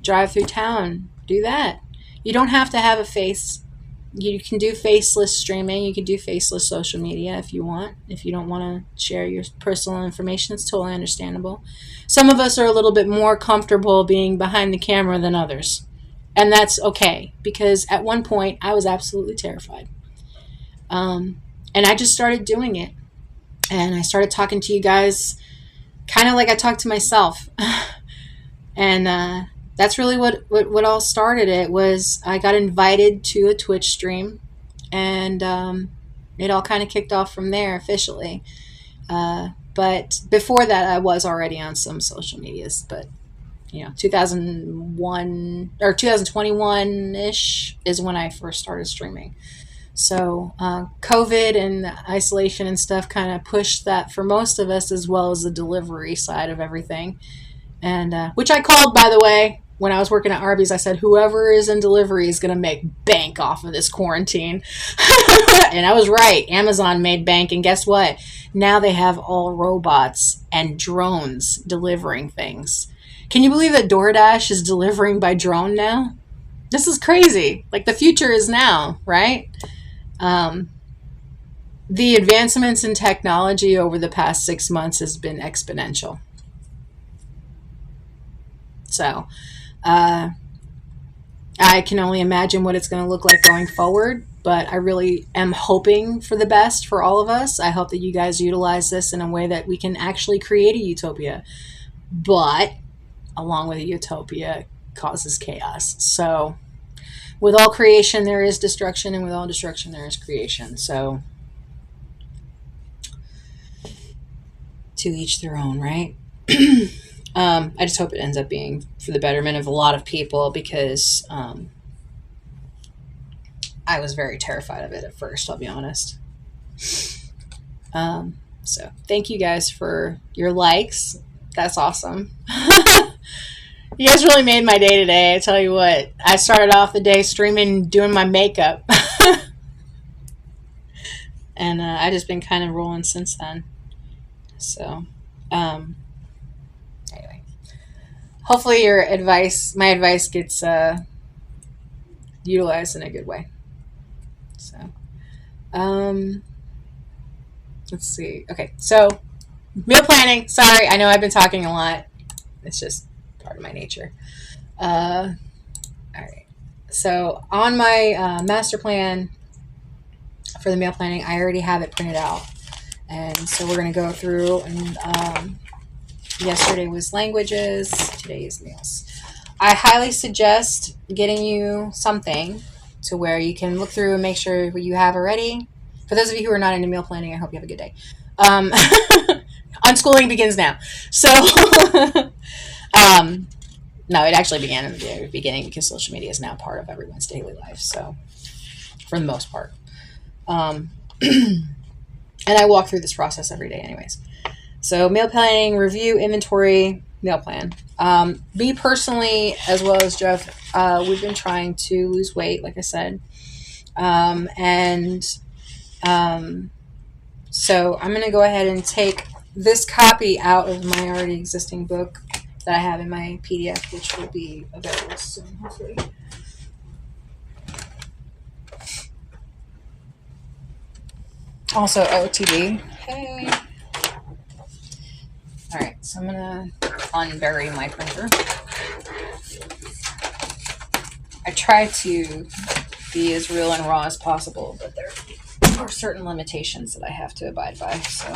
Speaker 1: drive through town, do that. You don't have to have a face. You can do faceless streaming. You can do faceless social media if you want. If you don't want to share your personal information, it's totally understandable. Some of us are a little bit more comfortable being behind the camera than others. And that's okay, because at one point I was absolutely terrified. And I just started doing it. And I started talking to you guys kind of like I talk to myself. And that's really what all started it. Was I got invited to a Twitch stream, and it all kind of kicked off from there officially. But before that, I was already on some social medias. But 2001 or 2021-ish is when I first started streaming. So COVID and isolation and stuff kind of pushed that for most of us, as well as the delivery side of everything. And which I called, by the way, when I was working at Arby's. I said, whoever is in delivery is going to make bank off of this quarantine. And I was right. Amazon made bank. And guess what? Now they have all robots and drones delivering things. Can you believe that DoorDash is delivering by drone now? This is crazy. Like, the future is now, right? The advancements in technology over the past 6 months has been exponential. So I can only imagine what it's going to look like going forward, but I really am hoping for the best for all of us. I hope that you guys utilize this in a way that we can actually create a utopia. But along with a utopia causes chaos. So with all creation, there is destruction, and with all destruction, there is creation. So to each their own, right? I just hope it ends up being for the betterment of a lot of people, because I was very terrified of it at first, I'll be honest. So thank you guys for your likes. That's awesome. You guys really made my day today. I tell you what, I started off the day streaming, doing my makeup. And I just been kind of rolling since then. So, anyway, hopefully my advice gets utilized in a good way. So, let's see. Okay, so meal planning. Sorry, I know I've been talking a lot. It's just part of my nature. All right. So on my master plan for the meal planning, I already have it printed out. And so we're going to go through, and yesterday was languages, today is meals. I highly suggest getting you something to where you can look through and make sure what you have already. For those of you who are not into meal planning, I hope you have a good day. Unschooling begins now. So, no, it actually began in the very beginning, because social media is now part of everyone's daily life. So, for the most part. And I walk through this process every day anyways. So meal planning, review, inventory, meal plan. Me personally, as well as Jeff, we've been trying to lose weight, like I said. So I'm going to go ahead and take this copy out of my already existing book that I have in my PDF, which will be available soon, hopefully. Also OTD. Hey. All right, so I'm gonna unbury my printer. I tried to be as real and raw as possible, but there are certain limitations that I have to abide by. So,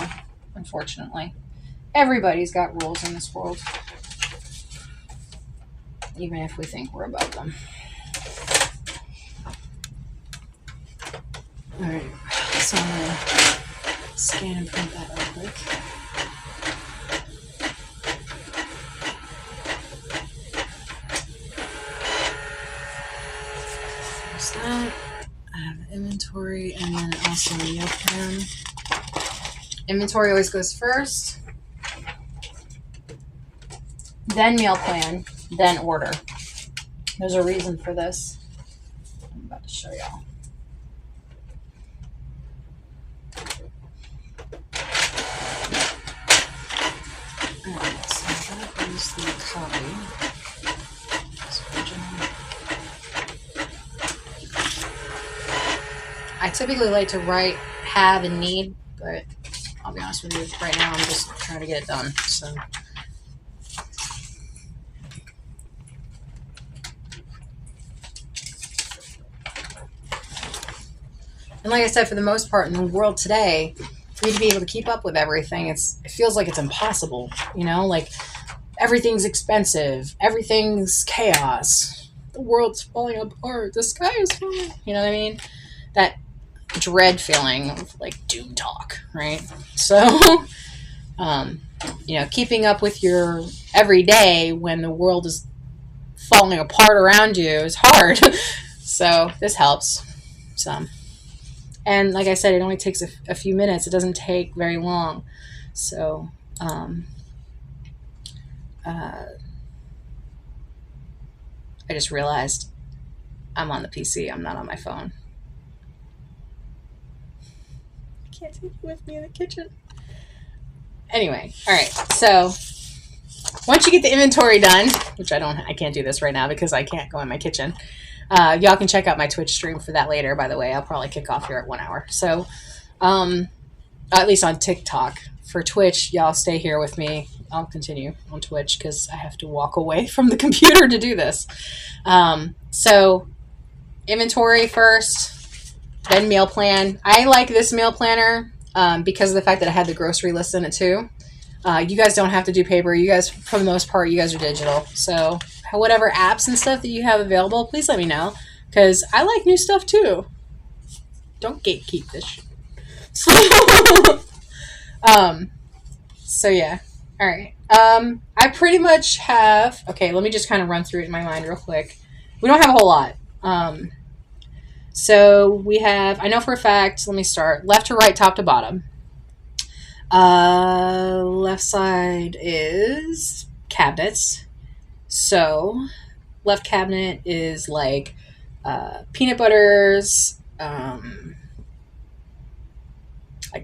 Speaker 1: unfortunately, everybody's got rules in this world, even if we think we're above them. All right, so I'm gonna scan and print that real quick. There's that. I have inventory and then also meal plan. Inventory always goes first, then meal plan, then order. There's a reason for this. I'm about to show y'all. Alright, so that is the copy. It's original. I typically like to write have and need, but I'll be honest with you, right now I'm just trying to get it done. So. And like I said, for the most part in the world today, for you to be able to keep up with everything, it feels like it's impossible. You know, like everything's expensive, everything's chaos, the world's falling apart, the sky is falling. You know what I mean? That dread feeling of like doom talk, right? So, keeping up with your everyday when the world is falling apart around you is hard. So this helps some. And like I said, it only takes a few minutes. It doesn't take very long. So, I just realized I'm on the PC. I'm not on my phone. I can't take you with me in the kitchen. Anyway, all right. So once you get the inventory done, which I can't do this right now because I can't go in my kitchen. Y'all can check out my Twitch stream for that later, by the way. I'll probably kick off here at 1 hour. So, at least on TikTok. For Twitch, y'all stay here with me. I'll continue on Twitch because I have to walk away from the computer to do this. So, inventory first, then meal plan. I like this meal planner because of the fact that I had the grocery list in it too. You guys don't have to do paper. You guys, for the most part, you guys are digital. So whatever apps and stuff that you have available, please let me know. Because I like new stuff too. Don't gatekeep this shit. So yeah. All right. I pretty much have... Okay, let me just kind of run through it in my mind real quick. We don't have a whole lot. So we have... I know for a fact, let me start. Left to right, top to bottom. Left side is cabinets. So left cabinet is like peanut butters, like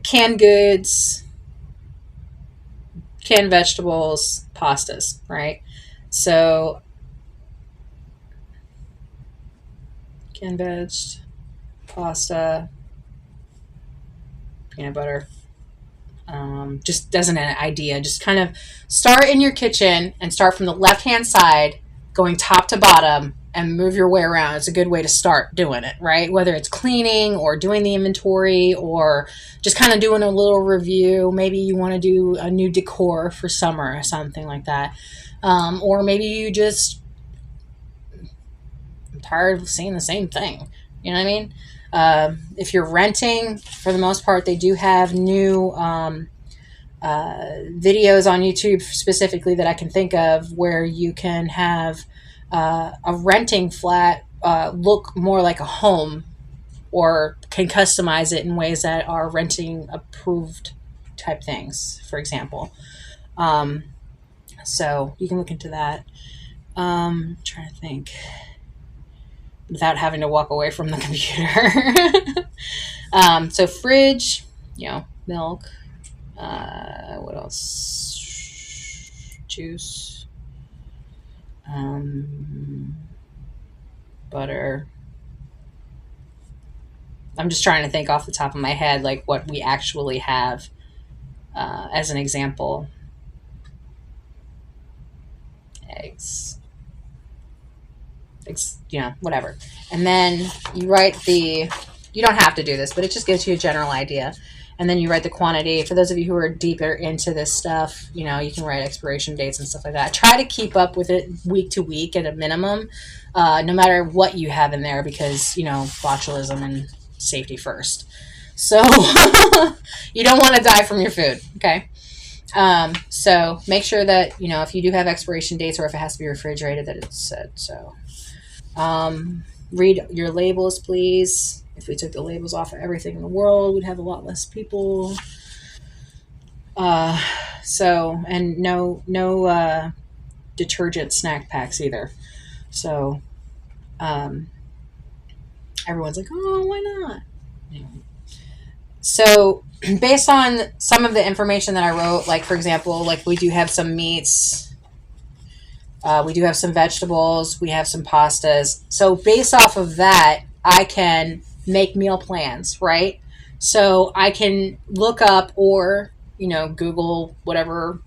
Speaker 1: canned goods, canned vegetables, pastas, right? So canned veg, pasta, peanut butter. Just as an idea, just kind of start in your kitchen and start from the left-hand side, going top to bottom, and move your way around. It's a good way to start doing it, right? Whether it's cleaning or doing the inventory or just kind of doing a little review. Maybe you want to do a new decor for summer or something like that. Or maybe you just... I'm tired of seeing the same thing. You know what I mean? If you're renting, for the most part, they do have new videos on YouTube specifically that I can think of where you can have a renting flat look more like a home, or can customize it in ways that are renting approved type things, for example. So you can look into that. I'm trying to think without having to walk away from the computer. So fridge, milk. What else? Juice. Butter. I'm just trying to think off the top of my head, like what we actually have as an example. Eggs. whatever. And then you write you don't have to do this, but it just gives you a general idea. And then you write the quantity. For those of you who are deeper into this stuff, you can write expiration dates and stuff like that. Try to keep up with it week to week at a minimum, no matter what you have in there, because, botulism and safety first. So you don't want to die from your food, okay? So make sure that, if you do have expiration dates or if it has to be refrigerated, that it's said so. Read your labels, please. If we took the labels off of everything in the world, we'd have a lot less people. And no detergent snack packs either. So, everyone's like, oh, why not? Anyway. So, based on some of the information that I wrote, like, for example, like, we do have some meats, we do have some vegetables, we have some pastas. So, based off of that, I can make meal plans, right? So, I can look up or, Google whatever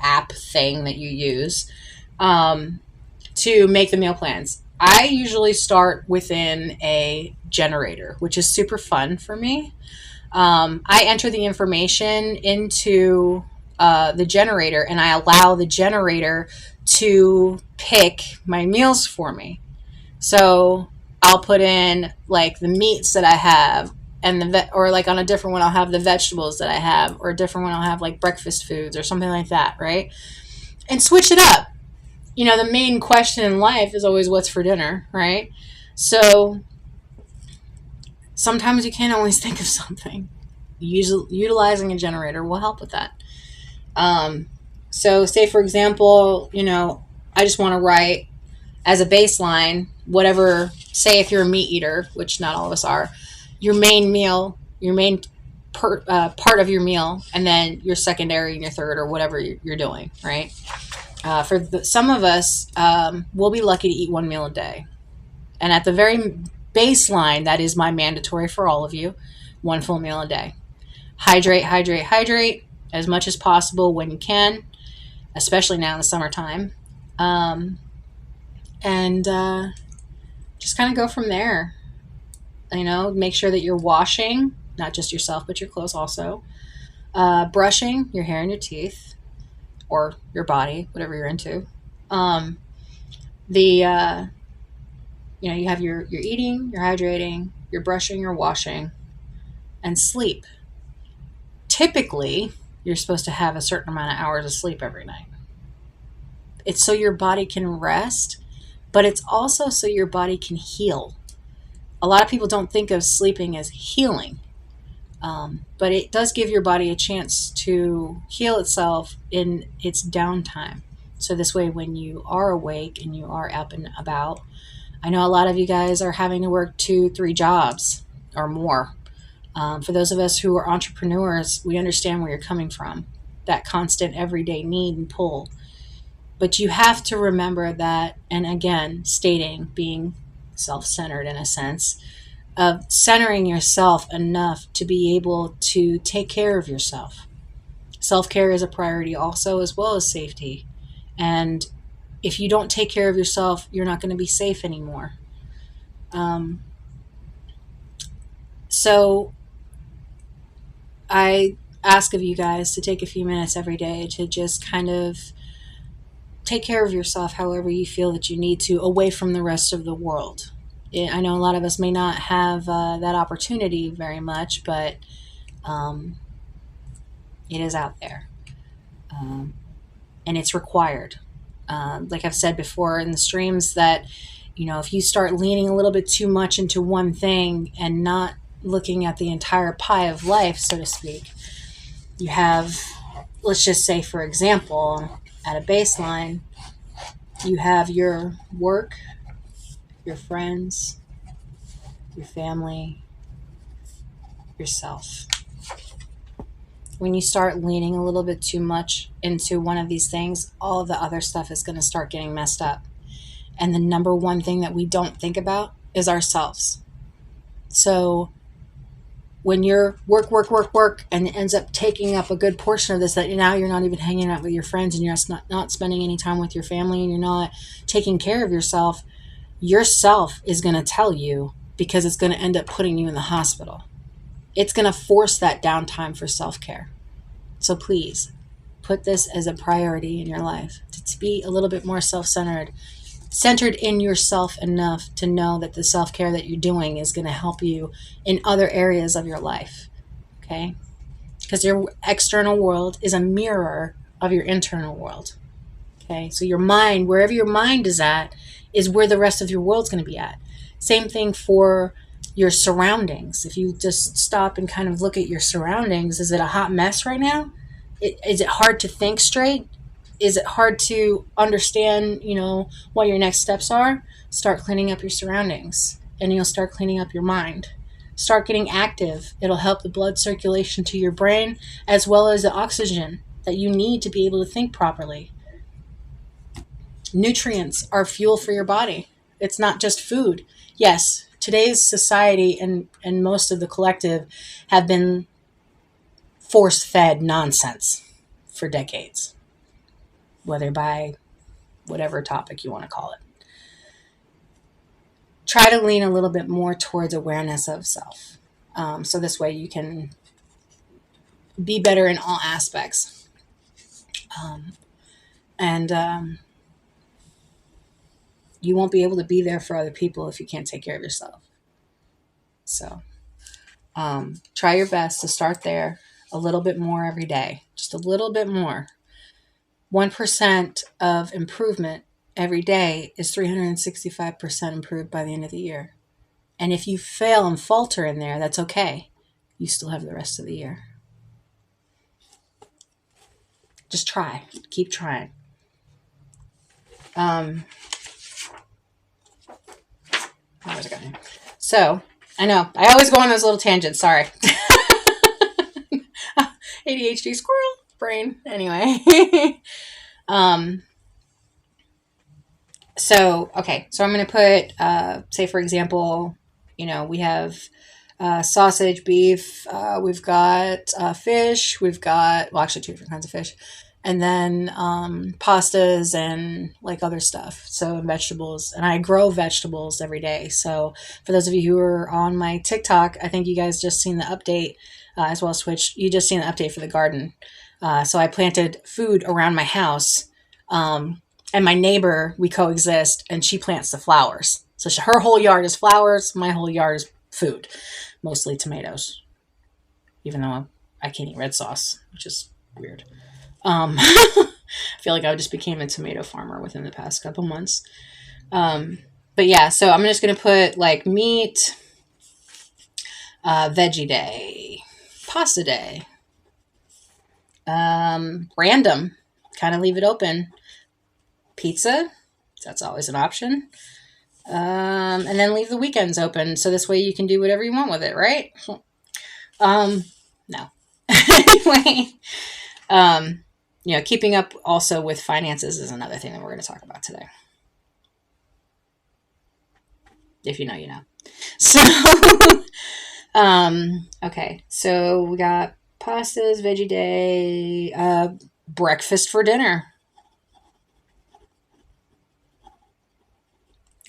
Speaker 1: app thing that you use to make the meal plans. I usually start within a generator, which is super fun for me. I enter the information into the generator, and I allow the generator to pick my meals for me. So I'll put in like the meats that I have, and or like on a different one I'll have the vegetables that I have, or a different one I'll have like breakfast foods or something like that, right? And switch it up. The main question in life is always what's for dinner, right? So sometimes you can't always think of something. Utilizing a generator will help with that. So say, for example, I just want to write as a baseline whatever, say if you're a meat eater, which not all of us are, your main meal, your main part of your meal, and then your secondary and your third, or whatever you're doing, right? For some of us, we'll be lucky to eat one meal a day. And at the very baseline, that is my mandatory for all of you, one full meal a day. Hydrate, hydrate, hydrate as much as possible when you can, especially now in the summertime. And just kind of go from there. Make sure that you're washing, not just yourself, but your clothes also. Brushing your hair and your teeth, or your body, whatever you're into. You have your eating, your hydrating, your brushing, your washing, and sleep. Typically, you're supposed to have a certain amount of hours of sleep every night. It's so your body can rest, but it's also so your body can heal. A lot of people don't think of sleeping as healing, but it does give your body a chance to heal itself in its downtime. So this way, when you are awake and you are up and about, I know a lot of you guys are having to work 2-3 jobs or more. For those of us who are entrepreneurs, we understand where you're coming from, that constant everyday need and pull. But you have to remember that, and again, being self-centered in a sense, of centering yourself enough to be able to take care of yourself. Self-care is a priority also, as well as safety. And if you don't take care of yourself, you're not going to be safe anymore. So I ask of you guys to take a few minutes every day to just kind of take care of yourself however you feel that you need to, away from the rest of the world. I know a lot of us may not have that opportunity very much, but it is out there. And it's required. Like I've said before in the streams, that if you start leaning a little bit too much into one thing and not looking at the entire pie of life, so to speak, you have, let's just say, for example, at a baseline, you have your work, your friends, your family, yourself. When you start leaning a little bit too much into one of these things, all of the other stuff is going to start getting messed up. And the number one thing that we don't think about is ourselves. So when you're work, and it ends up taking up a good portion of this, that now you're not even hanging out with your friends, and you're not spending any time with your family, and you're not taking care of yourself, yourself is going to tell you, because it's going to end up putting you in the hospital. It's going to force that downtime for self-care. So please put this as a priority in your life, to be a little bit more self-centered, centered in yourself enough to know that the self-care that you're doing is going to help you in other areas of your life. Okay? Because your external world is a mirror of your internal world. Okay? So your mind, wherever your mind is at, is where the rest of your world's going to be at. Same thing for your surroundings. If you just stop and kind of look at your surroundings, is it a hot mess right now? Is it hard to think straight? Is it hard to understand, what your next steps are? Start cleaning up your surroundings, and you'll start cleaning up your mind. Start getting active. It'll help the blood circulation to your brain, as well as the oxygen that you need to be able to think properly. Nutrients are fuel for your body. It's not just food. Yes, today's society and most of the collective have been force-fed nonsense for decades, whether by whatever topic you want to call it. Try to lean a little bit more towards awareness of self. So this way you can be better in all aspects. You won't be able to be there for other people if you can't take care of yourself. So try your best to start there a little bit more every day. Just a little bit more. 1% of improvement every day is 365% improved by the end of the year. And if you fail and falter in there, that's okay. You still have the rest of the year. Just try. Keep trying. What was I going? So, I know. I always go on those little tangents. Sorry. ADHD squirrel brain. Anyway. So I'm going to put, say, for example, we have sausage, beef, we've got fish, we've got, well, actually 2 different kinds of fish, and then pastas and like other stuff, so vegetables. And I grow vegetables every day. So for those of you who are on my TikTok, I think you guys just seen the update, as well as Twitch, you just seen the update for the garden. So I planted food around my house, and my neighbor, we coexist, and she plants the flowers. So her whole yard is flowers, my whole yard is food, mostly tomatoes, even though I can't eat red sauce, which is weird. I feel like I just became a tomato farmer within the past couple months. But yeah, so I'm just going to put like meat, veggie day, pasta day, random, kind of leave it open. Pizza, that's always an option. And then leave the weekends open, so this way you can do whatever you want with it, right? No. Anyway, keeping up also with finances is another thing that we're going to talk about today. If you know, you know. So, okay. So we got pastas, veggie day, breakfast for dinner.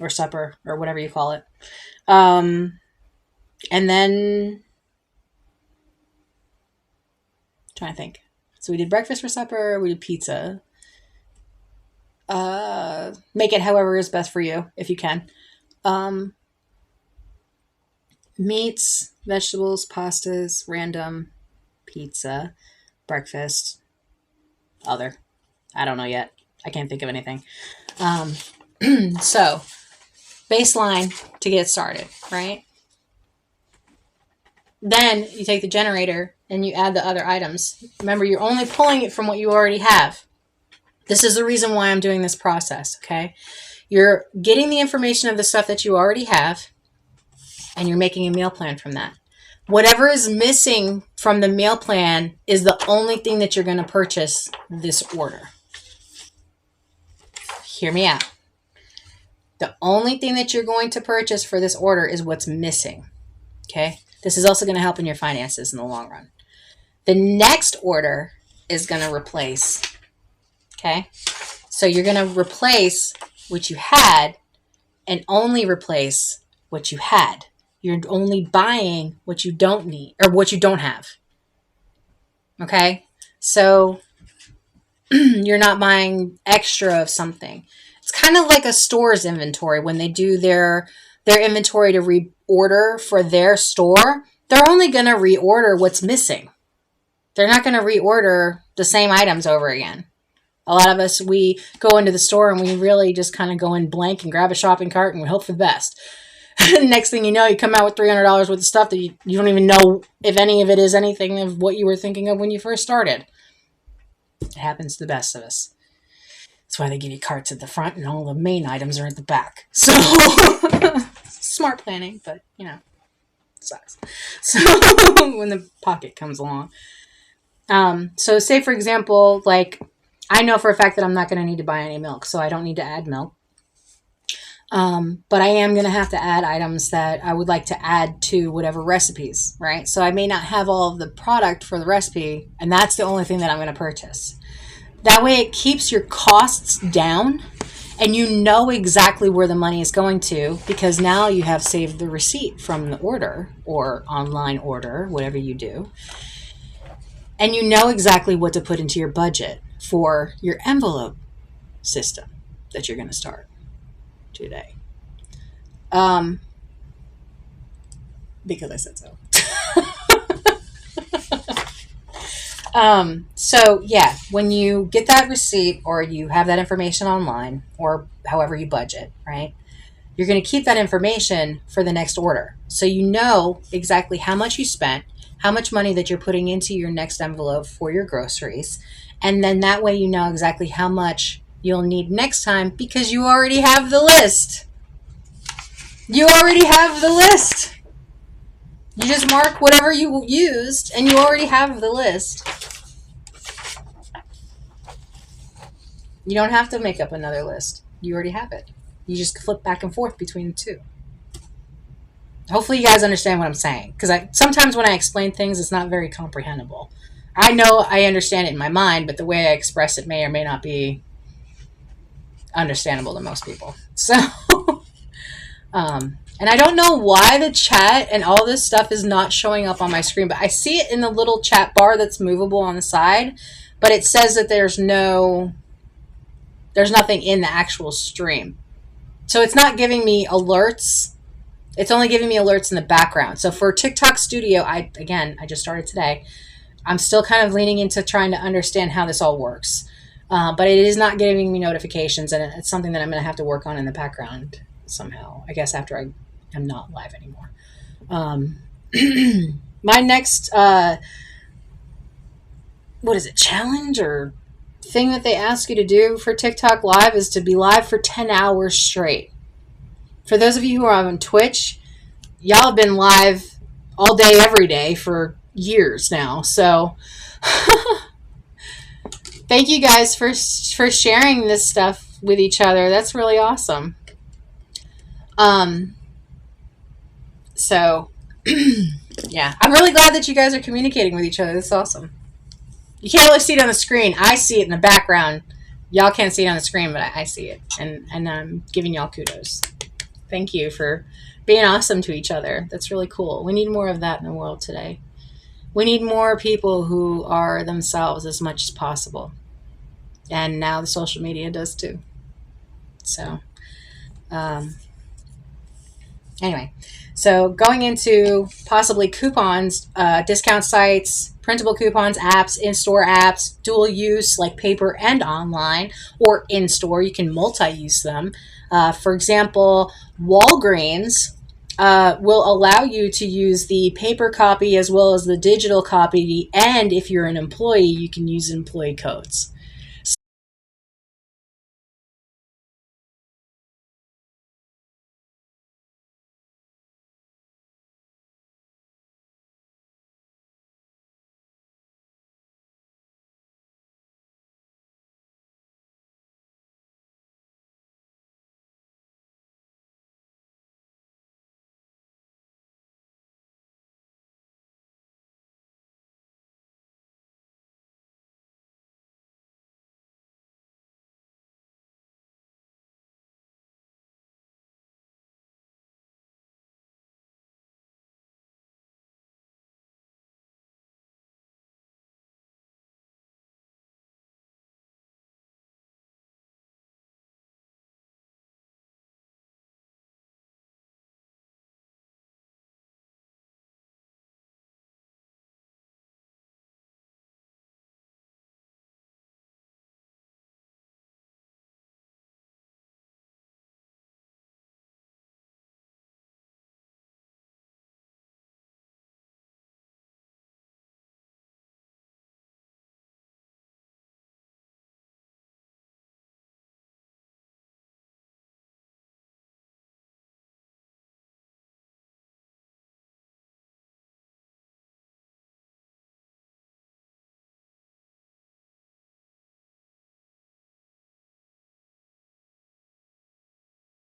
Speaker 1: Or supper, or whatever you call it. And then, I'm trying to think. So we did breakfast for supper, we did pizza. Make it however is best for you, if you can. Meats, vegetables, pastas, random, pizza, breakfast, other. I don't know yet. I can't think of anything. So, baseline to get started, right? Then you take the generator and you add the other items. Remember, you're only pulling it from what you already have. This is the reason why I'm doing this process, okay? You're getting the information of the stuff that you already have, and you're making a meal plan from that. Whatever is missing from the meal plan is the only thing that you're going to purchase this order. Hear me out. The only thing that you're going to purchase for this order is what's missing. Okay? This is also going to help in your finances in the long run. The next order is going to replace. Okay? So you're going to replace what you had and only replace what you had. You're only buying what you don't need or what you don't have. Okay? So you're not buying extra of something. It's kind of like a store's inventory when they do their inventory to reorder for their store. They're only going to reorder what's missing. They're not going to reorder the same items over again. A lot of us, we go into the store and we really just kind of go in blank and grab a shopping cart and we hope for the best. Next thing you know, you come out with $300 worth of stuff that you don't even know if any of it is anything of what you were thinking of when you first started. It happens to the best of us. That's why they give you carts at the front and all the main items are at the back. So, smart planning, but, sucks. So, when the pocket comes along. So say, for example, like, I know for a fact that I'm not going to need to buy any milk, so I don't need to add milk. But I am going to have to add items that I would like to add to whatever recipes, right? So I may not have all of the product for the recipe, and that's the only thing that I'm going to purchase. That way it keeps your costs down, and you know exactly where the money is going to, because now you have saved the receipt from the order or online order, whatever you do. And you know exactly what to put into your budget for your envelope system that you're going to start today. Because I said so. So yeah, when you get that receipt or you have that information online or however you budget, right? You're going to keep that information for the next order. So you know exactly how much you spent, how much money that you're putting into your next envelope for your groceries. And then that way you know exactly how much you'll need next time because you already have the list. You already have the list. You just mark whatever you used and you already have the list. You don't have to make up another list. You already have it. You just flip back and forth between the two. Hopefully you guys understand what I'm saying. Because sometimes when I explain things, it's not very comprehensible. I know I understand it in my mind, but the way I express it may or may not be understandable to most people. So, and I don't know why the chat and all this stuff is not showing up on my screen, but I see it in the little chat bar that's movable on the side, but it says that there's nothing in the actual stream. So it's not giving me alerts. It's only giving me alerts in the background. So for TikTok Studio, I just started today. I'm still kind of leaning into trying to understand how this all works. But it is not giving me notifications, and it's something that I'm going to have to work on in the background somehow, I guess, after I'm not live anymore. My next, challenge or thing that they ask you to do for TikTok Live is to be live for 10 hours straight. For those of you who are on Twitch, y'all have been live all day, every day for years now. So thank you guys for sharing this stuff with each other. That's really awesome. So yeah, I'm really glad that you guys are communicating with each other. That's awesome. You can't really see it on the screen. I see it in the background. Y'all can't see it on the screen, but I see it. And I'm giving y'all kudos. Thank you for being awesome to each other. That's really cool. We need more of that in the world today. We need more people who are themselves as much as possible. And now the social media does too. So, anyway. So going into possibly coupons, discount sites, printable coupons, apps, in-store apps, dual use like paper and online, or in-store. You can multi-use them. For example, Walgreens will allow you to use the paper copy as well as the digital copy, and if you're an employee, you can use employee codes.